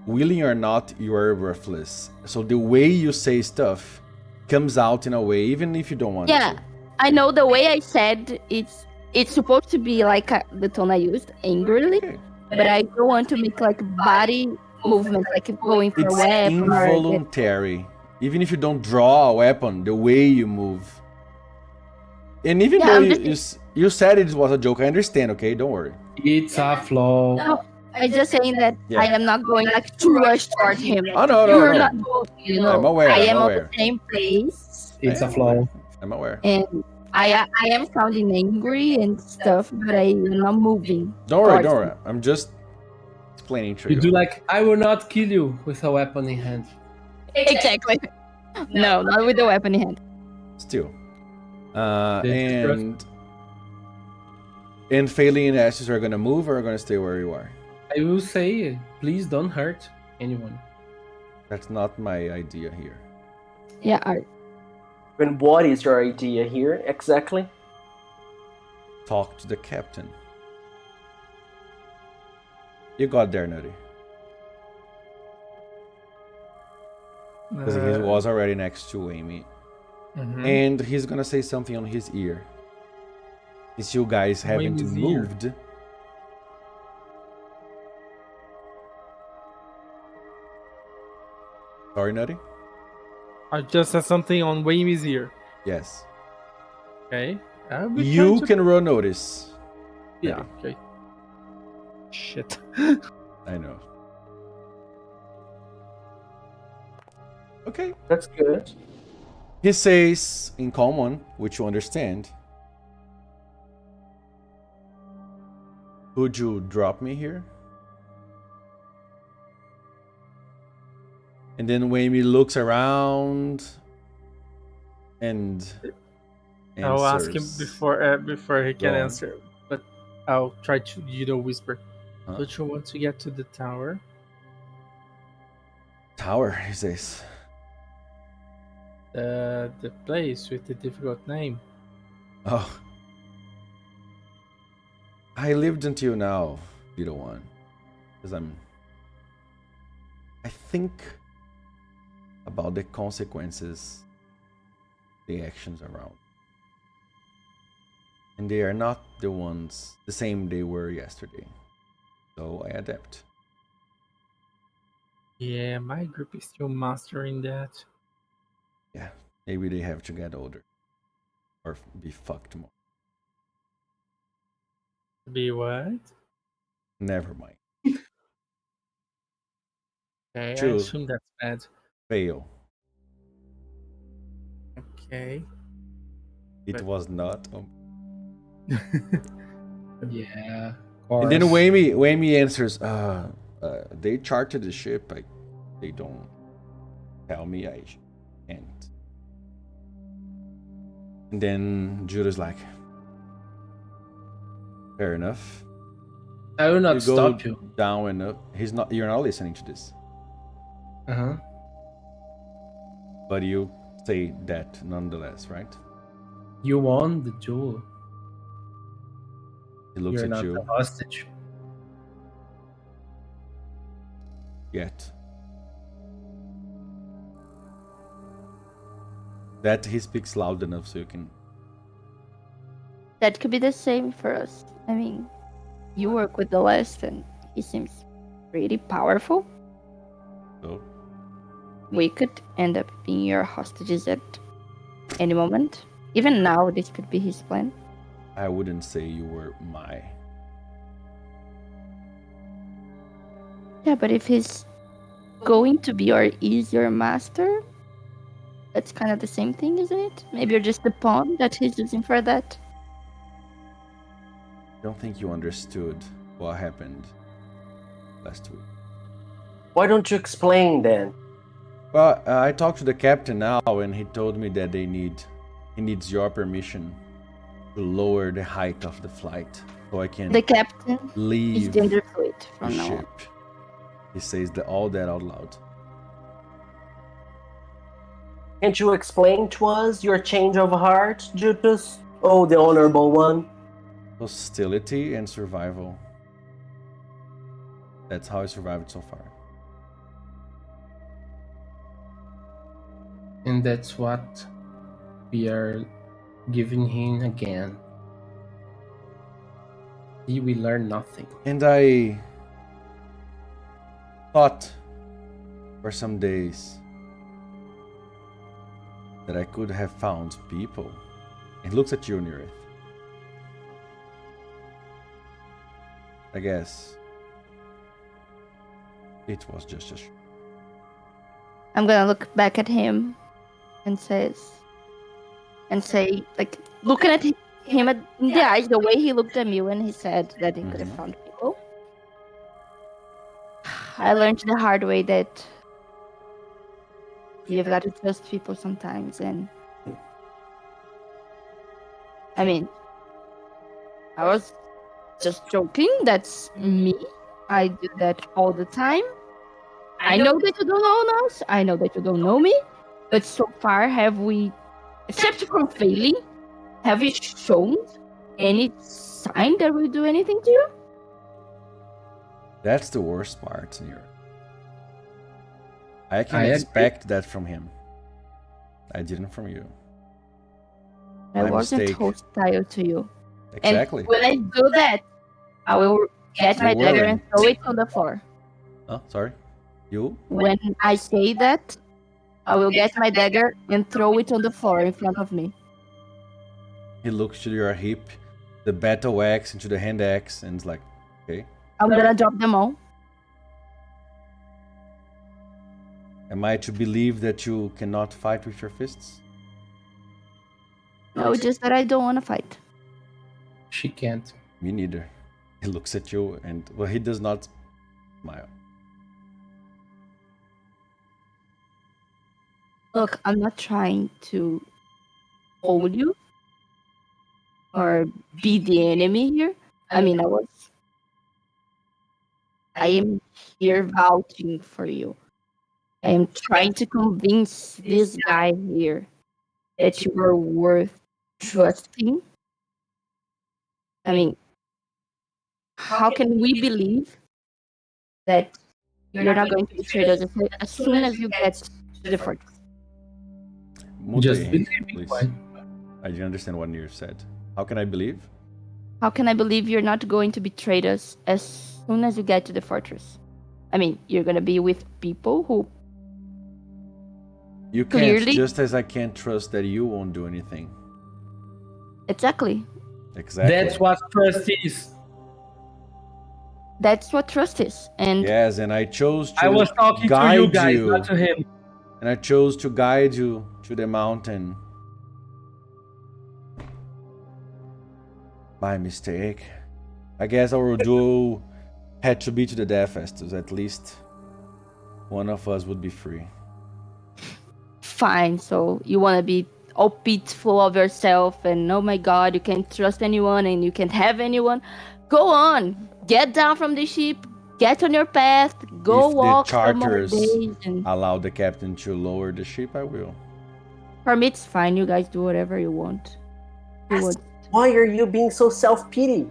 Willing or not, you are worthless. So the way you say stuff comes out in a way, even if you don't want to. Yeah, I know the way I said it's supposed to be like the tone I used, angrily, okay. But I don't want to make like body movements, like going for a weapon. It's involuntary. Even if you don't draw a weapon, the way you move. And even though you said it was a joke, I understand, okay? Don't worry. It's a flaw. No, I'm just saying that I am not going like to rush toward him. Oh, no. Not going, you know. I'm aware. I am on the same place. It's a flaw. I'm aware. And I am sounding angry and stuff, but I am not moving. Don't worry. I'm just explaining to you. You do like, I will not kill you with a weapon in hand. Exactly. No, not with a weapon in hand. Still. And Failing and Ashes are gonna move or are gonna stay where you are? I will say, please don't hurt anyone. That's not my idea here. Yeah, alright. And what is your idea here exactly? Talk to the captain. You got there, Nutty. Because he was already next to Amy. and he's gonna say something on his ear. Since you guys haven't moved. Sorry, Nutty? I just said something on Wayme's ear. Yes. Okay. You can roll notice. Yeah, okay. Shit. I know. Okay. That's good. He says in common, which you understand. Could you drop me here? And then Wayme looks around and answers. I'll ask him before he can answer, but I'll try to whisper. Don't you want to get to the tower? Tower, he says. The place with the difficult name. Oh. I lived until now, little one. Because I think about the consequences, the actions around. And they are not the same they were yesterday. So I adapt. Yeah, my group is still mastering that. Yeah, maybe they have to get older. Or be fucked more. Be what? Never mind. Okay, I assume that's bad. Fail. Okay. It was not. Yeah. And then Wayme answers, they chartered the ship. They don't tell me I can't. And then Judah's like, fair enough. I will not stop you. Down and up. You're not listening to this. But you say that nonetheless, right? You won the duel. He looks You're at you. not the hostage. Yet. That he speaks loud enough so you can. That could be the same for us. I mean, you work with the last and he seems pretty powerful. So? We could end up being your hostages at any moment. Even now, this could be his plan. I wouldn't say you were my. Yeah, but if he's going to be or is your master, that's kind of the same thing, isn't it? Maybe you're just the pawn that he's using for that. I don't think you understood what happened last week. Why don't you explain then? Well, I talked to the captain now, and he told me that he needs your permission to lower the height of the flight, so I can. The captain leave is gender fluid from the now ship. on. He says all that out loud. Can't you explain to us your change of heart, Judas? Oh, the honorable one. Hostility and survival. That's how I survived so far. And that's what we are giving him again. He will learn nothing. And I thought for some days that I could have found people. It looks at you, Nirith. I guess it was just a I'm gonna look back at him and say, like, looking at him in the eyes, the way he looked at me when he said that he could have found people. I learned the hard way that you've got to trust people sometimes, and I mean, I was just joking. That's me. I do that all the time. I know that you don't know us. I know that you don't know me. But so far, have we, except from failing, have we shown any sign that we do anything to you? That's the worst part, Nirith. I can expect that from him. I didn't from you. I wasn't hostile to you. Exactly. And when I do that, I will get my dagger and throw it on the floor. Oh, sorry. You? When I say that, I will get my dagger and throw it on the floor in front of me. He looks to your hip, the battle axe into the hand axe, and is like, okay. I'm gonna drop them all. Am I to believe that you cannot fight with your fists? No, just that I don't want to fight. She can't. Me neither. He looks at you and, well, he does not smile. Look, I'm not trying to hold you or be the enemy here. I mean, I am here vouching for you. I am trying to convince this guy here that you are worth trusting. I mean, how can we believe that you're not going to betray us as soon as you get to the fortress? Just believe, please. I didn't understand what you said. How can I believe? How can I believe you're not going to betray us as soon as you get to the fortress? I mean, you're going to be with people who... You can't, clearly... just as I can't trust that you won't do anything. Exactly. That's what trust is. That's what trust is. And yes, and I chose to I was talking to you guys, not to him. And I chose to guide you to the mountain. By mistake. I guess our duel had to be to the death, Estus. At least one of us would be free. Fine, so you want to be all pitiful of yourself and oh my god, you can't trust anyone and you can't have anyone. Go on, get down from the ship, get on your path, go walk some more days. And... allow the captain to lower the ship, I will. For me, it's fine. You guys do whatever you want. Why are you being so self-pity?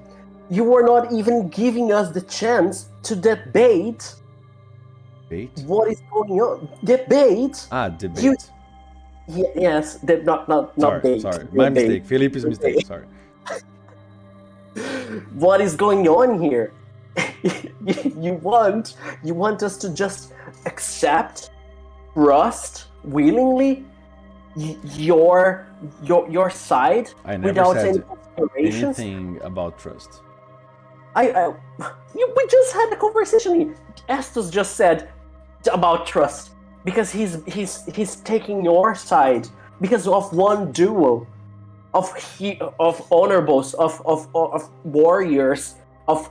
You were not even giving us the chance to debate. Debate? What is going on? Debate? Debate. Yes, not debate. Sorry, my mistake. Felipe's mistake, sorry. What is going on here? you want us to just accept, trust willingly your side without any considerations? Anything about trust. We just had a conversation. Estus just said about trust because he's taking your side because of one duel of honorables, of warriors, of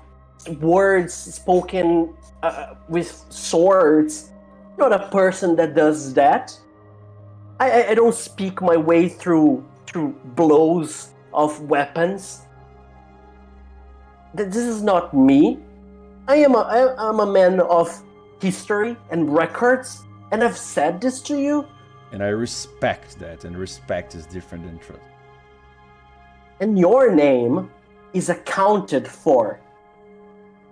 words spoken with swords. Not a person that does that. I don't speak my way through blows of weapons. This is not me. I'm a man of history and records, and I've said this to you. And I respect that, and respect is different than trust. And your name is accounted for.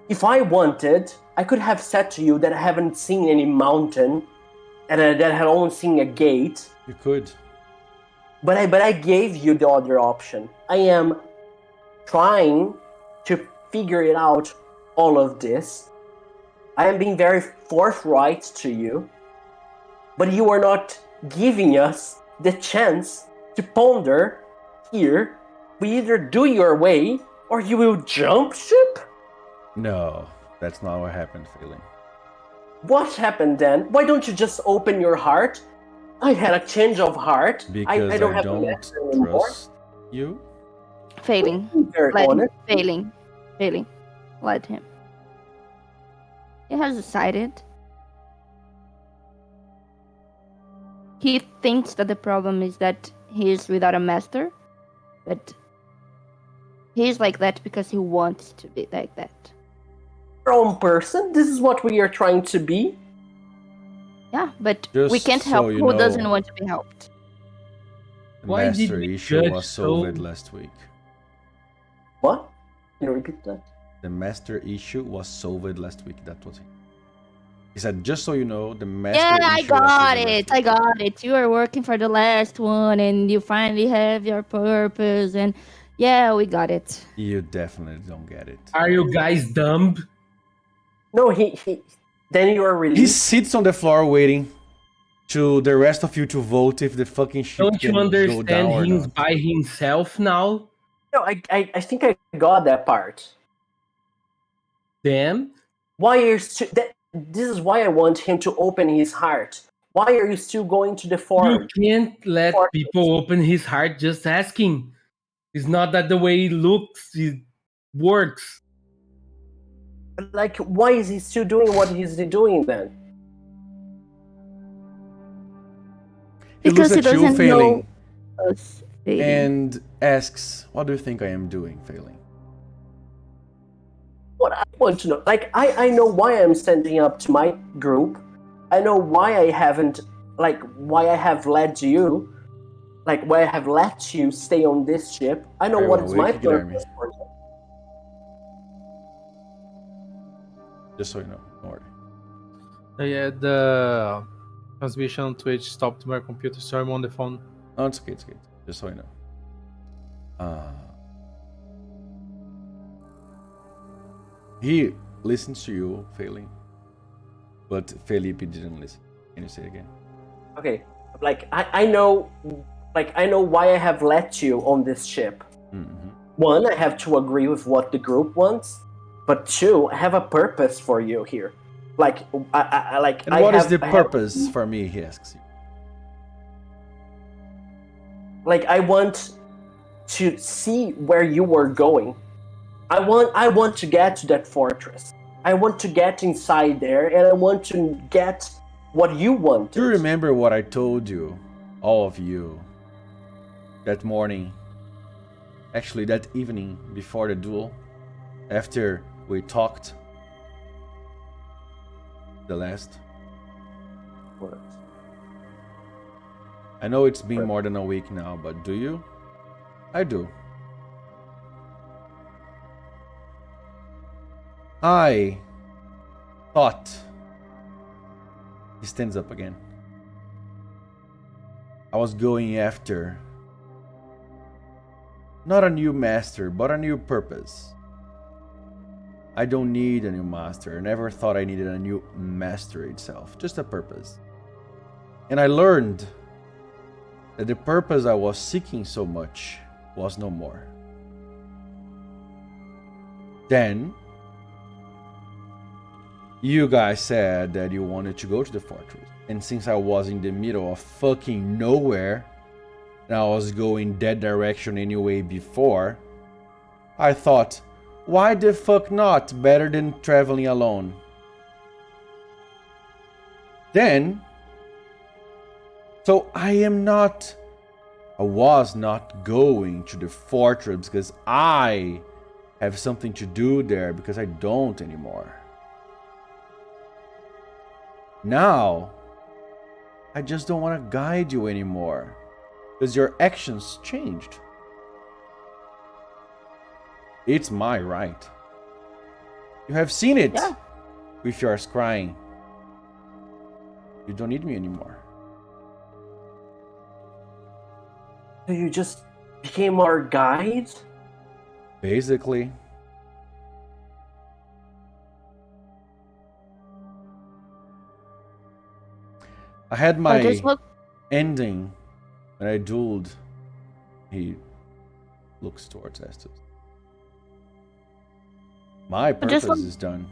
If I wanted, I could have said to you that I haven't seen any mountain, and that I had only seen a gate. You could. But I gave you the other option. I am trying to figure it out, all of this. I am being very forthright to you, but you are not giving us the chance to ponder here. We either do your way, or you will jump ship? No, that's not what happened, Phelan. What happened then? Why don't you just open your heart? I had a change of heart. Because I don't trust you? Failing. Failing. Let him. He has decided. He thinks that the problem is that he is without a master, but he's like that because he wants to be like that. Your own person? This is what we are trying to be? Yeah, but we can't help who doesn't want to be helped. The master issue was solved last week. What? Can you repeat that? The master issue was solved last week. That was it. He said, just so you know, the master Yeah, I issue was got the it. I got it. You are working for the last one, and you finally have your purpose. And yeah, we got it. You definitely don't get it. Are you guys dumb? No, he. Then you are He released. sits on the floor waiting to the rest of you to vote if the fucking ship Don't can you go down understand or he's not. by himself now? No, I think I got that part. Then Why are you this is why I want him to open his heart. Why are you still going to the you forum? can't let people open his heart just asking. It's not that the way it looks, it works. Like, why is he still doing what he's doing then? He Because looks he at you, doesn't Failing, know us. Failing. and asks, what do you think I am doing, Failing? What I want to know, like, I know why I'm standing up to my group. I know why I haven't, like, why I have led you, like, why I have let you stay on this ship. I know what is my purpose for you. Just so you know, don't worry. Yeah, the transmission on Twitch stopped my computer, so I'm on the phone. No, it's okay, it's okay. Just so you know. He listens to you, Failing, but Felipe didn't listen. Can you say it again? Okay, like, I know, like, I know why I have let you on this ship. Mm-hmm. One, I have to agree with what the group wants, but two, I have a purpose for you here. Like, I like. And what is the purpose for me? He asks you. Like, I want to see where you were going. I want to get to that fortress. I want to get inside there, and I want to get what you want. Do you remember what I told you, all of you, that morning? Actually, that evening before the duel, after we talked the last. What? I know it's been more than a week now, but do you? I do. I thought. He stands up again. I was going after not a new master, but a new purpose. I don't need a new master. I never thought I needed a new master itself, just a purpose. And I learned that the purpose I was seeking so much was no more. Then, you guys said that you wanted to go to the fortress. And since I was in the middle of fucking nowhere, and I was going that direction anyway before, I thought, why the fuck not? Better than traveling alone. Then, so I was not going to the fortress because I have something to do there, because I don't anymore. Now, I just don't want to guide you anymore because your actions changed. It's my right. You have seen it with your scrying. You don't need me anymore. So you just became our guide? Basically. I had my ending when I dueled. He looks towards Estes. My purpose is done.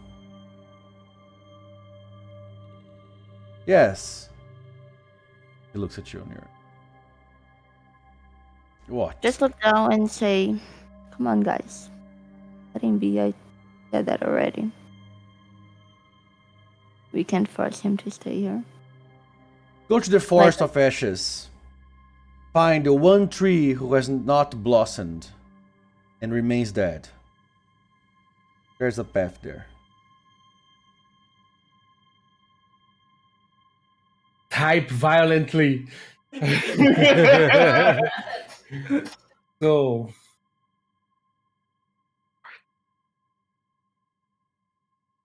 Yes. He looks at you, Nira. What? Just look down and say, come on, guys. Let him be. I said that already. We can't force him to stay here. Go to the Forest of Ashes. Find the one tree who has not blossomed and remains dead. There's a path there. Type violently. So.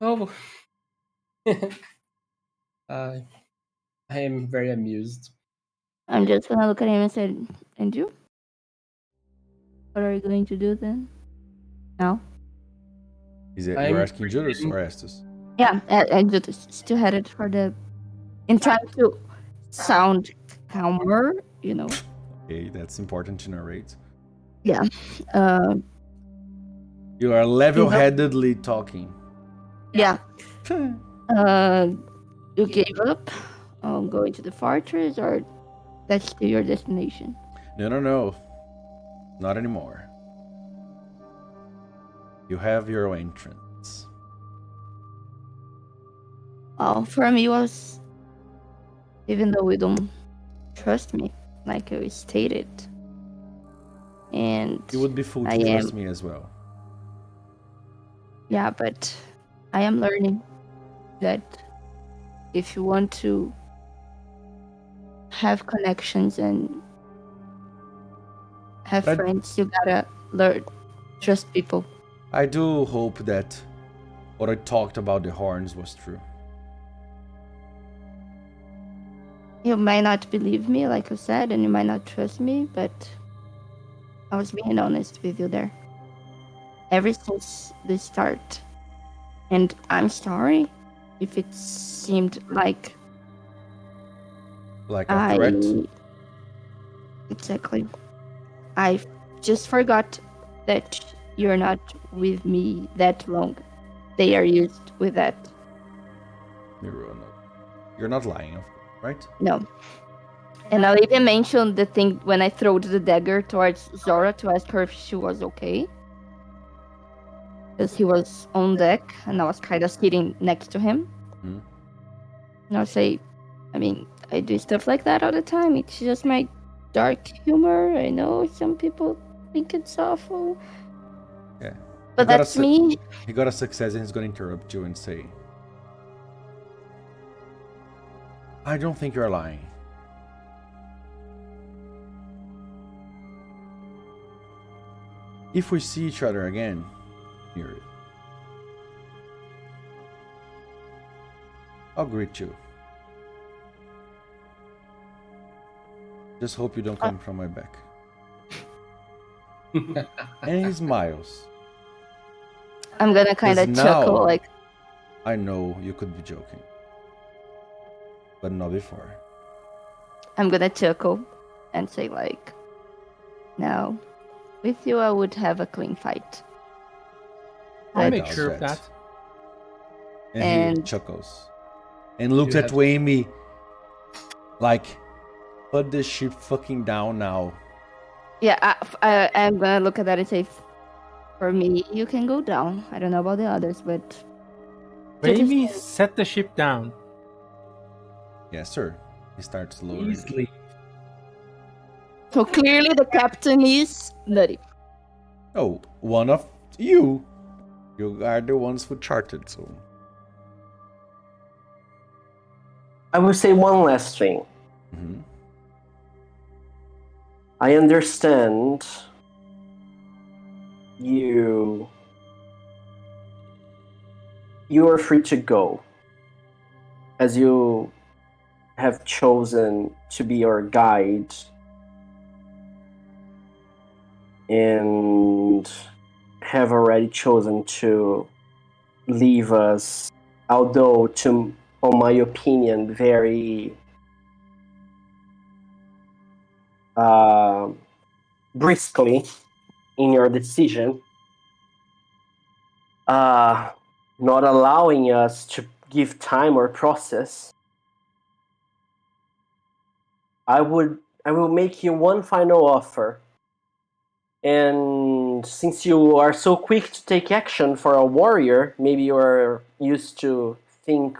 Oh. I am very amused. I'm just gonna look at him and say, "And you? What are you going to do then?" Now? You're asking Judas or Estes? Yeah, and just still headed for the. In trying to sound calmer, you know. Okay, that's important to narrate. Yeah. You are level-headedly talking. Yeah. You gave up on going to the fortress, or that's still your destination? No. Not anymore. You have your entrance. Well, for me was, even though we don't trust me, like I stated, and it would be fool to trust me as well. Yeah, but I am learning that if you want to have connections and have friends, you gotta learn trust people. I do hope that what I talked about the horns was true. You might not believe me, like I said, and you might not trust me, but I was being honest with you there. Ever since the start. And I'm sorry if it seemed like a threat? Exactly. I just forgot that you're not with me that long. They are used with that. You're not lying, right? No. And I'll even mention the thing when I threw the dagger towards Zora to ask her if she was okay. Because he was on deck and I was kind of sitting next to him. Mm. And I'll say, I mean, I do stuff like that all the time. It's just my dark humor. I know some people think it's awful. Yeah. But that's me. He got a success and he's going to interrupt you and say, I don't think you're lying. If we see each other again, here, I'll greet you. Just hope you don't come from my back. And he smiles. I'm gonna kind of chuckle, like. I know you could be joking, but not before. I'm gonna chuckle and say, like, no, with you I would have a clean fight. I'll make sure of that. And he chuckles and looks at Wayme like, put this ship fucking down now. Yeah, I'm gonna look at that and say, for me, you can go down. I don't know about the others, but... Wayme, set the ship down. Yes, sir. He starts lowering. Easily. So clearly the captain is nutty. Oh, one of you. You are the ones who charted, so... I will say one last thing. Mm-hmm. I understand you are free to go, as you have chosen to be our guide and have already chosen to leave us, although on my opinion, very briskly in your decision, not allowing us to give time or process. I will make you one final offer. And since you are so quick to take action for a warrior, maybe you are used to think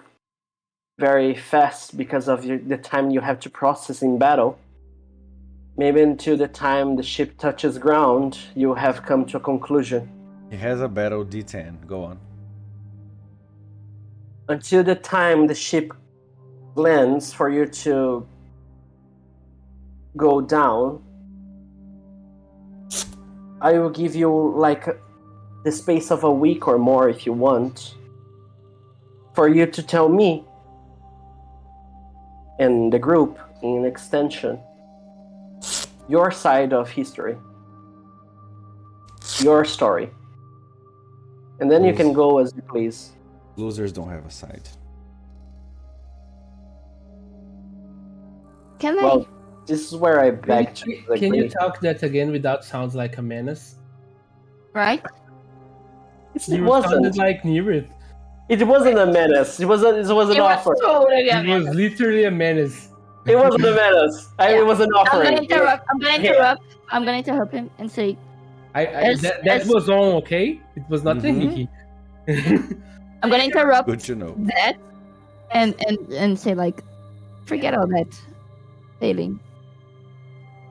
very fast because of the time you have to process in battle. Maybe until the time the ship touches ground, you have come to a conclusion. He has a battle D10. Go on. Until the time the ship lands for you to go down, I will give you like the space of a week or more if you want, for you to tell me and the group in extension your side of history, your story, and then you can go as you please. Losers don't have a side. Can Well, this is where I beg to disagree. Can you talk that again without sounds like a menace? Right? It wasn't. Sounded like Nirith. It wasn't a menace. It was an offer. Totally It was literally a menace. It wasn't a menace. It was an offering. I'm gonna interrupt him and say, that was on, okay? It was not Henrique. I'm gonna interrupt Good to know. that and say, like, forget all that failing.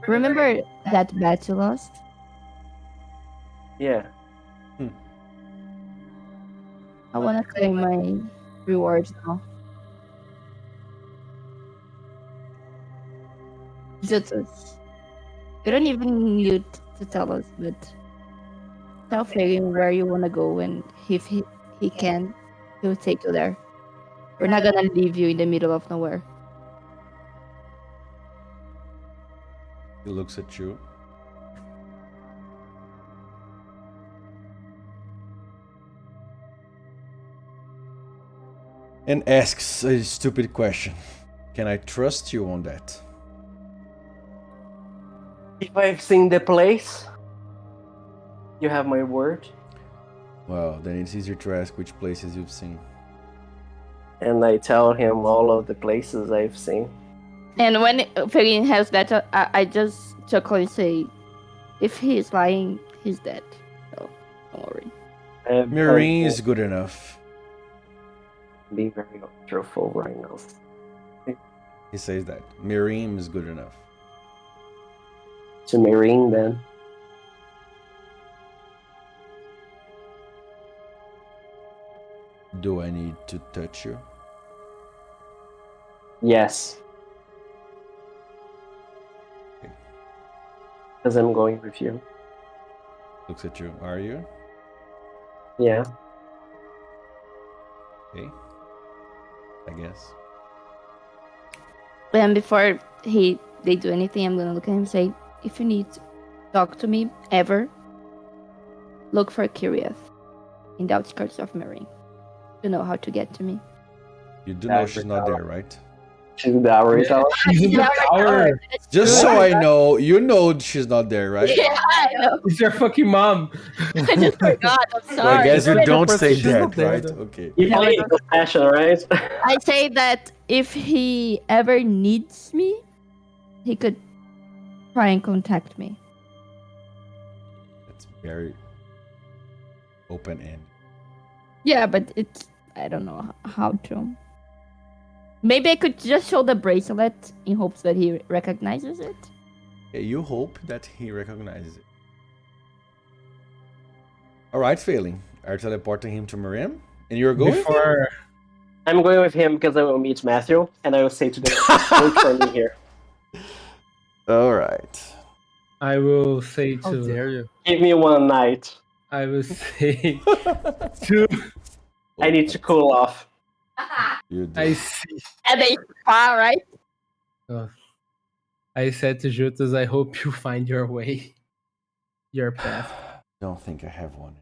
Remember that bet you lost? Yeah. I wanna claim my rewards now. Jutus, you don't even need to tell us, but tell Fagan where you wanna go, and if he can, he'll take you there. We're not gonna leave you in the middle of nowhere. He looks at you. And asks a stupid question. Can I trust you on that? If I've seen the place, you have my word. Well, then it's easier to ask which places you've seen. And I tell him all of the places I've seen. And when Fagan has that, I just chuckle and say, if he is lying, he's dead. So, don't worry. Marine is good enough. Be very truthful right now. He says that. Marine is good enough. To Marine, then. Do I need to touch you? Yes. Okay. Because I'm going with you. Looks at you. Are you? Yeah. Okay. I guess. And before they do anything, I'm gonna look at him and say, if you need to talk to me ever, look for Kiriath in the outskirts of Marine. You know how to get to me. You do know she's not there, right? She's in the Outer Tower. She's in the tower. Just so I know, you know she's not there, right? Yeah, I know. It's your fucking mom. I just forgot. I'm sorry. Well, I guess you don't say She's not that, there, right? though. Okay. You play the passion, right? I say that if he ever needs me, he could try and contact me. It's very open-ended. Yeah, but I don't know how to. Maybe I could just show the bracelet in hopes that he recognizes it. Yeah, you hope that he recognizes it. Alright, Failing. Are you teleporting him to Miriam? And you're going? I'm going with him because I will meet Matthew, and I will say to them, don't turn me here. Alright. I will say How dare you? Give me one night. I will say to. I need to cool off. You do. I see. And they far, right? I said to Jutas, I hope you find your way, your path. Don't think I have one.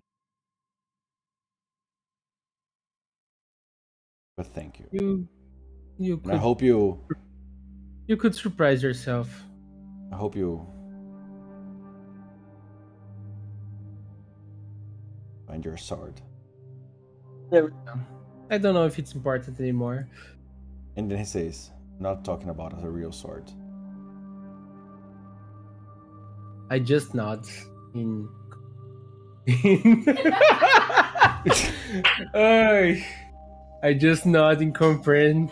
But thank you. You And I could. hope you. You could surprise yourself. I hope you find your sword. I don't know if it's important anymore. And then he says, not talking about a real sword. I just nod in. I just nod in comprehension.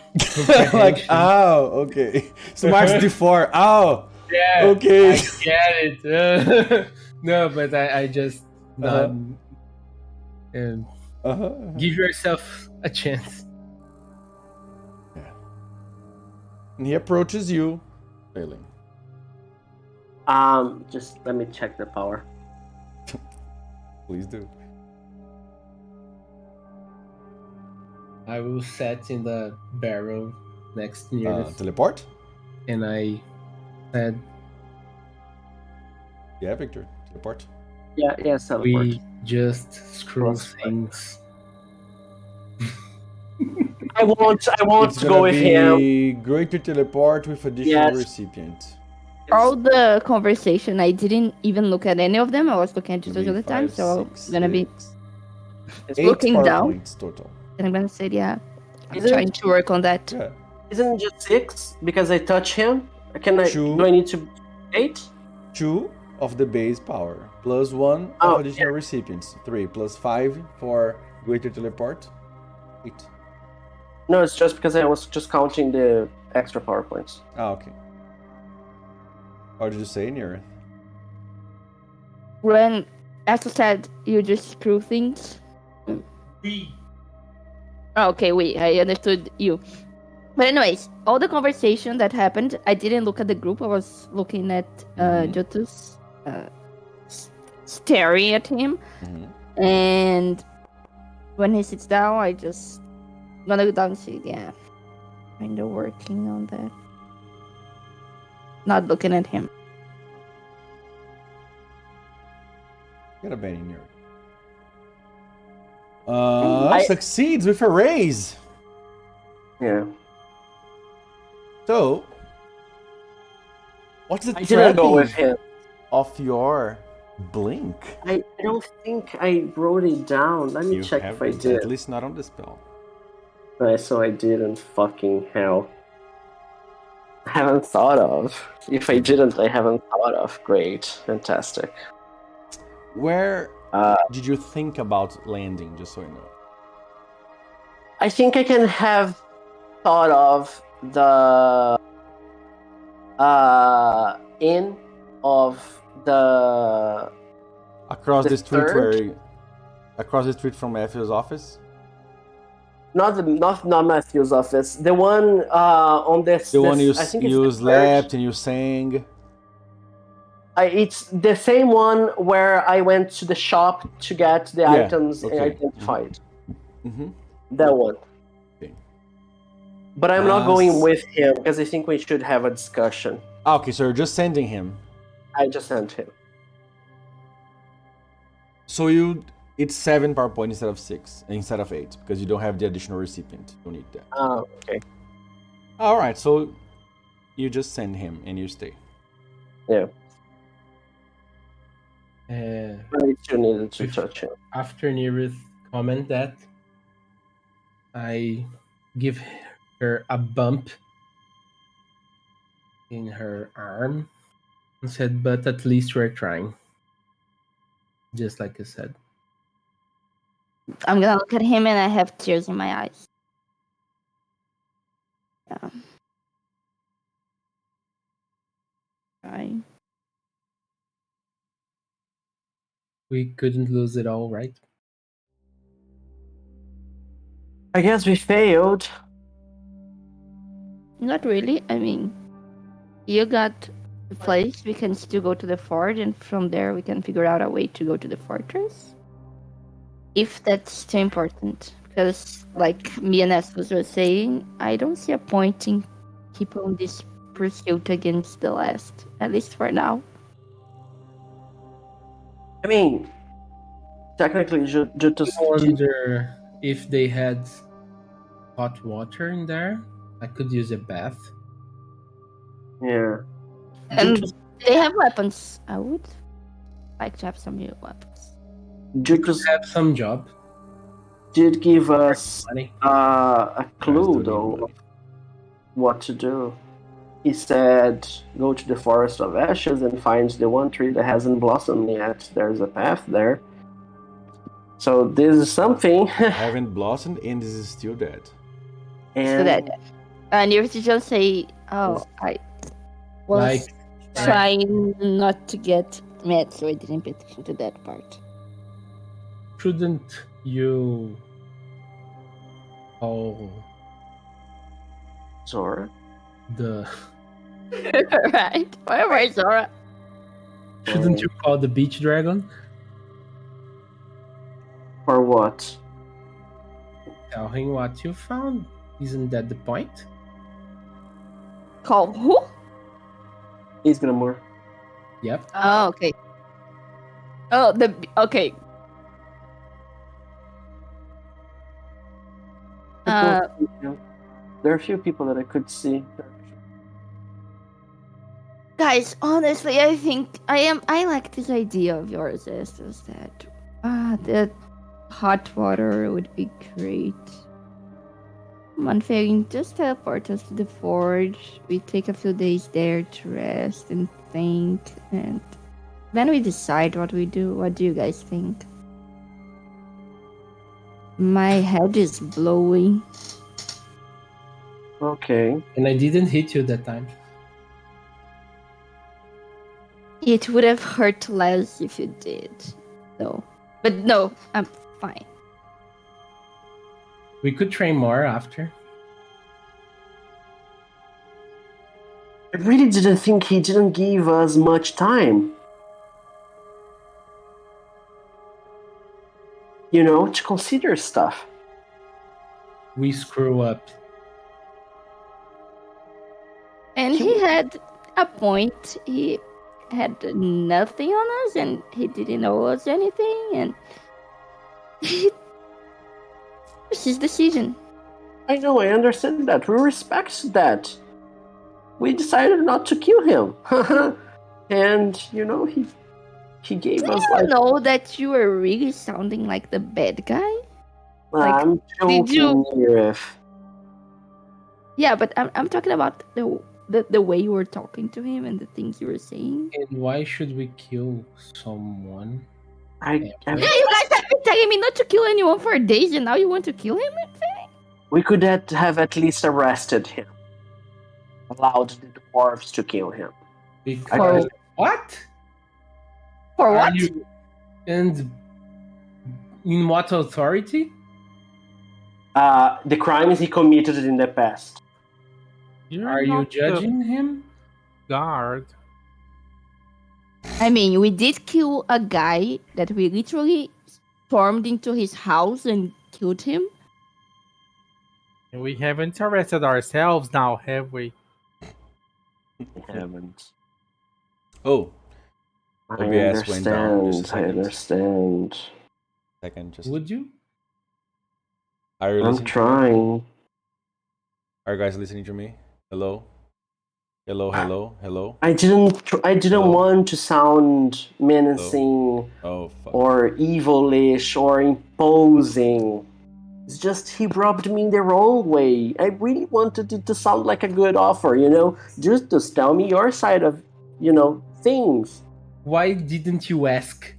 Like, ow, okay. Smart's D4, ow. Yeah, okay. I get it. No, but I just nod. And give yourself a chance. Yeah. And he approaches you, Failing. Just let me check the power. Please do. I will set in the barrel next nearest. Teleport? And I said, Yeah, Victor. Teleport. Yeah, teleport. We just screw things. I want It's to go with him. Greater teleport with additional recipient. All the conversation, I didn't even look at any of them. I was looking at just at the time, so I'm gonna be looking down. Points total. And I'm gonna say, yeah, I'm trying to work on that. Yeah. Isn't it just 6 because I touch him? Do I need to 8? 2 of the base power plus 1 of additional recipients. 3 plus 5 for greater teleport. 8. No, it's just because I was just counting the extra power points. Okay. What did you say, Nira? When, as I said, you just screw things. Okay, I understood you. But anyways, all the conversation that happened, I didn't look at the group. I was looking at Jotus, staring at him. And when he sits down, I just gonna go down and say, yeah, kind of working on that. Not looking at him. Get a bad in here. Succeeds with a raise. Yeah. So, what's the didn't go with him. Of your blink? I don't think I wrote it down. Let me check if I did. At least not on the spell. So I didn't. Fucking hell. I haven't thought of. If I didn't, I haven't thought of. Great. Fantastic. Where did you think about landing, just so you know? I think I can have thought of the inn of the across the street across the street from Matthew's office. Not Matthew's office. The one on this. The one you slept and you sang. It's the same one where I went to the shop to get the items and identified. That one. Okay. But I'm not going with him because I think we should have a discussion. Okay, so you're just sending him. I just sent him. So it's 7 power points instead of 6, instead of 8, because you don't have the additional recipient. You don't need that. Oh, okay. All right, so you just send him and you stay. Yeah. I still needed to touch him. After Neerith comment that, I give her a bump in her arm and said, but at least we're trying. Just like I said. I'm gonna look at him and I have tears in my eyes. Yeah. Right. We couldn't lose it all, right? I guess we failed. Not really. I mean, you got the place. We can still go to the fort, and from there we can figure out a way to go to the fortress. If that's too important. Because, like me and Escos were saying, I don't see a point in keep on this pursuit against the last. At least for now. I mean, technically, Jutus. I wonder if they had hot water in there. I could use a bath. Yeah. And they have weapons. I would like to have some new weapons. Jutus have some job. Did give us a clue, though, of what to do. He said, go to the Forest of Ashes and find the one tree that hasn't blossomed yet. There's a path there. So this is something. Haven't blossomed and this is still dead. Still dead. And you just say, oh, I was trying not to get mad, so I didn't pay attention to that part. Shouldn't you call Zora? Right? Whatever, Zora. Shouldn't you call the beach dragon? For what? Tell him what you found. Isn't that the point? Call who? He's gonna move. Yep. Oh, okay. Oh, okay. There are a few people that I could see. Guys, honestly, I think I like this idea of yours. Is that the hot water would be great. One thing, just teleport us to the forge. We take a few days there to rest and think, and then we decide what we do. What do you guys think? My head is blowing. Okay. And I didn't hit you that time. It would have hurt less if you did, though. But no, I'm fine. We could train more after. I really didn't think he didn't give us much time. You know, to consider stuff. We screw up. And he had a point. He had nothing on us, and he didn't owe us anything, and it's his decision. I know, I understand that. We respect that. We decided not to kill him. And, you know, he gave us like... know that you were really sounding like the bad guy? I'm joking here. Yeah, but I'm talking about the way you were talking to him and the things you were saying. And why should we kill someone? Yeah, you guys have been telling me not to kill anyone for days, and now you want to kill him? We could have at least arrested him. Allowed the dwarves to kill him. Because what? For what? And in what authority? The crimes he committed in the past. Are you judging him? Guard. I mean, we did kill a guy that we literally stormed into his house and killed him. We haven't arrested ourselves now, have we? We haven't. Oh. I OBS went down. Just a understand. I second. understand. Second, just. Would you? Are you I'm listening? trying. Are you guys listening to me? Hello? Hello, hello, hello. I didn't Hello? want to sound menacing or evilish or imposing. It's just he rubbed me in the wrong way. I really wanted it to sound like a good offer, you know? Just tell me your side of, things. Why didn't you ask?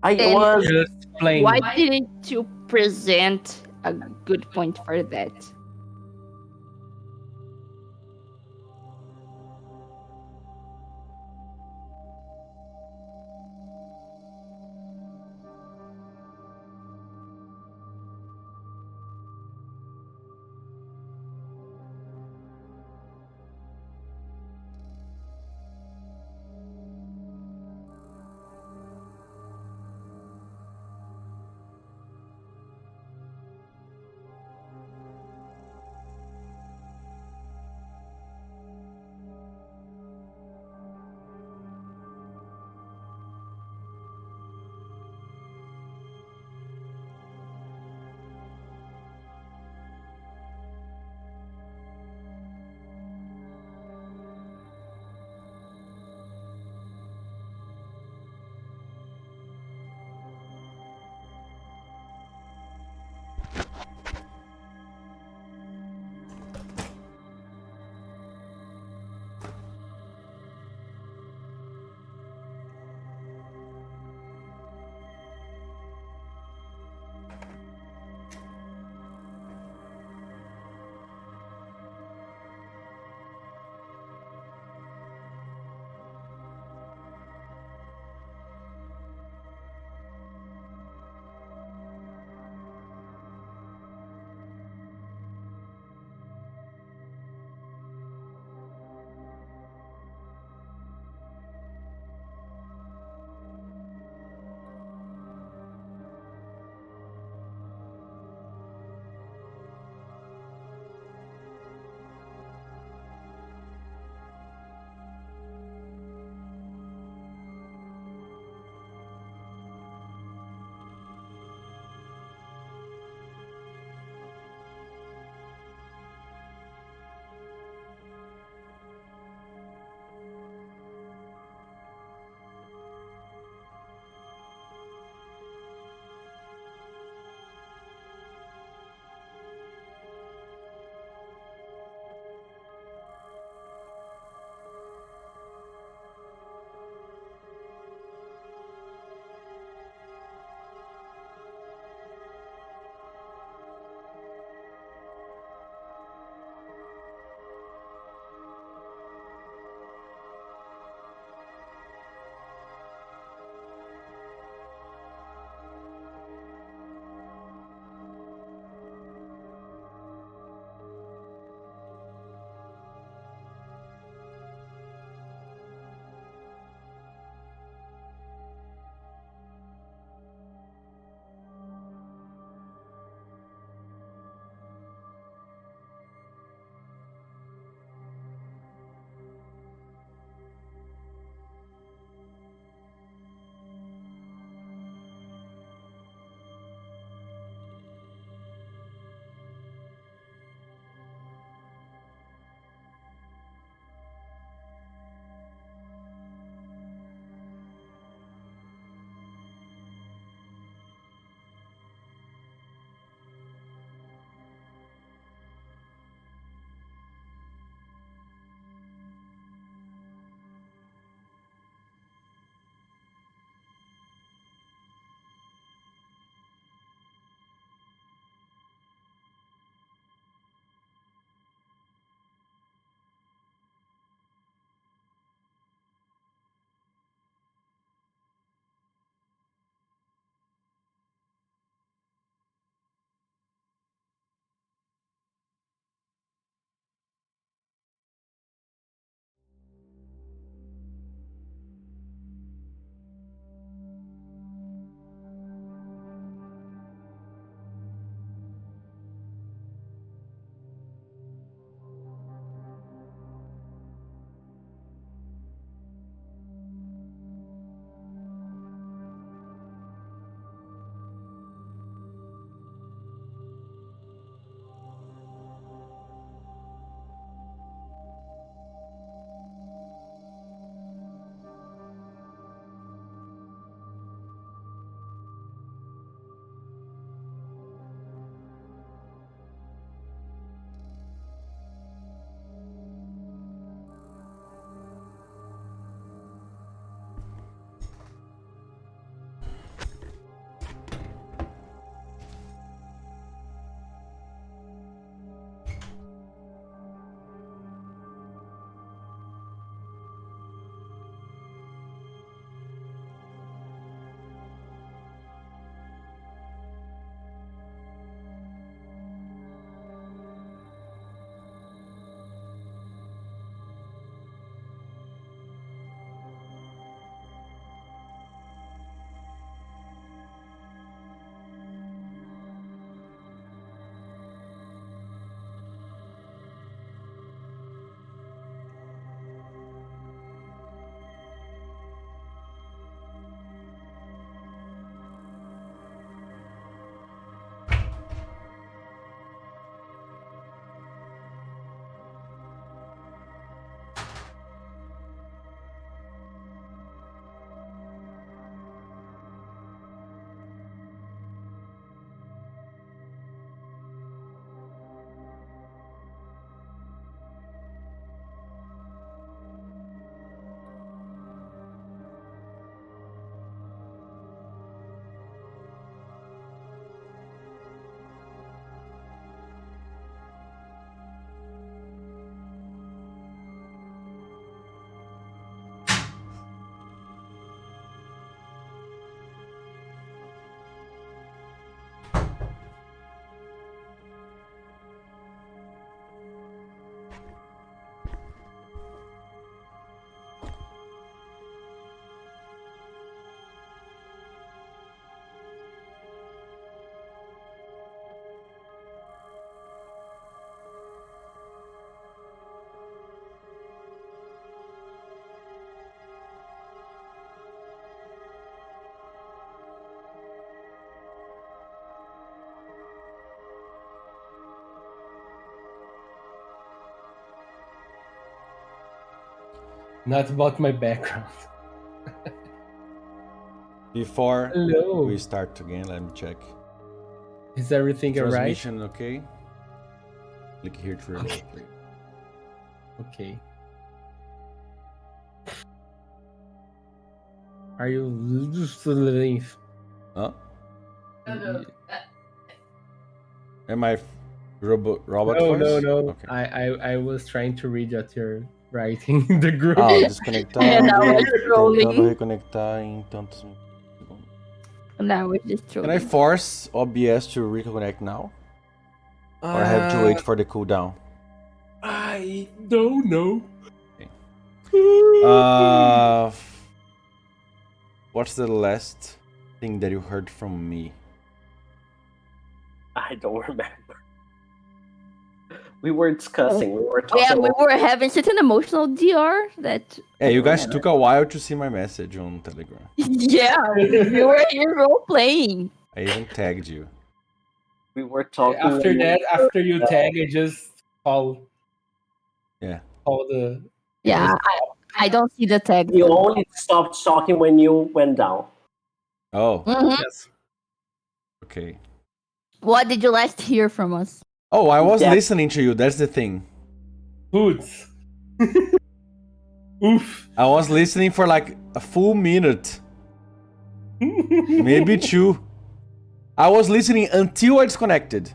I was just playing. Why didn't you present a good point for that? Not about my background. Before Hello. we start again, let me check. Is everything alright? Transmission okay? Click here to remote, please. Okay. Are you just leave? Huh? No. Am I robot No, voice? no. Okay. I was trying to read what you're writing in the group. Desconectado. And I was Tentando trolling. reconectar em tantos segundos. And I was just Can I trolling. force OBS to reconnect now? Or I have to wait for the cooldown? I don't know. What's the last thing that you heard from me? I don't remember. We were discussing. We were talking. Yeah, we were having such an emotional DR that. Yeah, you guys took a while to see my message on Telegram. Yeah, we were here role playing. I even tagged you. We were talking. After that, after you tag, I just call. Yeah. Call the. Yeah, I don't see the tag. You only stopped talking when you went down. Oh. Mhm. Yes. Okay. What did you last hear from us? Oh, I was Yeah. listening to you. That's the thing. Hoots. Oof. I was listening for like a full minute. Maybe 2. I was listening until I disconnected.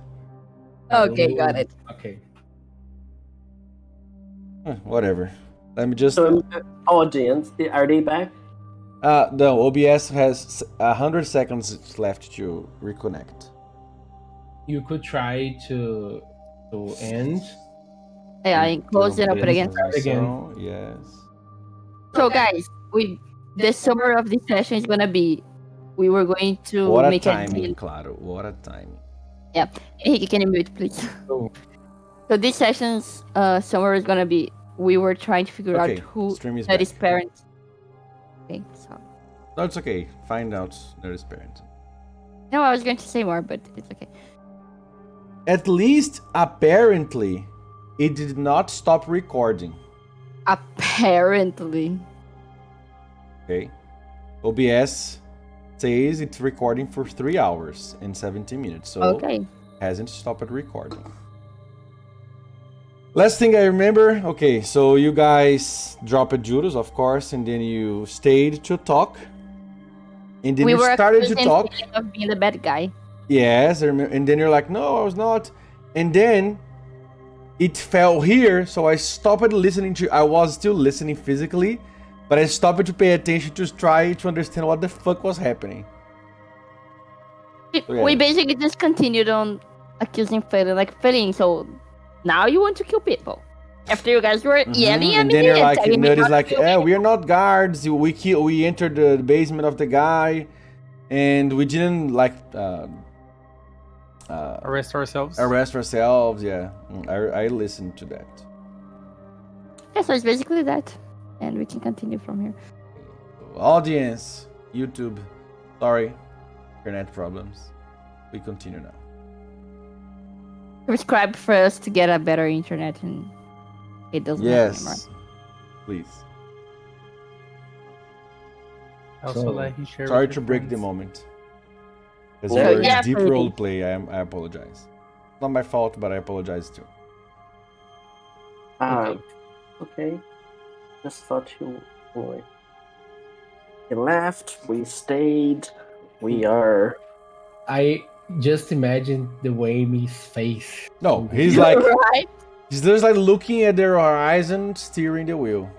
Okay, got it. Okay. Whatever. Let me just... So, audience, are they back? No, OBS has 100 seconds left to reconnect. You could try to end. Yeah, I close it up again. Again. Yes. So guys, the summary of this session is gonna be, we were going to What a make timing, Claro. What a timing. Yeah, Henrique, can you mute, please? Oh. So this session's summary is gonna be, we were trying to figure out who Nutty's parents. Okay, so. No, it's okay. Find out Nutty's parents. No, I was going to say more, but it's okay. At least, apparently, it did not stop recording. Apparently. Okay. OBS says it's recording for 3 hours and 17 minutes, so okay. Hasn't stopped recording. Last thing I remember, okay, so you guys dropped judos, of course, and then you stayed to talk. And then you started to talk. Of being the bad guy. Yes, I remember, and then you're like, no, I was not. And then it fell here, so I stopped listening to. I was still listening physically, but I stopped to pay attention to try to understand what the fuck was happening. We basically just continued on accusing Felin, so now you want to kill people. After you guys were yelling at and me, then you're like, Nutty's like, we're not guards. We entered the basement of the guy, and we didn't like arrest ourselves. Yeah, I listened to that. Yeah, so it's basically that, and we can continue from here. Audience, YouTube, sorry, internet problems. We continue now. Subscribe for us to get a better internet, and it doesn't happen anymore. Please. Also, let you share. Sorry to break the moment. Because Well, you're yeah, deep please. roleplay, I apologize. Not my fault, but I apologize too. Okay. Just thought you would. He left. We stayed. We are. I just imagine the Wamy's face. No, he's like, Right? he's just like looking at the horizon, steering the wheel.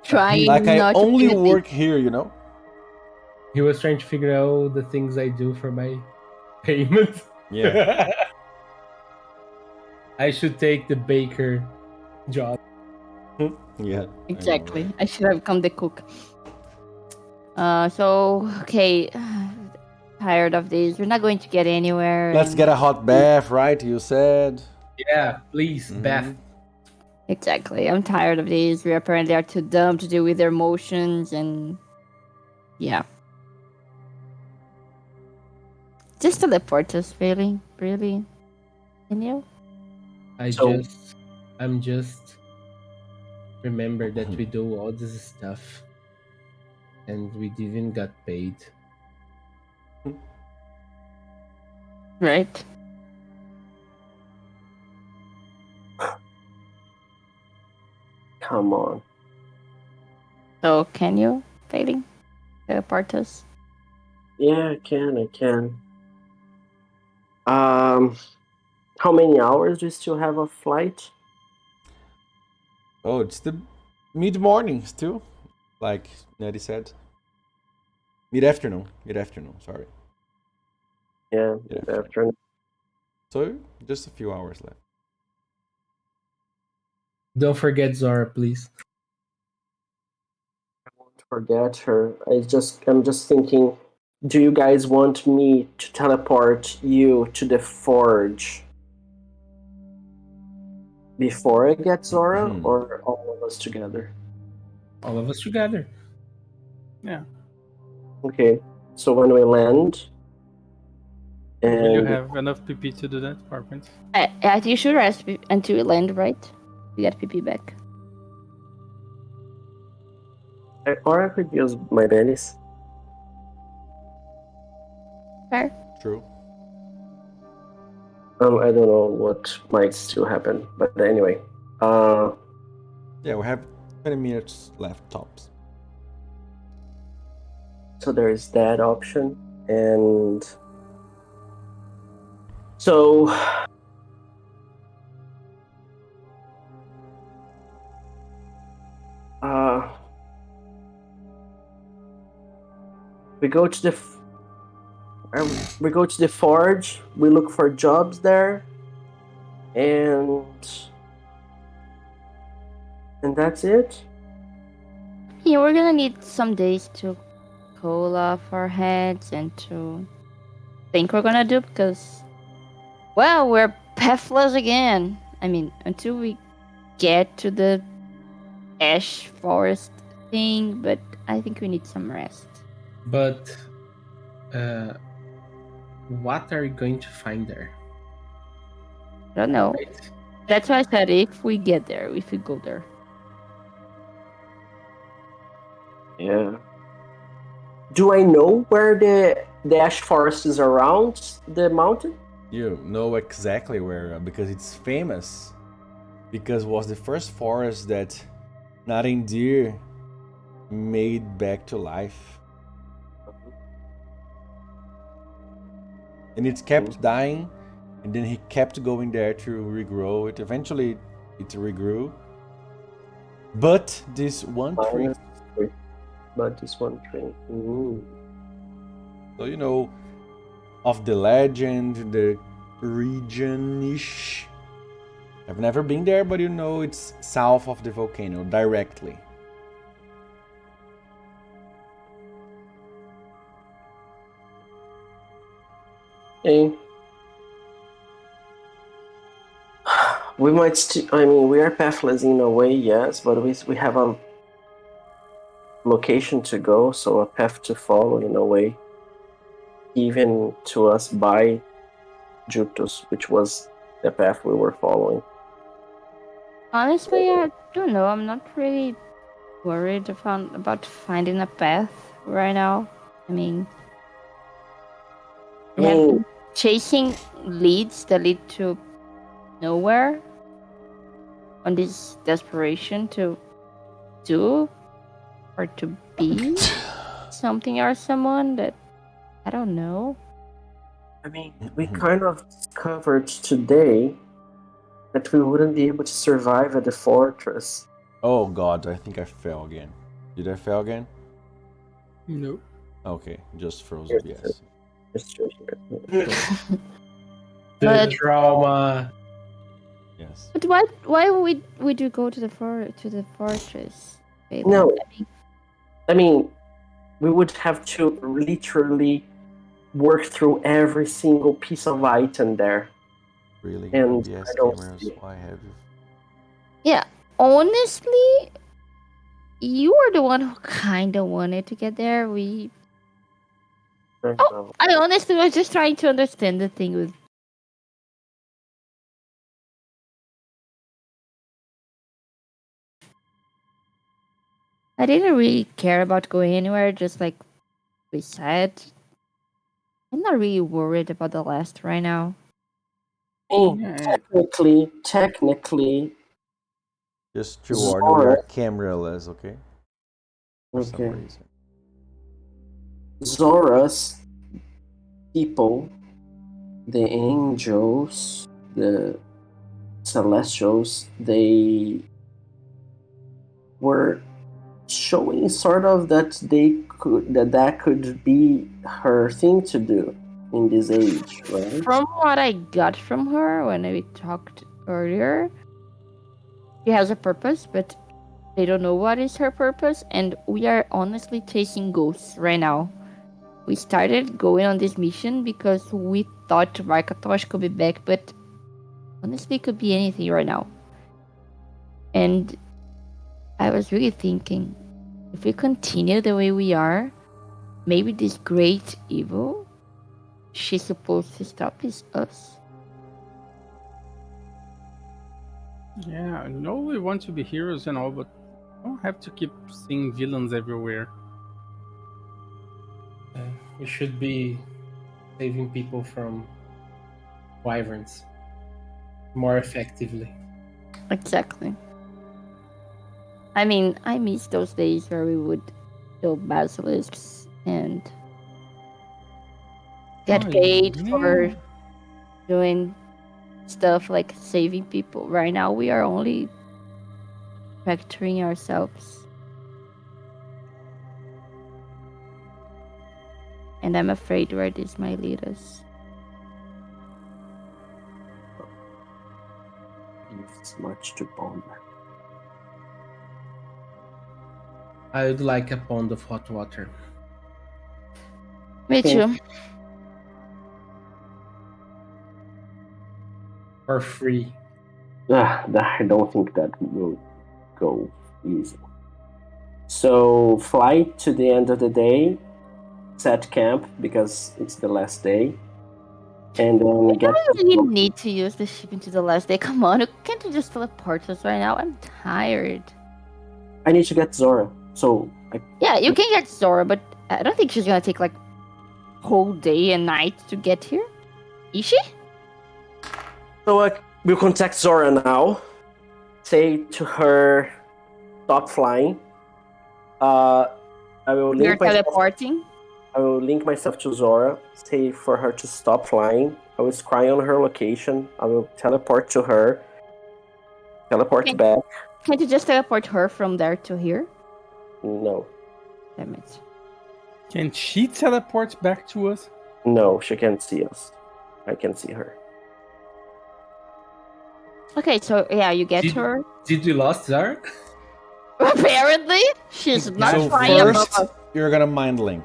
Trying Like I not to only be the work here, you know? He was trying to figure out the things I do for my payment. Yeah. I should take the baker job. Yeah. Exactly. I should have become the cook. So, okay. Tired of this. We're not going to get anywhere. Let's get a hot bath, right? You said. Yeah, please, Beth. Exactly. I'm tired of this. We apparently are too dumb to deal with their emotions, and yeah. Just teleport us, really? Really? Can you? I'm just remember that we do all this stuff and we didn't get paid. Right. Come on. So can you, Failing? Teleport us? Yeah, I can. How many hours do you still have of flight? Oh, it's the mid-morning still, like Nettie said. Mid-afternoon, sorry. Yeah, mid-afternoon. So, just a few hours left. Don't forget Zora, please. I won't forget her. I'm just thinking, do you guys want me to teleport you to the forge before I get Zora, or all of us together? All of us together. Yeah. Okay, so when we land, and Will you have enough PP to do that, PowerPoint? I think you should rest until we land, right? We get PP back. or I could use my bellies. Fair. True. I don't know what might still happen, but anyway. Yeah, we have 20 minutes left tops. So there is that option, and so we go to the forge. We look for jobs there, and that's it. Yeah, we're gonna need some days to cool off our heads and to think we're gonna do, because, well, we're pathless again. I mean, until we get to the ash forest thing, but I think we need some rest. But what are you going to find there? I don't know. Right? That's why I said if we get there, if we go there. Yeah. Do I know where the ash forest is around the mountain? You know exactly where, because it's famous. Because it was the first forest that Narendir made back to life. And it kept dying, and then he kept going there to regrow it. Eventually, it regrew. But this one tree. So, you know, of the legend, the region-ish. I've never been there, but you know it's south of the volcano, directly. Okay. We might I mean, we are pathless in a way, yes, but we have a location to go, so a path to follow in a way. Even to us by Jutos, which was the path we were following. Honestly, I don't know. I'm not really worried about finding a path right now. I mean, we have been chasing leads that lead to nowhere on this desperation to do or to be something or someone that I don't know. I mean, we kind of discovered today that we wouldn't be able to survive at the fortress. Oh god, I think I fell again. Did I fail again? No. Okay, just froze OBS. The trauma. Yes. But why would you go to the fortress? No. I mean, we would have to literally work through every single piece of item there. Really? And OBS I don't cameras, see. why have you? Yeah, honestly, you were the one who kind of wanted to get there. I honestly was just trying to understand the thing with. I didn't really care about going anywhere, just like we said. I'm not really worried about the last right now. Technically. Just to warn, we are cameraless, okay? For some Okay. reason. Zora's people, the angels, the celestials, they were showing sort of that that could be her thing to do in this age, right? From what I got from her when we talked earlier, she has a purpose, but they don't know what is her purpose, and we are honestly chasing ghosts right now. We started going on this mission because we thought Markatosh could be back, but honestly, it could be anything right now. And I was really thinking, if we continue the way we are, maybe this great evil she's supposed to stop is us. Yeah, I know we want to be heroes and all, but we don't have to keep seeing villains everywhere. We should be saving people from wyverns more effectively. Exactly. I mean, I miss those days where we would kill basilisks and get paid for doing stuff like saving people. Right now, we are only factoring ourselves. And I'm afraid where this might lead us. It's much to ponder. I would like a pond of hot water. Me too. For free. I don't think that will go easy. So fly to the end of the day, set camp because it's the last day, and then get. I really need to use the ship into the last day. Come on, can't you just teleport us right now? I'm tired. I need to get Zora, so. Yeah, you can get Zora, but I don't think she's gonna take like whole day and night to get here. Is she? So we'll contact Zora now. Say to her, stop flying. I will link You're teleporting. I will link myself to Zora. Say for her to stop flying. I will scry on her location. I will teleport to her. Teleport back. Can't you just teleport her from there to here? No. Damn it. Can she teleport back to us? No, she can't see us. I can see her. Okay, so yeah, you get her. Did we lost Zara? Apparently, she's not so flying above us. You're gonna mind link.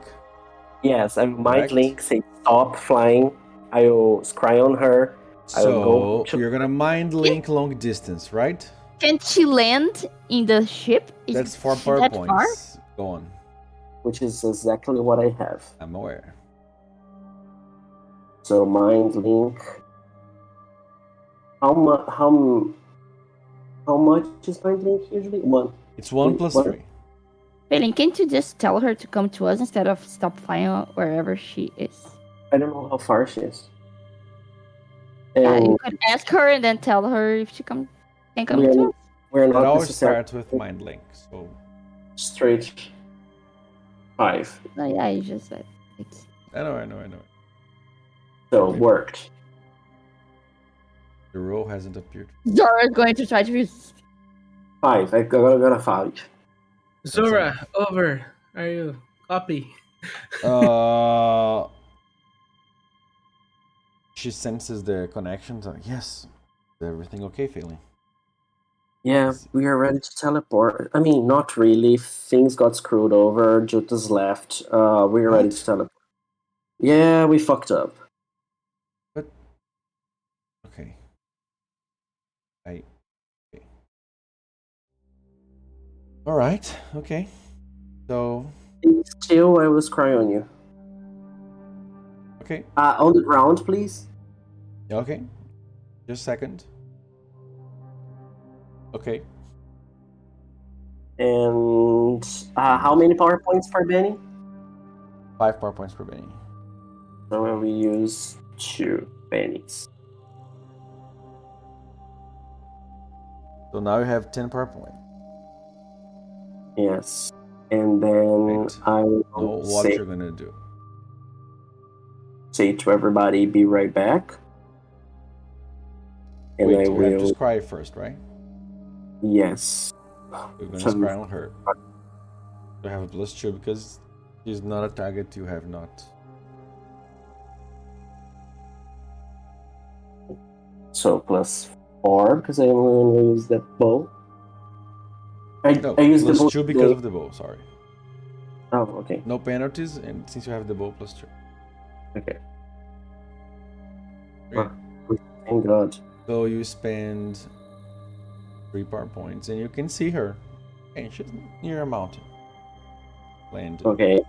Yes, I will mind link, say stop flying. I will scry on her. So you're gonna mind link long distance, right? Can't she land in the ship? That's 4 power points. Go on. Which is exactly what I have. I'm aware. So mind link. How much is mind link usually? 1. It's 1 plus 3. Failing, can't you just tell her to come to us instead of stop flying wherever she is? I don't know how far she is. Yeah, you could ask her and then tell her if she can come to us. We're not always start with mind link, so straight 5. Oh, yeah, you just said. I know. So worked. The row hasn't appeared. Zora is going to try to use 5. I got a 5. Zora, over. Are you? Copy. She senses the connection. Yes. Is everything okay, Failing? Yeah, we are ready to teleport. I mean, not really. Things got screwed over. Juta's left. We are ready to teleport. Yeah, we fucked up. But okay. Okay. All right. Okay. So. Still, I was crying on you. Okay. On the ground, please. Okay. Just a second. Okay. And And how many power points per Benny? 5 power points per Benny. So we use 2 Bennies. So now you have 10 power points. Yes. And then I will what you're gonna do. Say to everybody, be right back. And Wait, I you will... have to scry first, right? Yes. You're gonna scry on her. You have a +2 because she's not a target you have not. So +4 because I'm going to use that bow. I use the bow +2 because of the bow, sorry. Oh, okay. No penalties, and since you have the bow, +2. Okay. Okay. Thank God. So you spend 3 power points, and you can see her. And she's near a mountain. Landed. Okay.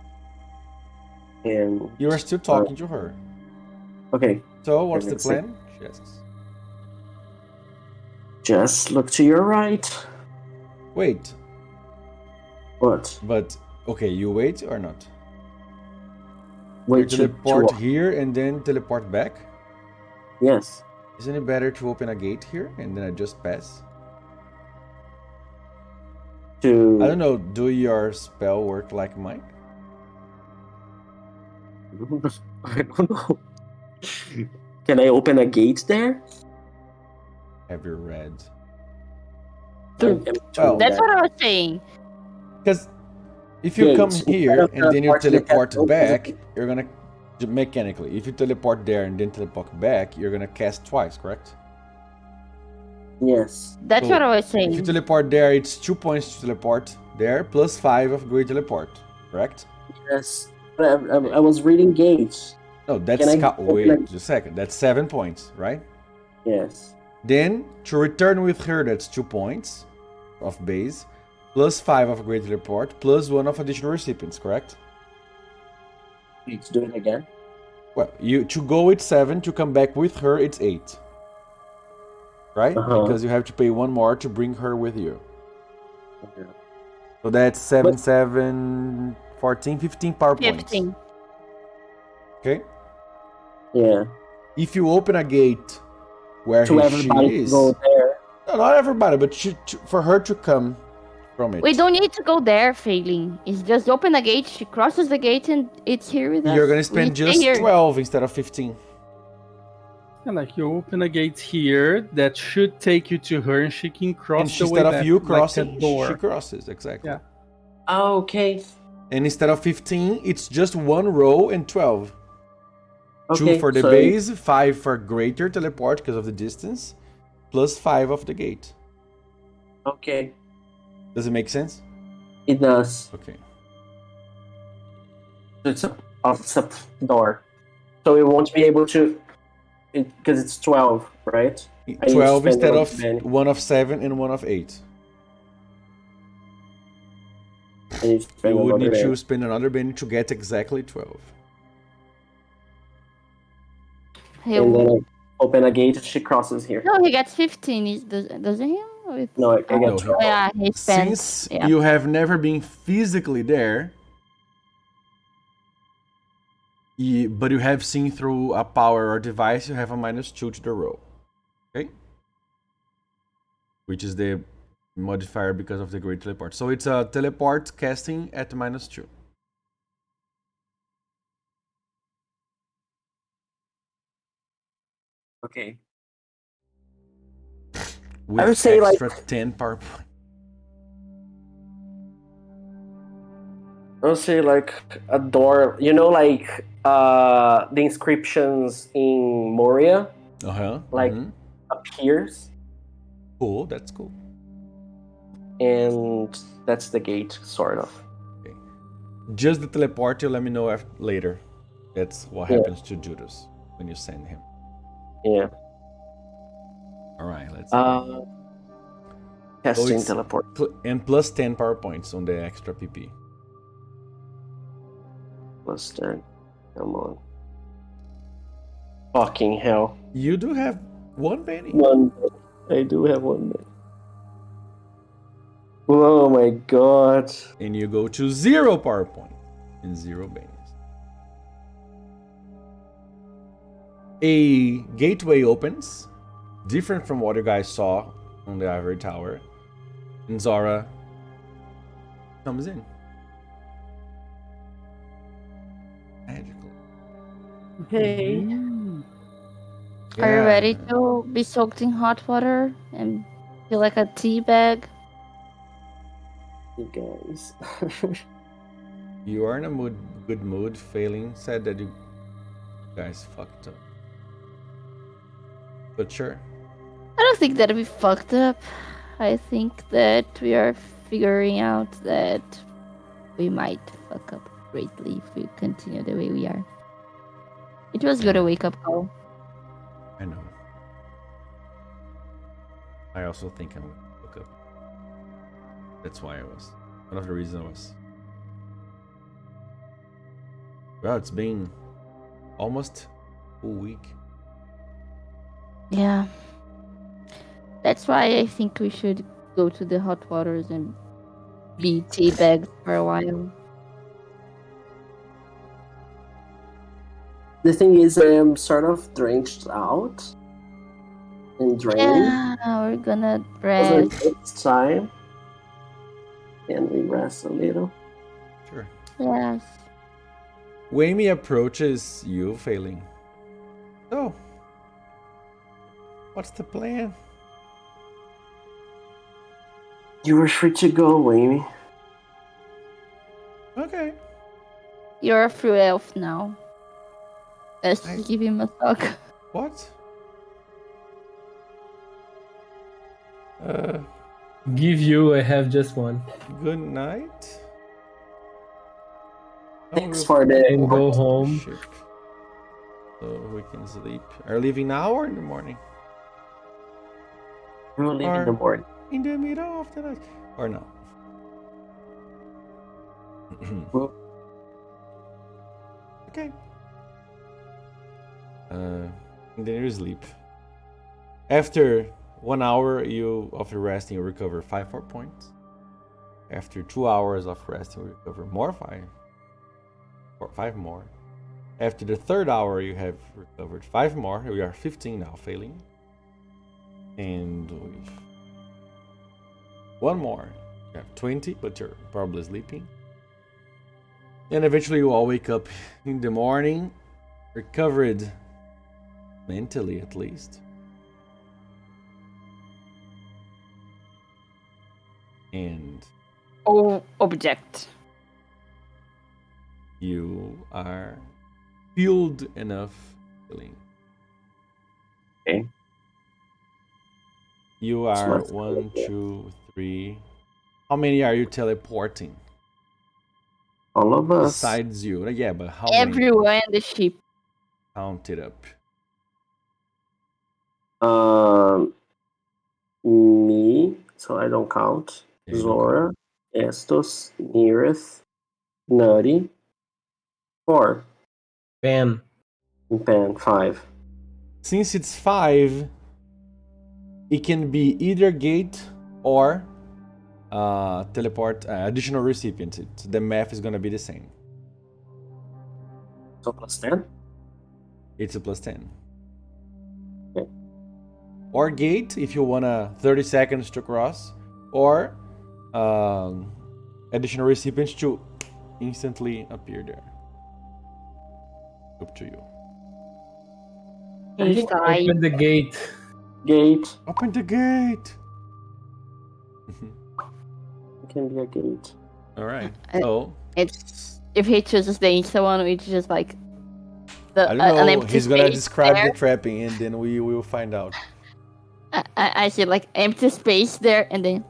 And you are still talking to her. Okay. So what's the plan? She asks. Just look to your right. Wait. What? But okay, you wait or not? Wait. You teleport here and then teleport back? Yes. Isn't it better to open a gate here and then I just pass? I don't know, do your spell work like mine? I don't know. Can I open a gate there? Have you read? Well, that's what I was saying. Because if you come here and then you teleport back, you're gonna mechanically. If you teleport there and then teleport back, you're gonna cast twice, correct? Yes. That's what I was saying. If you teleport there, it's 2 points to teleport there, +5 of great teleport, correct? Yes. I was reading gates. No, that's wait just a second. That's 7 points, right? Yes. Then to return with her, that's 2 points of base, +5 of great teleport, +1 of additional recipients, correct? Let's do it again. Well, to go with 7, to come back with her, it's 8. Right? Because you have to pay 1 more to bring her with you. Okay. So that's 7, 7, 14, 15 power points. 15. Okay? Yeah. If you open a gate where she is... Go there. No, not everybody, but for her to come from it. We don't need to go there, Failing. It's just open a gate, she crosses the gate, and it's here with us. You're gonna spend just 12 instead of 15. And like you open a gate here that should take you to her, and she can cross the way back. Instead of you crossing, like a door. she crosses, exactly. Yeah. Okay. And instead of 15, it's just 1 row and 12. Okay, 2 for the base, 5 for greater teleport because of the distance, +5 of the gate. Okay. Does it make sense? It does. Okay. It's a door. So we won't be able to... Because it's 12, right? 12 instead of 1 of 7 and 1 of 8. You would need to spend another Benny to get exactly 12. And then I open a gate, she crosses here. No, he gets 15, doesn't he? No, I get 12. Yeah, he spends. Since you have never been physically there, but you have seen through a power or device, you have a -2 to the roll. Okay? Which is the modifier because of the great teleport. So it's a teleport casting at -2. Okay. With I would say extra 10 power points. I would say like a door, like the inscriptions in Moria, appears. Cool, that's cool. And that's the gate, sort of. Okay. Just the teleport, you let me know later. That's what happens to Judas when you send him. Yeah. Alright, let's casting teleport. And +10 power points on the extra PP. +10. Come on. Fucking hell. You do have 1 Benny. I do have 1 Benny. Oh my god. And you go to 0 power point and 0 base. A gateway opens, different from what you guys saw on the Ivory Tower, and Zara comes in. Magical. Hey. Are you ready to be soaked in hot water and feel like a tea bag? You guys. You are in a good mood. Failing said that you guys fucked up. But sure. I don't think that we fucked up. I think that we are figuring out that we might fuck up greatly if we continue the way we are. It was good a wake-up call. I know. I also think I'm gonna fuck up. That's why I was. One of the reasons I was. Well, it's been almost a week. Yeah. That's why I think we should go to the hot waters and be teabagged for a while. The thing is, I am sort of drenched out and drained. Yeah, we're gonna rest. It's time. And we rest a little. Sure. Yes. Wayme approaches you, Failing. So, what's the plan? You were free to go, Amy. Okay. You're a free elf now. Let's give him a talk. What? Give you, I have just one. Good night. Thanks for the... And go home. Ship. So we can sleep. Are you leaving now or in the morning? We'll leave in the morning. In the middle of the night. Or no? Well, okay. And then you sleep. After 1 hour of resting, you recover 5 more points. After 2 hours of resting, you recover more 5 more. After the 3rd hour, you have recovered 5 more. We are 15 now, Failing. And with 1 more, you have 20, but you're probably sleeping. And eventually you all wake up in the morning, recovered mentally at least. And Object. you are fueled enough, Failing. Okay. You are 1, 2, 3. How many are you teleporting? all of us. Besides you. Yeah, but how many? Everyone in the ship. Count it up. Me, so I don't count. Yeah, Zora, Estos, Neareth, Nutty, 4. Bam. And Pan, 5. Since it's 5, it can be either gate or teleport additional recipients. The math is gonna be the same. So plus 10? It's a plus 10. Okay. Or gate if you wanna 30 seconds to cross, or additional recipients to instantly appear there. Up to you. Open the gate. Gate. Open the gate. It can be a gate. All right. So It's if he chooses the instant one, it's just like I don't know. an empty He's gonna space describe there. the trapping, and then we will find out. I see like empty space there, and then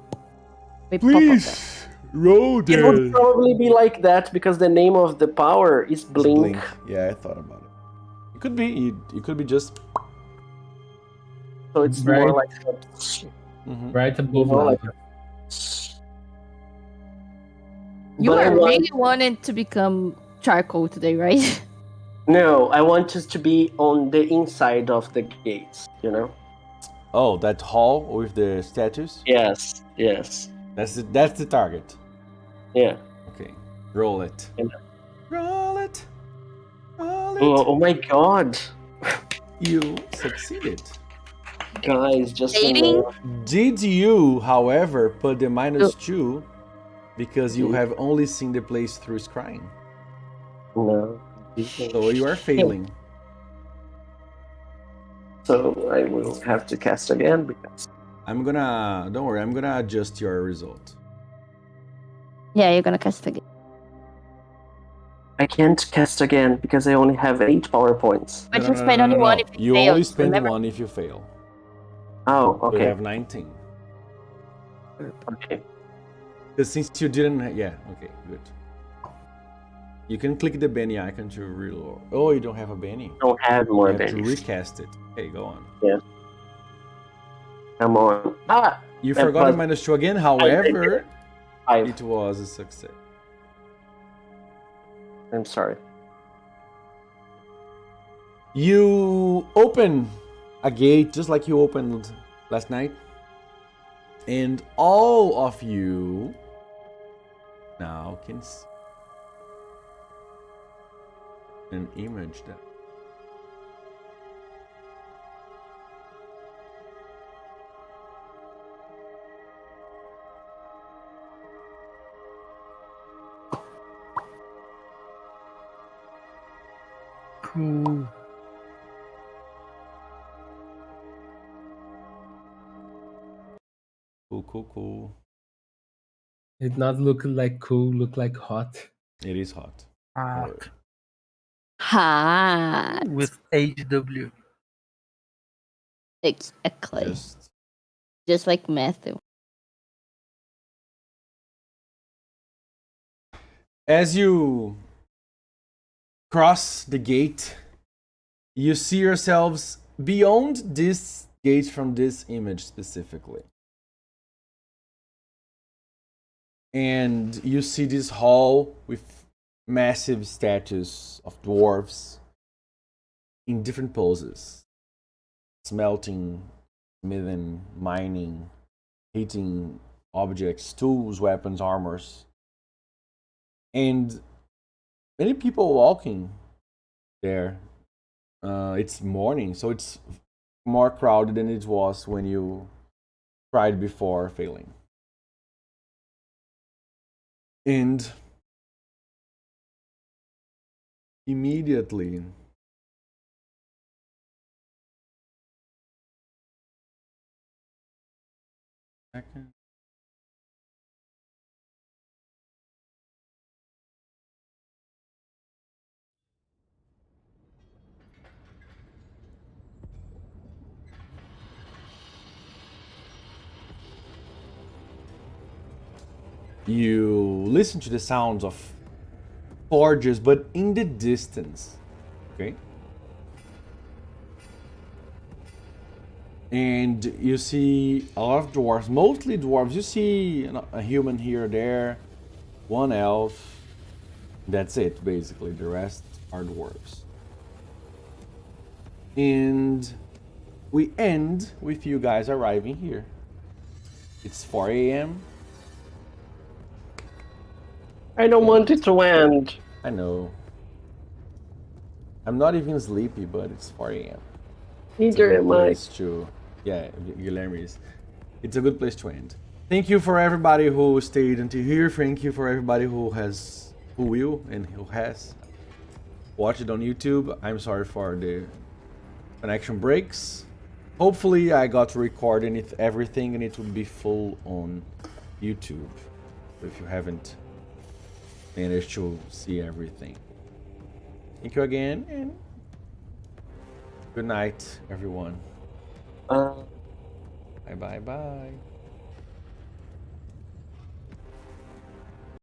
we pop up Please roll It would probably be like that because the name of the power is Blink. Yeah, I thought about it. It could be. It could be just. So it's Right. more like Right above More like- lava. You But I are want- really wanting to become charcoal today, right? No, I want us to be on the inside of the gates, you know? Oh, that hall with the statues. Yes, yes. That's the target. Yeah. Okay. Roll it. Yeah. Roll it. Roll it. Oh my god. You succeeded. Guys, just Did you, however, put the -2 because you have only seen the place through scrying? No. So you are failing. So I will have to cast again because don't worry, I'm gonna adjust your result. Yeah, you're gonna cast again. I can't cast again because I only have 8 power points. But you spend only one if you fail. You only spend one if you fail. Oh, okay. You have 19. Okay. Because since you didn't, okay, good. You can click the Benny icon to reload. Oh, you don't have a Benny. Don't have more You have to bennies. recast it. Okay, go on. Yeah. Come on. You forgot the -2 again, however, Five. it was a success. I'm sorry. You open a gate just like you opened last night, and all of you now can see an image that Cool. cool. It not look like cool, look like hot. It is hot. Hot. With HW. Exactly. Just like Matthew. As you cross the gate, you see yourselves beyond this gate from this image specifically. And you see this hall with massive statues of dwarves in different poses. Smelting, smithing, mining, heating objects, tools, weapons, armors. And many people walking there. It's morning, so it's more crowded than it was when you tried before failing. And immediately you listen to the sounds of forges, but in the distance. Okay? And you see a lot of dwarves, mostly dwarves. You see a human here or there, one elf. That's it, basically. The rest are dwarves. And we end with you guys arriving here. It's 4 a.m. I don't want it to end. I know. I'm not even sleepy, but it's 4 a.m. Neither am I. Yeah, Guilherme is. It's a good place to end. Thank you for everybody who stayed until here. Thank you for everybody who will and who has watched it on YouTube. I'm sorry for the connection breaks. Hopefully I got to record everything and it will be full on YouTube. If you haven't managed to see everything. Thank you again and good night, everyone. Bye.